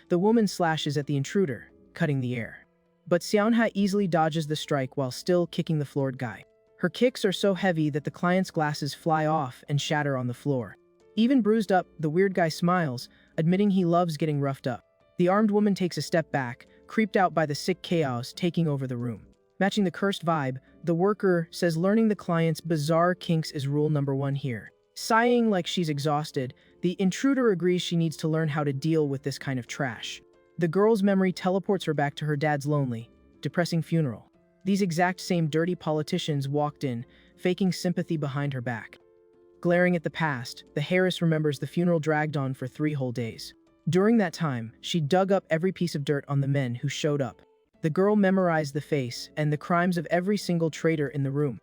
The woman slashes at the intruder, cutting the air. But Xiaohua easily dodges the strike while still kicking the floored guy. Her kicks are so heavy that the client's glasses fly off and shatter on the floor. Even bruised up, the weird guy smiles, admitting he loves getting roughed up. The armed woman takes a step back, creeped out by the sick chaos taking over the room. Matching the cursed vibe, the worker says learning the client's bizarre kinks is rule number 1 here. Sighing like she's exhausted, the intruder agrees she needs to learn how to deal with this kind of trash. The girl's memory teleports her back to her dad's lonely, depressing funeral. These exact same dirty politicians walked in, faking sympathy behind her back. Glaring at the past, the Harris remembers the funeral dragged on for 3 whole days. During that time, she dug up every piece of dirt on the men who showed up. The girl memorized the face and the crimes of every single traitor in the room.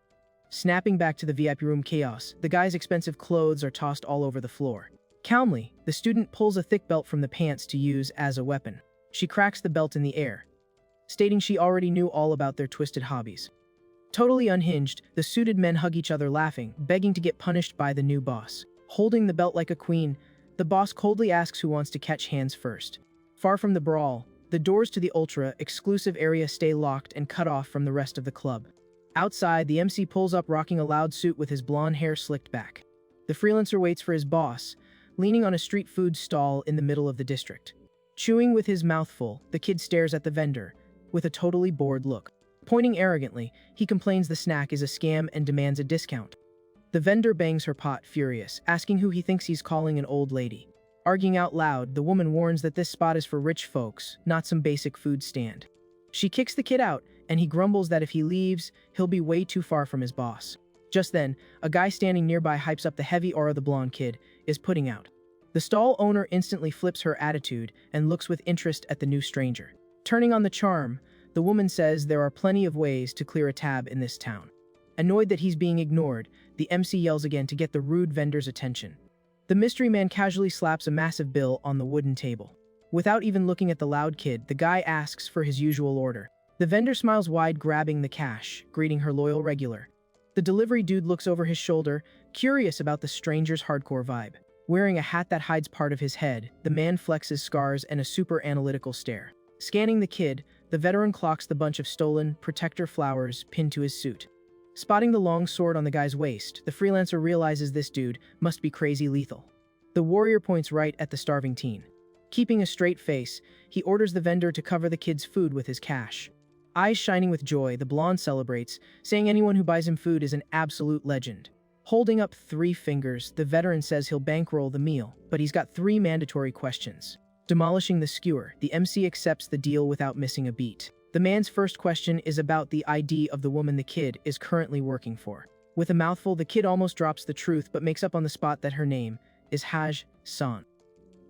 Snapping back to the VIP room chaos, the guy's expensive clothes are tossed all over the floor. Calmly, the student pulls a thick belt from the pants to use as a weapon. She cracks the belt in the air, stating she already knew all about their twisted hobbies. Totally unhinged, the suited men hug each other laughing, begging to get punished by the new boss. Holding the belt like a queen, the boss coldly asks who wants to catch hands first. Far from the brawl, the doors to the ultra-exclusive area stay locked and cut off from the rest of the club. Outside, the MC pulls up rocking a loud suit with his blonde hair slicked back. The freelancer waits for his boss, leaning on a street food stall in the middle of the district. Chewing with his mouth full, the kid stares at the vendor, with a totally bored look. Pointing arrogantly, he complains the snack is a scam and demands a discount. The vendor bangs her pot, furious, asking who he thinks he's calling an old lady. Arguing out loud, the woman warns that this spot is for rich folks, not some basic food stand. She kicks the kid out, and he grumbles that if he leaves, he'll be way too far from his boss. Just then, a guy standing nearby hypes up the heavy aura the blonde kid is putting out. The stall owner instantly flips her attitude and looks with interest at the new stranger. Turning on the charm, the woman says there are plenty of ways to clear a tab in this town. Annoyed that he's being ignored, the MC yells again to get the rude vendor's attention. The mystery man casually slaps a massive bill on the wooden table. Without even looking at the loud kid, the guy asks for his usual order. The vendor smiles wide, grabbing the cash, greeting her loyal regular. The delivery dude looks over his shoulder, curious about the stranger's hardcore vibe. Wearing a hat that hides part of his head, the man flexes scars and a super analytical stare. Scanning the kid, the veteran clocks the bunch of stolen protector flowers pinned to his suit. Spotting the long sword on the guy's waist, the freelancer realizes this dude must be crazy lethal. The warrior points right at the starving teen. Keeping a straight face, he orders the vendor to cover the kid's food with his cash. Eyes shining with joy, the blonde celebrates, saying anyone who buys him food is an absolute legend. Holding up 3 fingers, the veteran says he'll bankroll the meal, but he's got 3 mandatory questions. Demolishing the skewer, the MC accepts the deal without missing a beat. The man's first question is about the ID of the woman the kid is currently working for. With a mouthful, the kid almost drops the truth but makes up on the spot that her name is Haj-san.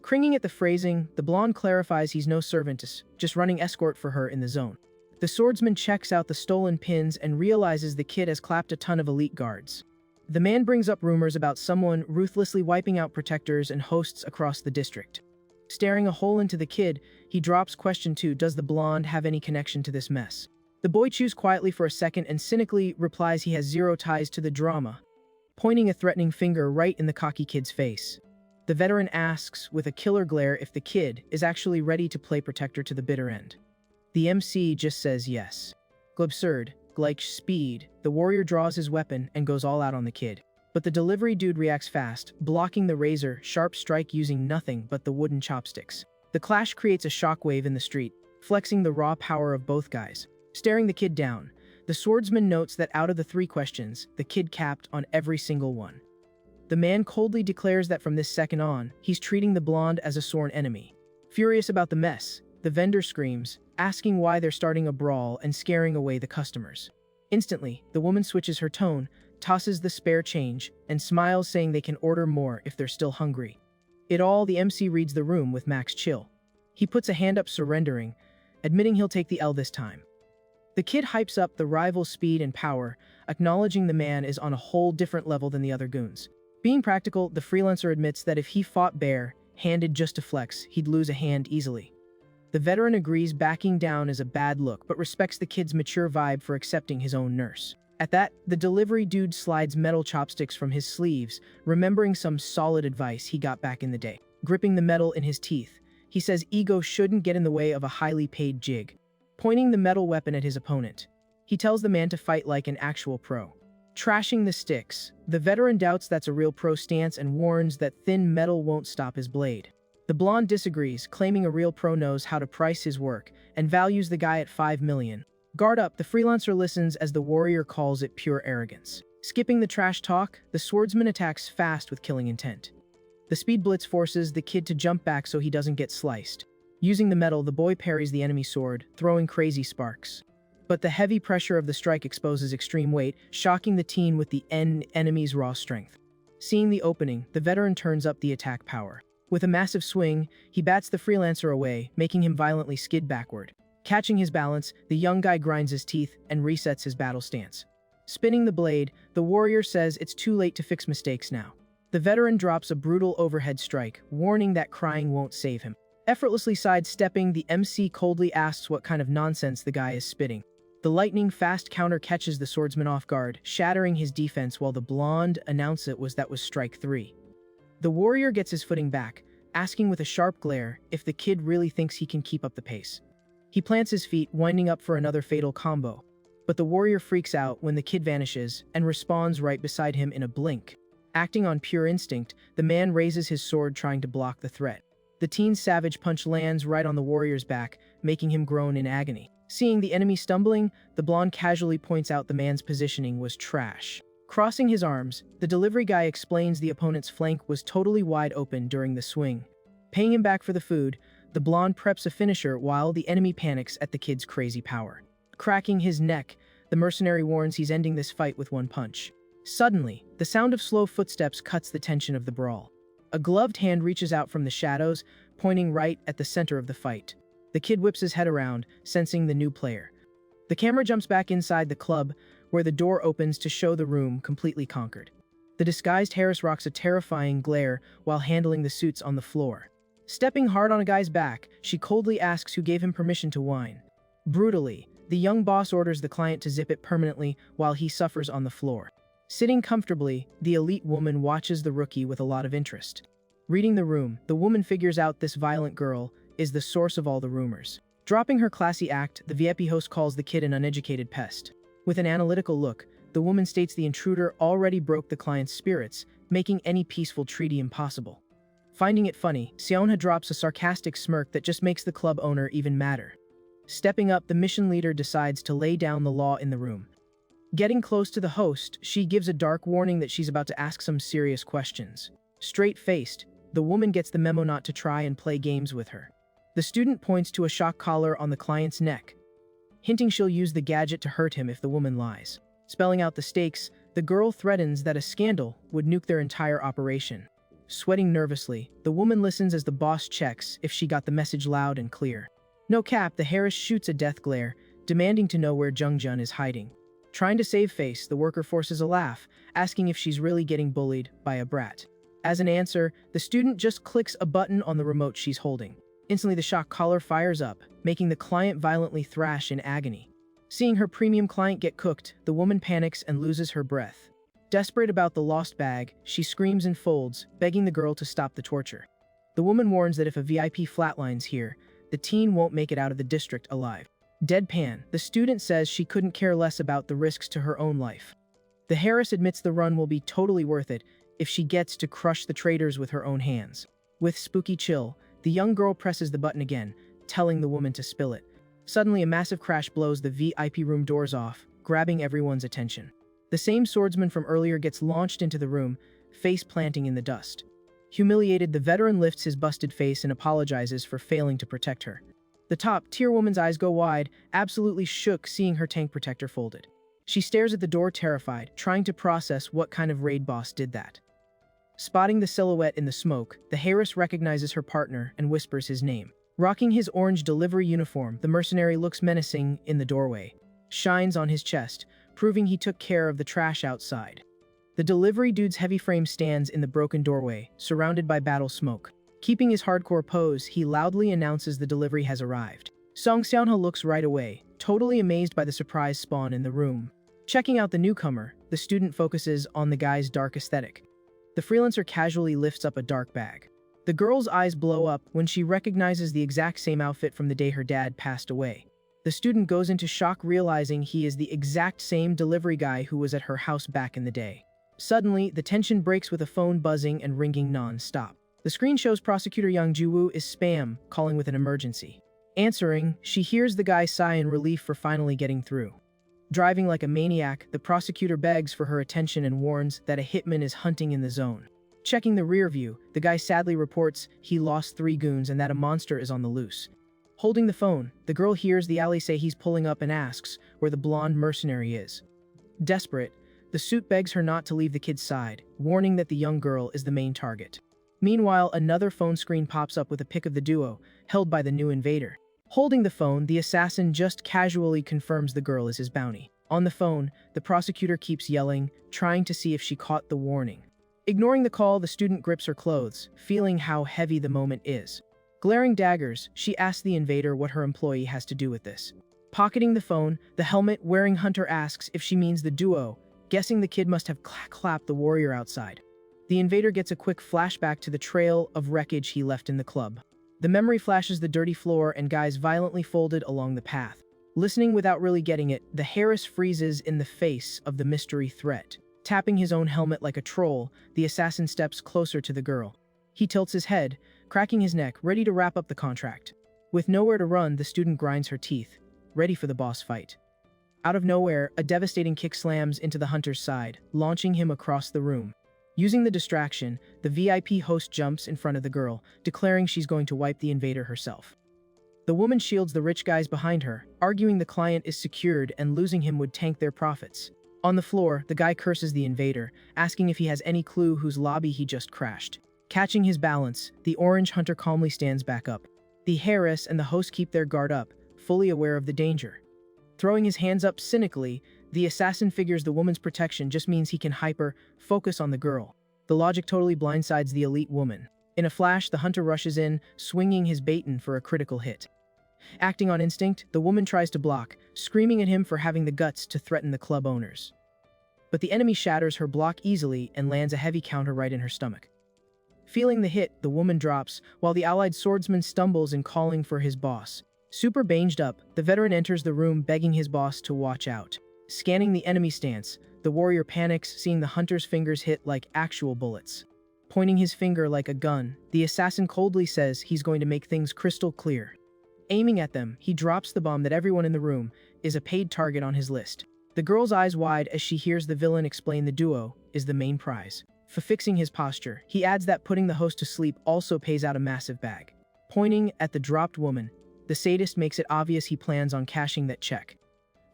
Cringing at the phrasing, the blonde clarifies he's no servant, just running escort for her in the zone. The swordsman checks out the stolen pins and realizes the kid has clapped a ton of elite guards. The man brings up rumors about someone ruthlessly wiping out protectors and hosts across the district. Staring a hole into the kid, he drops question 2, does the blonde have any connection to this mess? The boy chews quietly for a second and cynically replies he has 0 ties to the drama, pointing a threatening finger right in the cocky kid's face. The veteran asks with a killer glare if the kid is actually ready to play protector to the bitter end. The MC just says yes. Absurd, like speed, the warrior draws his weapon and goes all out on the kid. But the delivery dude reacts fast, blocking the razor-sharp strike using nothing but the wooden chopsticks. The clash creates a shockwave in the street, flexing the raw power of both guys. Staring the kid down, the swordsman notes that out of the 3 questions, the kid capped on every single one. The man coldly declares that from this second on, he's treating the blonde as a sworn enemy. Furious about the mess, the vendor screams, asking why they're starting a brawl and scaring away the customers. Instantly, the woman switches her tone, tosses the spare change, and smiles, saying they can order more if they're still hungry. The MC reads the room with Max chill. He puts a hand up, surrendering, admitting he'll take the L this time. The kid hypes up the rival's speed and power, acknowledging the man is on a whole different level than the other goons. Being practical, the freelancer admits that if he fought bare-handed just to flex, he'd lose a hand easily. The veteran agrees backing down is a bad look, but respects the kid's mature vibe for accepting his own nurse. At that, the delivery dude slides metal chopsticks from his sleeves, remembering some solid advice he got back in the day. Gripping the metal in his teeth, he says ego shouldn't get in the way of a highly paid jig. Pointing the metal weapon at his opponent, he tells the man to fight like an actual pro. Trashing the sticks, the veteran doubts that's a real pro stance and warns that thin metal won't stop his blade. The blonde disagrees, claiming a real pro knows how to price his work and values the guy at 5 million. Guard up, the freelancer listens as the warrior calls it pure arrogance. Skipping the trash talk, the swordsman attacks fast with killing intent. The speed blitz forces the kid to jump back so he doesn't get sliced. Using the metal, the boy parries the enemy sword, throwing crazy sparks. But the heavy pressure of the strike exposes extreme weight, shocking the teen with the enemy's raw strength. Seeing the opening, the veteran turns up the attack power. With a massive swing, he bats the freelancer away, making him violently skid backward. Catching his balance, the young guy grinds his teeth and resets his battle stance. Spinning the blade, the warrior says it's too late to fix mistakes now. The veteran drops a brutal overhead strike, warning that crying won't save him. Effortlessly sidestepping, the MC coldly asks what kind of nonsense the guy is spitting. The lightning-fast counter catches the swordsman off guard, shattering his defense while the blonde announces it was strike 3. The warrior gets his footing back, asking with a sharp glare if the kid really thinks he can keep up the pace. He plants his feet, winding up for another fatal combo. But the warrior freaks out when the kid vanishes and respawns right beside him in a blink. Acting on pure instinct, the man raises his sword, trying to block the threat. The teen's savage punch lands right on the warrior's back, making him groan in agony. Seeing the enemy stumbling, the blonde casually points out the man's positioning was trash. Crossing his arms, the delivery guy explains the opponent's flank was totally wide open during the swing. Paying him back for the food, the blonde preps a finisher while the enemy panics at the kid's crazy power. Cracking his neck, the mercenary warns he's ending this fight with one punch. Suddenly, the sound of slow footsteps cuts the tension of the brawl. A gloved hand reaches out from the shadows, pointing right at the center of the fight. The kid whips his head around, sensing the new player. The camera jumps back inside the club, where the door opens to show the room completely conquered. The disguised Harris rocks a terrifying glare while handling the suits on the floor. Stepping hard on a guy's back, she coldly asks who gave him permission to whine. Brutally, the young boss orders the client to zip it permanently while he suffers on the floor. Sitting comfortably, the elite woman watches the rookie with a lot of interest. Reading the room, the woman figures out this violent girl is the source of all the rumors. Dropping her classy act, the VIP host calls the kid an uneducated pest. With an analytical look, the woman states the intruder already broke the client's spirits, making any peaceful treaty impossible. Finding it funny, Seonha drops a sarcastic smirk that just makes the club owner even madder. Stepping up, the mission leader decides to lay down the law in the room. Getting close to the host, she gives a dark warning that she's about to ask some serious questions. Straight-faced, the woman gets the memo not to try and play games with her. The student points to a shock collar on the client's neck, hinting she'll use the gadget to hurt him if the woman lies. Spelling out the stakes, the girl threatens that a scandal would nuke their entire operation. Sweating nervously, the woman listens as the boss checks if she got the message loud and clear. No cap, the Harris shoots a death glare, demanding to know where Jungjun is hiding. Trying to save face, the worker forces a laugh, asking if she's really getting bullied by a brat. As an answer, the student just clicks a button on the remote she's holding. Instantly, the shock collar fires up, making the client violently thrash in agony. Seeing her premium client get cooked, the woman panics and loses her breath. Desperate about the lost bag, she screams and folds, begging the girl to stop the torture. The woman warns that if a VIP flatlines here, the teen won't make it out of the district alive. Deadpan, the student says she couldn't care less about the risks to her own life. The Harris admits the run will be totally worth it if she gets to crush the traitors with her own hands. With spooky chill, The young girl presses the button again, telling the woman to spill it. Suddenly, a massive crash blows the VIP room doors off, grabbing everyone's attention. The same swordsman from earlier gets launched into the room, face planting in the dust. Humiliated, the veteran lifts his busted face and apologizes for failing to protect her. The top-tier woman's eyes go wide, absolutely shook seeing her tank protector folded. She stares at the door terrified, trying to process what kind of raid boss did that. Spotting the silhouette in the smoke, the heiress recognizes her partner and whispers his name. Rocking his orange delivery uniform, the mercenary looks menacing in the doorway. Shines on his chest, proving he took care of the trash outside. The delivery dude's heavy frame stands in the broken doorway, surrounded by battle smoke. Keeping his hardcore pose, he loudly announces the delivery has arrived. Song Xianhe looks right away, totally amazed by the surprise spawn in the room. Checking out the newcomer, the student focuses on the guy's dark aesthetic. The freelancer casually lifts up a dark bag. The girl's eyes blow up when she recognizes the exact same outfit from the day her dad passed away. The student goes into shock realizing he is the exact same delivery guy who was at her house back in the day. Suddenly, the tension breaks with a phone buzzing and ringing non-stop. The screen shows Prosecutor Yang Jiwoo is spam, calling with an emergency. Answering, she hears the guy sigh in relief for finally getting through. Driving like a maniac, the prosecutor begs for her attention and warns that a hitman is hunting in the zone. Checking the rear view, the guy sadly reports he lost 3 goons and that a monster is on the loose. Holding the phone, the girl hears the alley say he's pulling up and asks where the blonde mercenary is. Desperate, the suit begs her not to leave the kid's side, warning that the young girl is the main target. Meanwhile, another phone screen pops up with a pic of the duo, held by the new invader. Holding the phone, the assassin just casually confirms the girl is his bounty. On the phone, the prosecutor keeps yelling, trying to see if she caught the warning. Ignoring the call, the student grips her clothes, feeling how heavy the moment is. Glaring daggers, she asks the invader what her employee has to do with this. Pocketing the phone, the helmet-wearing hunter asks if she means the duo, guessing the kid must have clapped the warrior outside. The invader gets a quick flashback to the trail of wreckage he left in the club. The memory flashes the dirty floor and guys violently folded along the path. Listening without really getting it, the heiress freezes in the face of the mystery threat. Tapping his own helmet like a troll, the assassin steps closer to the girl. He tilts his head, cracking his neck, ready to wrap up the contract. With nowhere to run, the student grinds her teeth, ready for the boss fight. Out of nowhere, a devastating kick slams into the hunter's side, launching him across the room. Using the distraction, the VIP host jumps in front of the girl, declaring she's going to wipe the invader herself. The woman shields the rich guys behind her, arguing the client is secured and losing him would tank their profits. On the floor, the guy curses the invader, asking if he has any clue whose lobby he just crashed. Catching his balance, the orange hunter calmly stands back up. The heiress and the host keep their guard up, fully aware of the danger. Throwing his hands up cynically, the assassin figures the woman's protection just means he can hyper-focus on the girl. The logic totally blindsides the elite woman. In a flash, the hunter rushes in, swinging his baton for a critical hit. Acting on instinct, the woman tries to block, screaming at him for having the guts to threaten the club owners. But the enemy shatters her block easily and lands a heavy counter right in her stomach. Feeling the hit, the woman drops, while the allied swordsman stumbles in calling for his boss. Super banged up, the veteran enters the room begging his boss to watch out. Scanning the enemy stance, the warrior panics seeing the hunter's fingers hit like actual bullets. Pointing his finger like a gun, the assassin coldly says he's going to make things crystal clear. Aiming at them, he drops the bomb that everyone in the room is a paid target on his list. The girl's eyes wide as she hears the villain explain the duo is the main prize. For fixing his posture, he adds that putting the host to sleep also pays out a massive bag. Pointing at the dropped woman, the sadist makes it obvious he plans on cashing that check.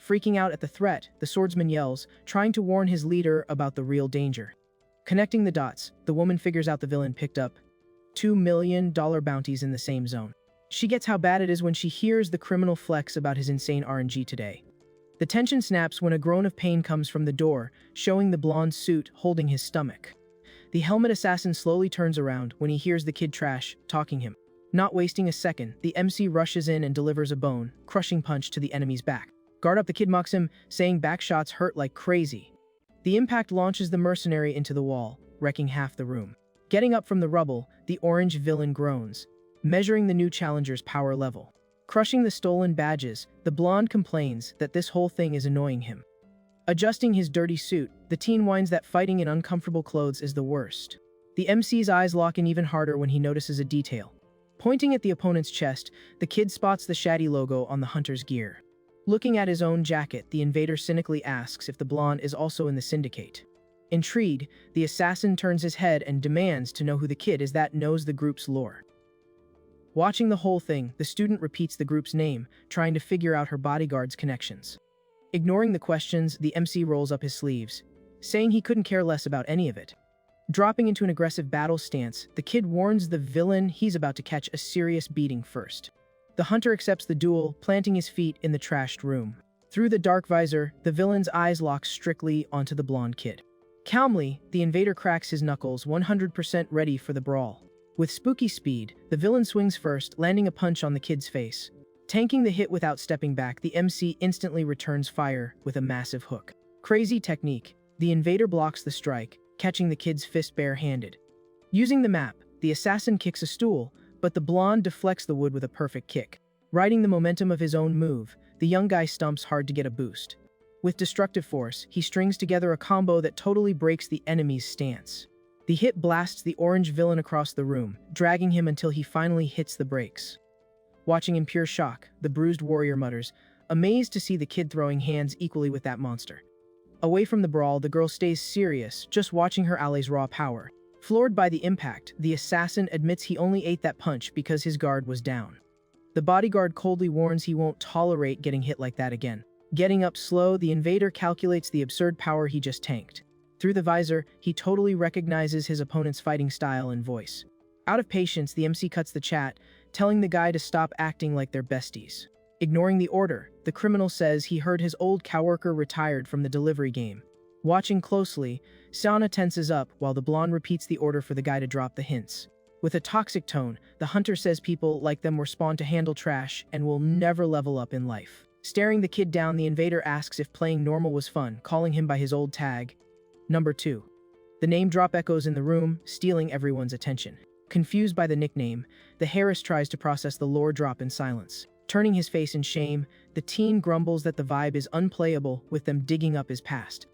Freaking out at the threat, the swordsman yells, trying to warn his leader about the real danger. Connecting the dots, the woman figures out the villain picked up $2 million bounties in the same zone. She gets how bad it is when she hears the criminal flex about his insane RNG today. The tension snaps when a groan of pain comes from the door, showing the blonde suit holding his stomach. The helmet assassin slowly turns around when he hears the kid trash talking him. Not wasting a second, the MC rushes in and delivers a bone-crushing punch to the enemy's back. Guard up, the kid mocks him, saying back shots hurt like crazy. The impact launches the mercenary into the wall, wrecking half the room. Getting up from the rubble, the orange villain groans, measuring the new challenger's power level. Crushing the stolen badges, the blonde complains that this whole thing is annoying him. Adjusting his dirty suit, the teen whines that fighting in uncomfortable clothes is the worst. The MC's eyes lock in even harder when he notices a detail. Pointing at the opponent's chest, the kid spots the shady logo on the hunter's gear. Looking at his own jacket, the invader cynically asks if the blonde is also in the syndicate. Intrigued, the assassin turns his head and demands to know who the kid is that knows the group's lore. Watching the whole thing, the student repeats the group's name, trying to figure out her bodyguard's connections. Ignoring the questions, the MC rolls up his sleeves, saying he couldn't care less about any of it. Dropping into an aggressive battle stance, the kid warns the villain he's about to catch a serious beating first. The hunter accepts the duel, planting his feet in the trashed room. Through the dark visor, the villain's eyes lock strictly onto the blonde kid. Calmly, the invader cracks his knuckles, 100% ready for the brawl. With spooky speed, the villain swings first, landing a punch on the kid's face. Tanking the hit without stepping back, the MC instantly returns fire with a massive hook. Crazy technique. The invader blocks the strike, catching the kid's fist bare-handed. Using the map, the assassin kicks a stool, but the blonde deflects the wood with a perfect kick. Riding the momentum of his own move, the young guy stumps hard to get a boost. With destructive force, he strings together a combo that totally breaks the enemy's stance. The hit blasts the orange villain across the room, dragging him until he finally hits the brakes. Watching in pure shock, the bruised warrior mutters, amazed to see the kid throwing hands equally with that monster. Away from the brawl, the girl stays serious, just watching her ally's raw power. Floored by the impact, the assassin admits he only ate that punch because his guard was down. The bodyguard coldly warns he won't tolerate getting hit like that again. Getting up slow, the invader calculates the absurd power he just tanked. Through the visor, he totally recognizes his opponent's fighting style and voice. Out of patience, the MC cuts the chat, telling the guy to stop acting like they're besties. Ignoring the order, the criminal says he heard his old coworker retired from the delivery game. Watching closely, Sana tenses up while the blonde repeats the order for the guy to drop the hints. With a toxic tone, the hunter says people like them were spawned to handle trash and will never level up in life. Staring the kid down, the invader asks if playing normal was fun, calling him by his old tag. Number 2. The name drop echoes in the room, stealing everyone's attention. Confused by the nickname, the Harris tries to process the lore drop in silence. Turning his face in shame, the teen grumbles that the vibe is unplayable with them digging up his past.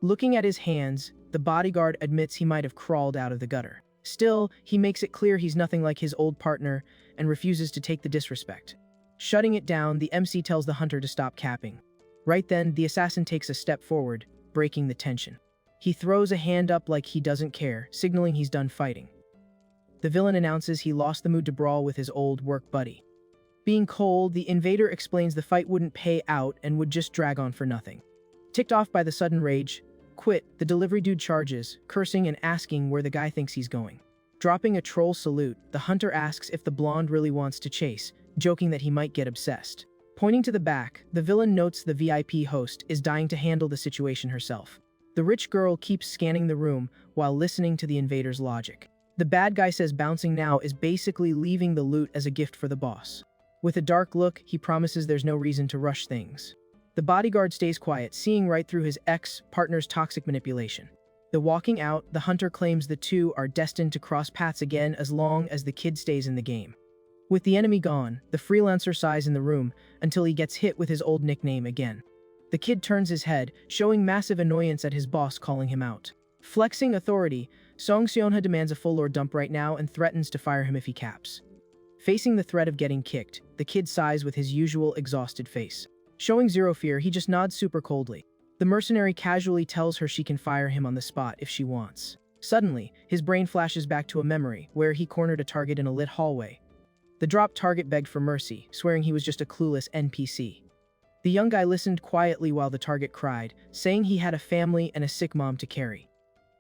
Looking at his hands, the bodyguard admits he might have crawled out of the gutter. Still, he makes it clear he's nothing like his old partner and refuses to take the disrespect. Shutting it down, the MC tells the hunter to stop capping. Right then, the assassin takes a step forward, breaking the tension. He throws a hand up like he doesn't care, signaling he's done fighting. The villain announces he lost the mood to brawl with his old work buddy. Being cold, the invader explains the fight wouldn't pay out and would just drag on for nothing. Ticked off by the sudden rage, the delivery dude charges, cursing and asking where the guy thinks he's going. Dropping a troll salute, the hunter asks if the blonde really wants to chase, joking that he might get obsessed. Pointing to the back, the villain notes the VIP host is dying to handle the situation herself. The rich girl keeps scanning the room while listening to the invader's logic. The bad guy says bouncing now is basically leaving the loot as a gift for the boss. With a dark look, he promises there's no reason to rush things. The bodyguard stays quiet, seeing right through his ex-partner's toxic manipulation. Walking out, the hunter claims the two are destined to cross paths again as long as the kid stays in the game. With the enemy gone, the freelancer sighs in the room until he gets hit with his old nickname again. The kid turns his head, showing massive annoyance at his boss calling him out. Flexing authority, Song Seonha demands a full lore dump right now and threatens to fire him if he caps. Facing the threat of getting kicked, the kid sighs with his usual exhausted face. Showing zero fear, he just nods super coldly. The mercenary casually tells her she can fire him on the spot if she wants. Suddenly, his brain flashes back to a memory where he cornered a target in a lit hallway. The dropped target begged for mercy, swearing he was just a clueless NPC. The young guy listened quietly while the target cried, saying he had a family and a sick mom to carry.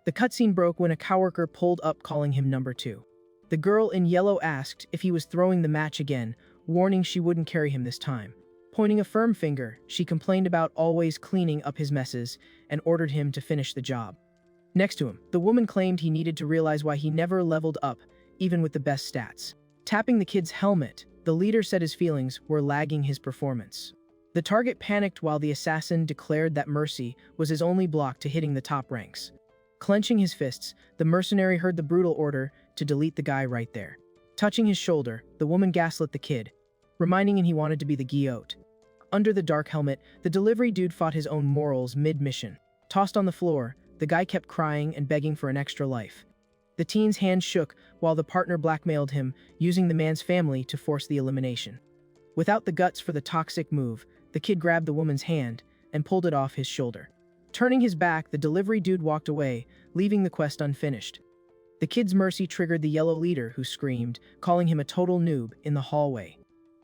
The cutscene broke when a coworker pulled up calling him number 2. The girl in yellow asked if he was throwing the match again, warning she wouldn't carry him this time. Pointing a firm finger, she complained about always cleaning up his messes and ordered him to finish the job. Next to him, the woman claimed he needed to realize why he never leveled up, even with the best stats. Tapping the kid's helmet, the leader said his feelings were lagging his performance. The target panicked while the assassin declared that mercy was his only block to hitting the top ranks. Clenching his fists, the mercenary heard the brutal order to delete the guy right there. Touching his shoulder, the woman gaslit the kid, reminding him he wanted to be the guillot. Under the dark helmet, the delivery dude fought his own morals mid-mission. Tossed on the floor, the guy kept crying and begging for an extra life. The teen's hand shook while the partner blackmailed him, using the man's family to force the elimination. Without the guts for the toxic move, the kid grabbed the woman's hand and pulled it off his shoulder. Turning his back, the delivery dude walked away, leaving the quest unfinished. The kid's mercy triggered the yellow leader, who screamed, calling him a total noob, in the hallway.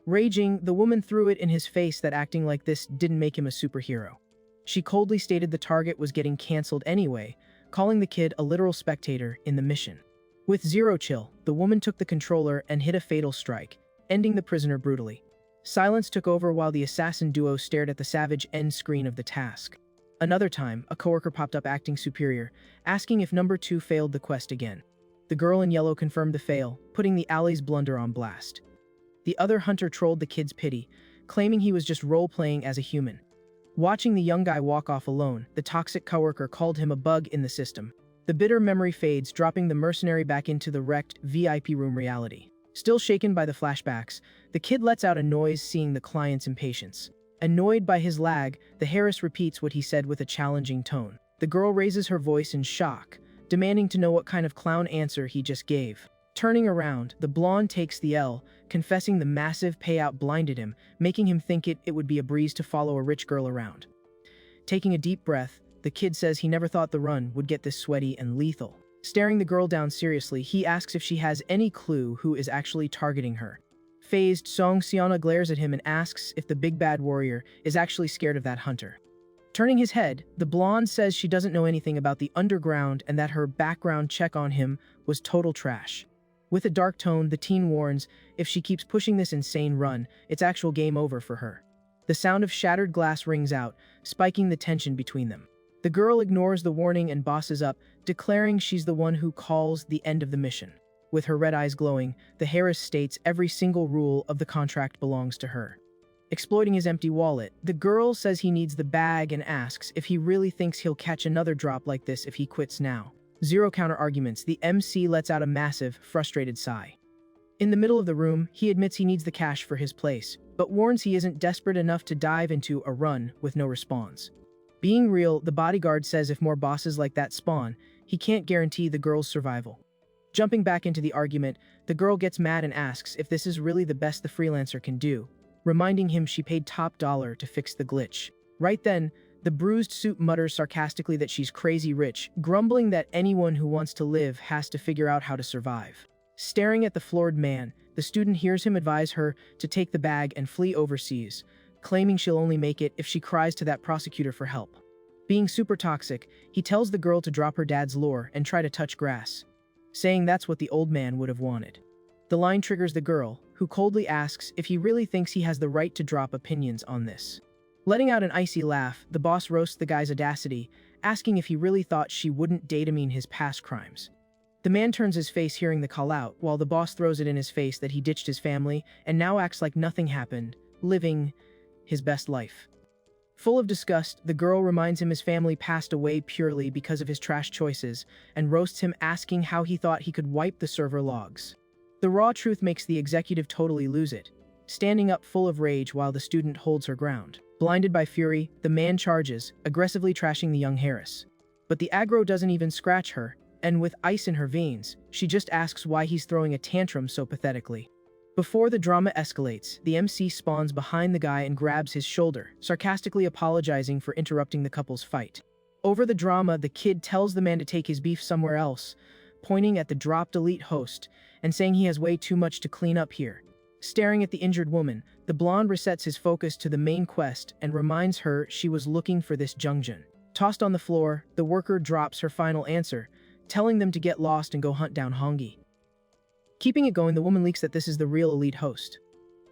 Raging, the woman threw it in his face that acting like this didn't make him a superhero. She coldly stated the target was getting cancelled anyway, calling the kid a literal spectator in the mission. With zero chill, the woman took the controller and hit a fatal strike, ending the prisoner brutally. Silence took over while the assassin duo stared at the savage end screen of the task. Another time, a coworker popped up acting superior, asking if number 2 failed the quest again. The girl in yellow confirmed the fail, putting the alley's blunder on blast. The other hunter trolled the kid's pity, claiming he was just role-playing as a human. Watching the young guy walk off alone, the toxic coworker called him a bug in the system. The bitter memory fades, dropping the mercenary back into the wrecked VIP room reality. Still shaken by the flashbacks, the kid lets out a noise, seeing the client's impatience. Annoyed by his lag, the Harris repeats what he said with a challenging tone. The girl raises her voice in shock, demanding to know what kind of clown answer he just gave. Turning around, the blonde takes the L, confessing the massive payout blinded him, making him think it would be a breeze to follow a rich girl around. Taking a deep breath, the kid says he never thought the run would get this sweaty and lethal. Staring the girl down seriously, he asks if she has any clue who is actually targeting her. Phased, Song Siana glares at him and asks if the big bad warrior is actually scared of that hunter. Turning his head, the blonde says she doesn't know anything about the underground and that her background check on him was total trash. With a dark tone, the teen warns if she keeps pushing this insane run, it's actual game over for her. The sound of shattered glass rings out, spiking the tension between them. The girl ignores the warning and bosses up, declaring she's the one who calls the end of the mission. With her red eyes glowing, the Harris states every single rule of the contract belongs to her. Exploiting his empty wallet, the girl says he needs the bag and asks if he really thinks he'll catch another drop like this if he quits now. Zero counter-arguments, the MC lets out a massive, frustrated sigh. In the middle of the room, he admits he needs the cash for his place, but warns he isn't desperate enough to dive into a run with no response. Being real, the bodyguard says if more bosses like that spawn, he can't guarantee the girl's survival. Jumping back into the argument, the girl gets mad and asks if this is really the best the freelancer can do, reminding him she paid top dollar to fix the glitch. Right then, the bruised suit mutters sarcastically that she's crazy rich, grumbling that anyone who wants to live has to figure out how to survive. Staring at the floored man, the student hears him advise her to take the bag and flee overseas, claiming she'll only make it if she cries to that prosecutor for help. Being super toxic, he tells the girl to drop her dad's lore and try to touch grass, saying that's what the old man would have wanted. The line triggers the girl, who coldly asks if he really thinks he has the right to drop opinions on this. Letting out an icy laugh, the boss roasts the guy's audacity, asking if he really thought she wouldn't datamine his past crimes. The man turns his face hearing the call out, while the boss throws it in his face that he ditched his family and now acts like nothing happened, living his best life. Full of disgust, the girl reminds him his family passed away purely because of his trash choices and roasts him, asking how he thought he could wipe the server logs. The raw truth makes the executive totally lose it, standing up full of rage while the student holds her ground. Blinded by fury, the man charges, aggressively trashing the young Harris. But the aggro doesn't even scratch her, and with ice in her veins, she just asks why he's throwing a tantrum so pathetically. Before the drama escalates, the MC spawns behind the guy and grabs his shoulder, sarcastically apologizing for interrupting the couple's fight. Over the drama, the kid tells the man to take his beef somewhere else, pointing at the dropped elite host and saying he has way too much to clean up here. Staring at the injured woman, the blonde resets his focus to the main quest and reminds her she was looking for this Jungjun. Tossed on the floor, the worker drops her final answer, telling them to get lost and go hunt down Hongi. Keeping it going, the woman leaks that this is the real elite host.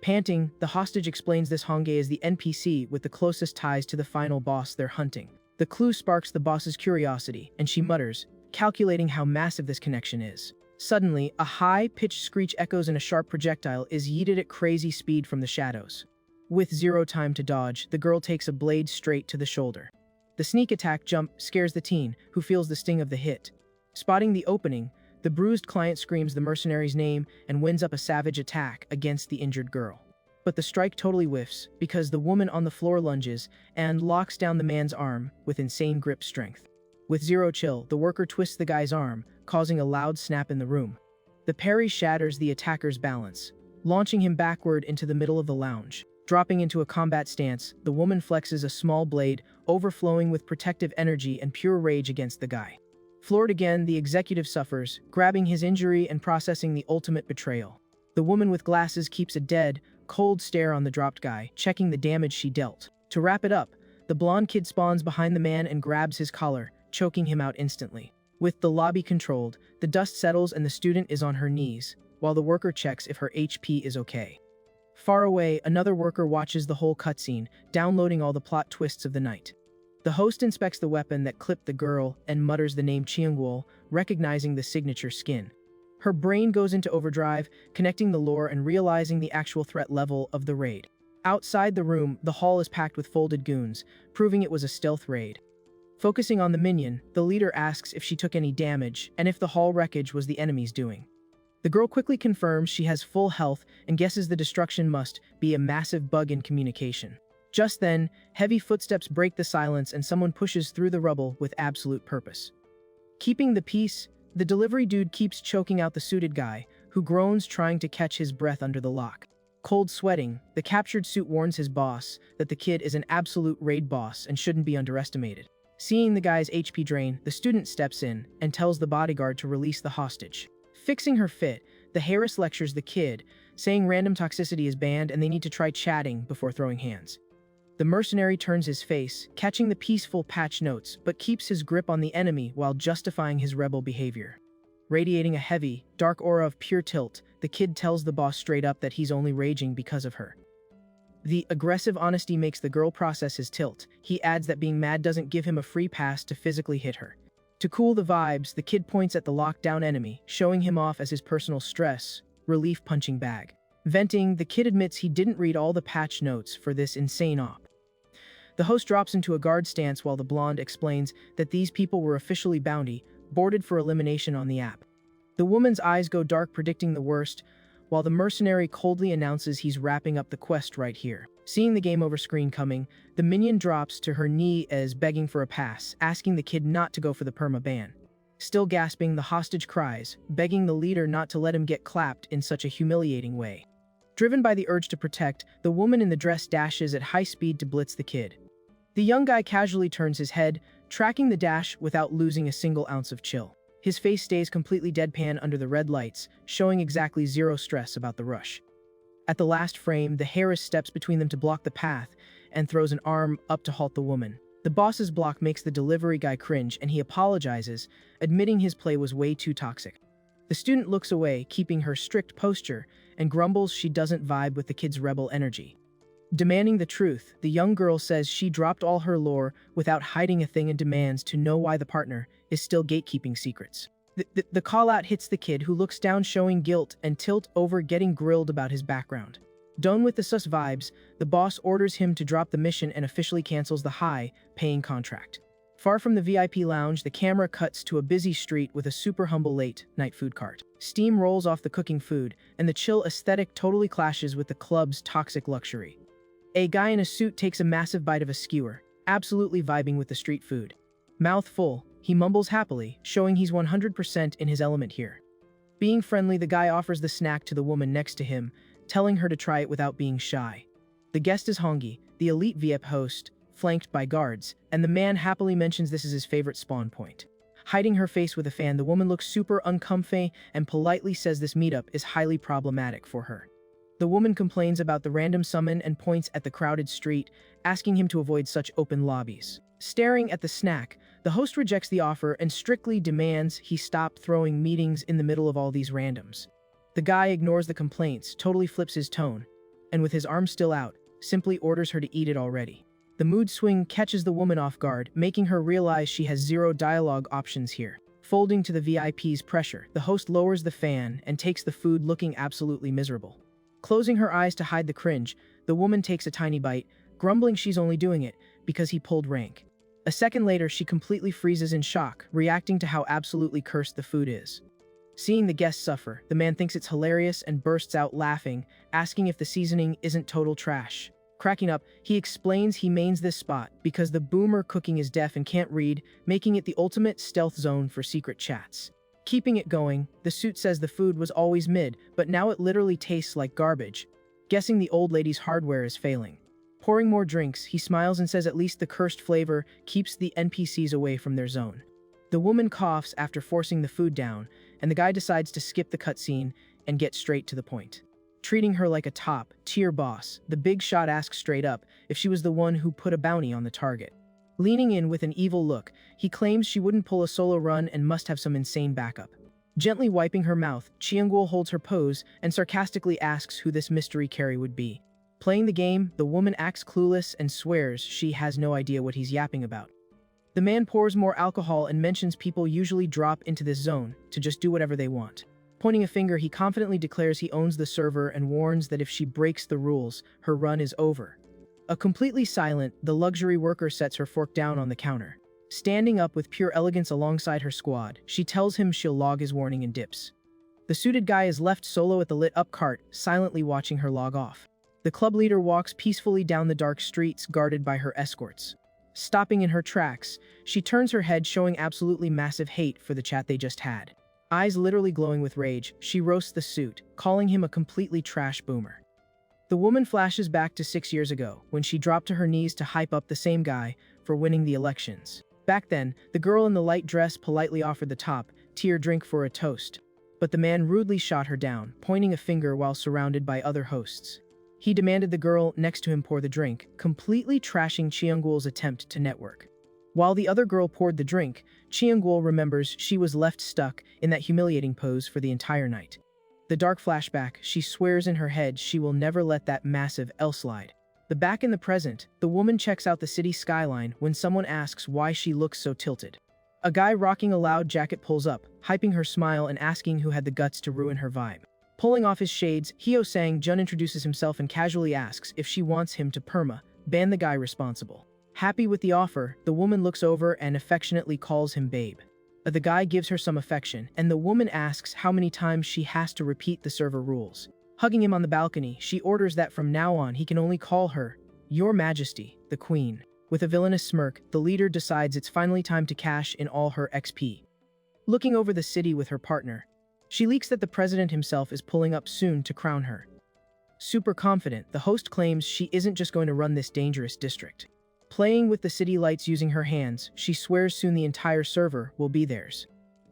Panting, the hostage explains this Hongi is the NPC with the closest ties to the final boss they're hunting. The clue sparks the boss's curiosity, and she mutters, calculating how massive this connection is. Suddenly, a high-pitched screech echoes and a sharp projectile is yeeted at crazy speed from the shadows. With zero time to dodge, the girl takes a blade straight to the shoulder. The sneak attack jump scares the teen, who feels the sting of the hit. Spotting the opening, the bruised client screams the mercenary's name and winds up a savage attack against the injured girl. But the strike totally whiffs, because the woman on the floor lunges and locks down the man's arm with insane grip strength. With zero chill, the worker twists the guy's arm, causing a loud snap in the room. The parry shatters the attacker's balance, launching him backward into the middle of the lounge. Dropping into a combat stance, the woman flexes a small blade, overflowing with protective energy and pure rage against the guy. Floored again, the executive suffers, grabbing his injury and processing the ultimate betrayal. The woman with glasses keeps a dead, cold stare on the dropped guy, checking the damage she dealt. To wrap it up, the blonde kid spawns behind the man and grabs his collar, choking him out instantly. With the lobby controlled, the dust settles and the student is on her knees, while the worker checks if her HP is okay. Far away, another worker watches the whole cutscene, downloading all the plot twists of the night. The host inspects the weapon that clipped the girl and mutters the name Chiangwol, recognizing the signature skin. Her brain goes into overdrive, connecting the lore and realizing the actual threat level of the raid. Outside the room, the hall is packed with folded goons, proving it was a stealth raid. Focusing on the minion, the leader asks if she took any damage and if the hall wreckage was the enemy's doing. The girl quickly confirms she has full health and guesses the destruction must be a massive bug in communication. Just then, heavy footsteps break the silence and someone pushes through the rubble with absolute purpose. Keeping the peace, the delivery dude keeps choking out the suited guy, who groans trying to catch his breath under the lock. Cold sweating, the captured suit warns his boss that the kid is an absolute raid boss and shouldn't be underestimated. Seeing the guy's HP drain, the student steps in and tells the bodyguard to release the hostage. Fixing her fit, the Harris lectures the kid, saying random toxicity is banned and they need to try chatting before throwing hands. The mercenary turns his face, catching the peaceful patch notes, but keeps his grip on the enemy while justifying his rebel behavior. Radiating a heavy, dark aura of pure tilt, the kid tells the boss straight up that he's only raging because of her. The aggressive honesty makes the girl process his tilt. He adds that being mad doesn't give him a free pass to physically hit her. To cool the vibes, the kid points at the lockdown enemy, showing him off as his personal stress relief punching bag. Venting, the kid admits he didn't read all the patch notes for this insane op. The host drops into a guard stance while the blonde explains that these people were officially bounty, boarded for elimination on the app. The woman's eyes go dark, predicting the worst, while the mercenary coldly announces he's wrapping up the quest right here. Seeing the game over screen coming, the minion drops to her knee as begging for a pass, asking the kid not to go for the perma ban. Still gasping, the hostage cries, begging the leader not to let him get clapped in such a humiliating way. Driven by the urge to protect, the woman in the dress dashes at high speed to blitz the kid. The young guy casually turns his head, tracking the dash without losing a single ounce of chill. His face stays completely deadpan under the red lights, showing exactly zero stress about the rush. At the last frame, the Harris steps between them to block the path and throws an arm up to halt the woman. The boss's block makes the delivery guy cringe and he apologizes, admitting his play was way too toxic. The student looks away, keeping her strict posture, and grumbles she doesn't vibe with the kid's rebel energy. Demanding the truth, the young girl says she dropped all her lore without hiding a thing and demands to know why the partner is still gatekeeping secrets. The call-out hits the kid, who looks down, showing guilt and tilt over getting grilled about his background. Done with the sus vibes, the boss orders him to drop the mission and officially cancels the high-paying contract. Far from the VIP lounge, the camera cuts to a busy street with a super humble late-night food cart. Steam rolls off the cooking food, and the chill aesthetic totally clashes with the club's toxic luxury. A guy in a suit takes a massive bite of a skewer, absolutely vibing with the street food. Mouth full, he mumbles happily, showing he's 100% in his element here. Being friendly, the guy offers the snack to the woman next to him, telling her to try it without being shy. The guest is Hongi, the elite VIP host, flanked by guards, and the man happily mentions this is his favorite spawn point. Hiding her face with a fan, the woman looks super uncomfy and politely says this meetup is highly problematic for her. The woman complains about the random summon and points at the crowded street, asking him to avoid such open lobbies. Staring at the snack, the host rejects the offer and strictly demands he stop throwing meetings in the middle of all these randoms. The guy ignores the complaints, totally flips his tone, and with his arm still out, simply orders her to eat it already. The mood swing catches the woman off guard, making her realize she has zero dialogue options here. Folding to the VIP's pressure, the host lowers the fan and takes the food, looking absolutely miserable. Closing her eyes to hide the cringe, the woman takes a tiny bite, grumbling she's only doing it because he pulled rank. A second later, she completely freezes in shock, reacting to how absolutely cursed the food is. Seeing the guests suffer, the man thinks it's hilarious and bursts out laughing, asking if the seasoning isn't total trash. Cracking up, he explains he mains this spot because the boomer cooking is deaf and can't read, making it the ultimate stealth zone for secret chats. Keeping it going, the suit says the food was always mid, but now it literally tastes like garbage. Guessing the old lady's hardware is failing. Pouring more drinks, he smiles and says at least the cursed flavor keeps the NPCs away from their zone. The woman coughs after forcing the food down, and the guy decides to skip the cutscene and get straight to the point. Treating her like a top-tier boss, the big shot asks straight up if she was the one who put a bounty on the target. Leaning in with an evil look, he claims she wouldn't pull a solo run and must have some insane backup. Gently wiping her mouth, Chiangul holds her pose and sarcastically asks who this mystery carry would be. Playing the game, the woman acts clueless and swears she has no idea what he's yapping about. The man pours more alcohol and mentions people usually drop into this zone to just do whatever they want. Pointing a finger, he confidently declares he owns the server and warns that if she breaks the rules, her run is over. Completely silent, the luxury worker sets her fork down on the counter. Standing up with pure elegance alongside her squad, she tells him she'll log his warning and dips. The suited guy is left solo at the lit-up cart, silently watching her log off. The club leader walks peacefully down the dark streets guarded by her escorts. Stopping in her tracks, she turns her head, showing absolutely massive hate for the chat they just had. Eyes literally glowing with rage, she roasts the suit, calling him a completely trash boomer. The woman flashes back to 6 years ago, when she dropped to her knees to hype up the same guy for winning the elections. Back then, the girl in the light dress politely offered the top-tier drink for a toast, but the man rudely shot her down, pointing a finger while surrounded by other hosts. He demanded the girl next to him pour the drink, completely trashing Chiangul's attempt to network. While the other girl poured the drink, Chiangul remembers she was left stuck in that humiliating pose for the entire night. The dark flashback, she swears in her head she will never let that massive L slide. The back in the present, the woman checks out the city skyline when someone asks why she looks so tilted. A guy rocking a loud jacket pulls up, hyping her smile and asking who had the guts to ruin her vibe. Pulling off his shades, Hyo-sang-jun introduces himself and casually asks if she wants him to ban the guy responsible. Happy with the offer, the woman looks over and affectionately calls him babe. The guy gives her some affection, and the woman asks how many times she has to repeat the server rules. Hugging him on the balcony, she orders that from now on he can only call her Your Majesty, the Queen. With a villainous smirk, the leader decides it's finally time to cash in all her XP. Looking over the city with her partner, she leaks that the president himself is pulling up soon to crown her. Super confident, the host claims she isn't just going to run this dangerous district. Playing with the city lights using her hands, she swears soon the entire server will be theirs.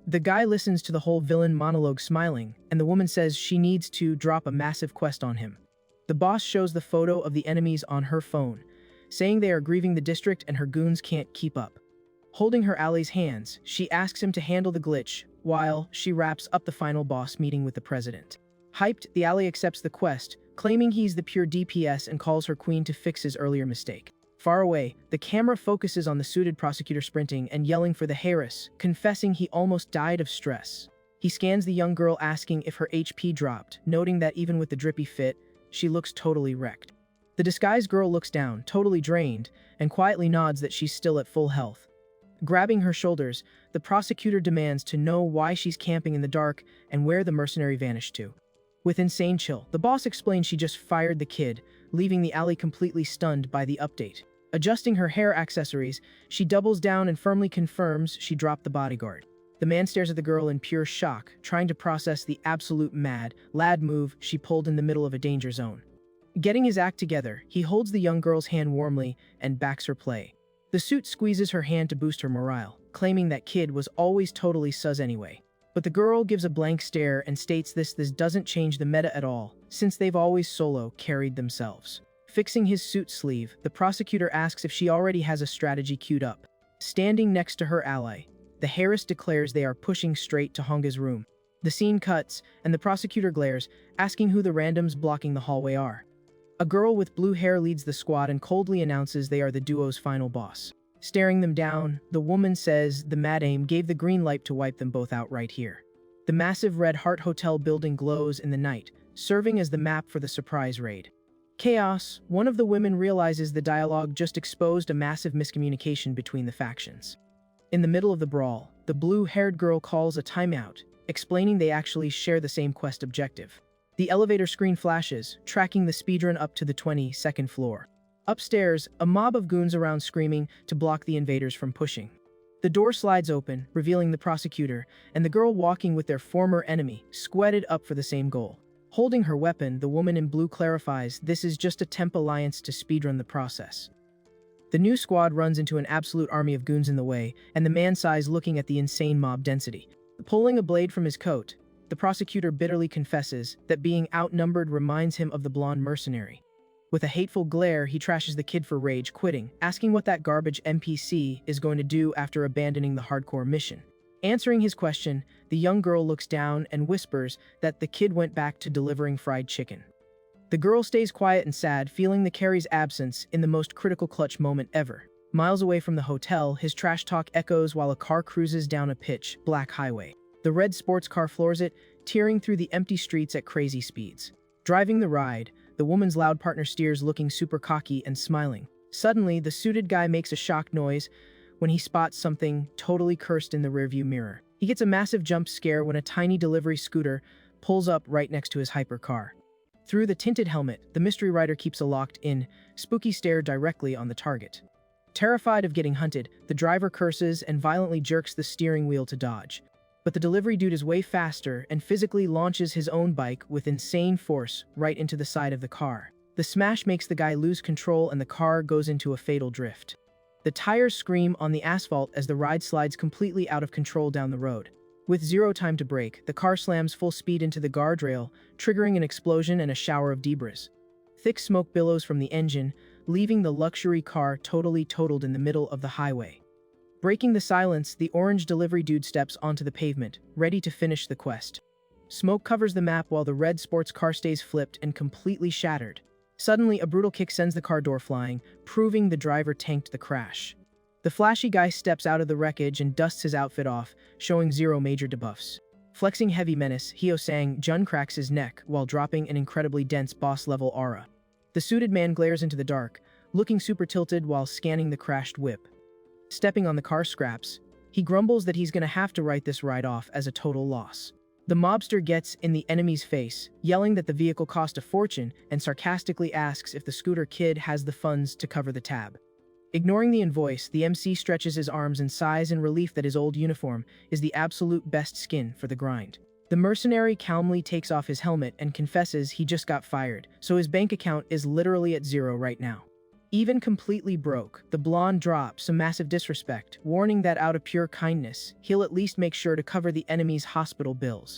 The guy listens to the whole villain monologue smiling, and the woman says she needs to drop a massive quest on him. The boss shows the photo of the enemies on her phone, saying they are grieving the district and her goons can't keep up. Holding her ally's hands, she asks him to handle the glitch, while she wraps up the final boss meeting with the president. Hyped, the ally accepts the quest, claiming he's the pure DPS and calls her queen to fix his earlier mistake. Far away, the camera focuses on the suited prosecutor sprinting and yelling for the Harris, confessing he almost died of stress. He scans the young girl asking if her HP dropped, noting that even with the drippy fit, she looks totally wrecked. The disguised girl looks down, totally drained, and quietly nods that she's still at full health. Grabbing her shoulders, the prosecutor demands to know why she's camping in the dark and where the mercenary vanished to. With insane chill, the boss explains she just fired the kid, leaving the ally completely stunned by the update. Adjusting her hair accessories, she doubles down and firmly confirms she dropped the bodyguard. The man stares at the girl in pure shock, trying to process the absolute lad move she pulled in the middle of a danger zone. Getting his act together, he holds the young girl's hand warmly and backs her play. The suit squeezes her hand to boost her morale, claiming that kid was always totally sus anyway. But the girl gives a blank stare and states this doesn't change the meta at all, since they've always solo carried themselves. Fixing his suit sleeve, the prosecutor asks if she already has a strategy queued up. Standing next to her ally, the Harris declares they are pushing straight to Honga's room. The scene cuts, and the prosecutor glares, asking who the randoms blocking the hallway are. A girl with blue hair leads the squad and coldly announces they are the duo's final boss. Staring them down, the woman says the madame gave the green light to wipe them both out right here. The massive Red Heart Hotel building glows in the night, serving as the map for the surprise raid. Chaos, one of the women realizes the dialogue just exposed a massive miscommunication between the factions. In the middle of the brawl, the blue-haired girl calls a timeout, explaining they actually share the same quest objective. The elevator screen flashes, tracking the speedrun up to the 22nd floor. Upstairs, a mob of goons around screaming to block the invaders from pushing. The The door slides open, revealing the prosecutor, and the girl walking with their former enemy, squared up for the same goal. Holding her weapon, the woman in blue clarifies this is just a temp alliance to speedrun the process. The new squad runs into an absolute army of goons in the way, and the man sighs looking at the insane mob density. Pulling a blade from his coat, the prosecutor bitterly confesses that being outnumbered reminds him of the blonde mercenary. With a hateful glare, he trashes the kid for rage quitting, asking what that garbage NPC is going to do after abandoning the hardcore mission. Answering his question, the young girl looks down and whispers that the kid went back to delivering fried chicken. The girl stays quiet and sad, feeling the carry's absence in the most critical clutch moment ever. Miles away from the hotel, his trash talk echoes while a car cruises down a pitch black highway. The red sports car floors it, tearing through the empty streets at crazy speeds. Driving the ride, the woman's loud partner steers, looking super cocky and smiling. Suddenly, the suited guy makes a shocked noise when he spots something totally cursed in the rearview mirror. He gets a massive jump scare when a tiny delivery scooter pulls up right next to his hypercar. Through the tinted helmet, the mystery rider keeps a locked-in, spooky stare directly on the target. Terrified of getting hunted, the driver curses and violently jerks the steering wheel to dodge. But the delivery dude is way faster and physically launches his own bike with insane force right into the side of the car. The smash makes the guy lose control and the car goes into a fatal drift. The tires scream on the asphalt as the ride slides completely out of control down the road. With zero time to brake, the car slams full speed into the guardrail, triggering an explosion and a shower of debris. Thick smoke billows from the engine, leaving the luxury car totally totaled in the middle of the highway. Breaking the silence, the orange delivery dude steps onto the pavement, ready to finish the quest. Smoke covers the map while the red sports car stays flipped and completely shattered. Suddenly, a brutal kick sends the car door flying, proving the driver tanked the crash. The flashy guy steps out of the wreckage and dusts his outfit off, showing zero major debuffs. Flexing heavy menace, Hyo-sang Jun cracks his neck while dropping an incredibly dense boss-level aura. The suited man glares into the dark, looking super tilted while scanning the crashed whip. Stepping on the car scraps, he grumbles that he's gonna have to write this ride off as a total loss. The mobster gets in the enemy's face, yelling that the vehicle cost a fortune and sarcastically asks if the scooter kid has the funds to cover the tab. Ignoring the invoice, the MC stretches his arms and sighs in relief that his old uniform is the absolute best skin for the grind. The mercenary calmly takes off his helmet and confesses he just got fired, so his bank account is literally at zero right now. Even completely broke, the blonde drops some massive disrespect, warning that out of pure kindness, he'll at least make sure to cover the enemy's hospital bills.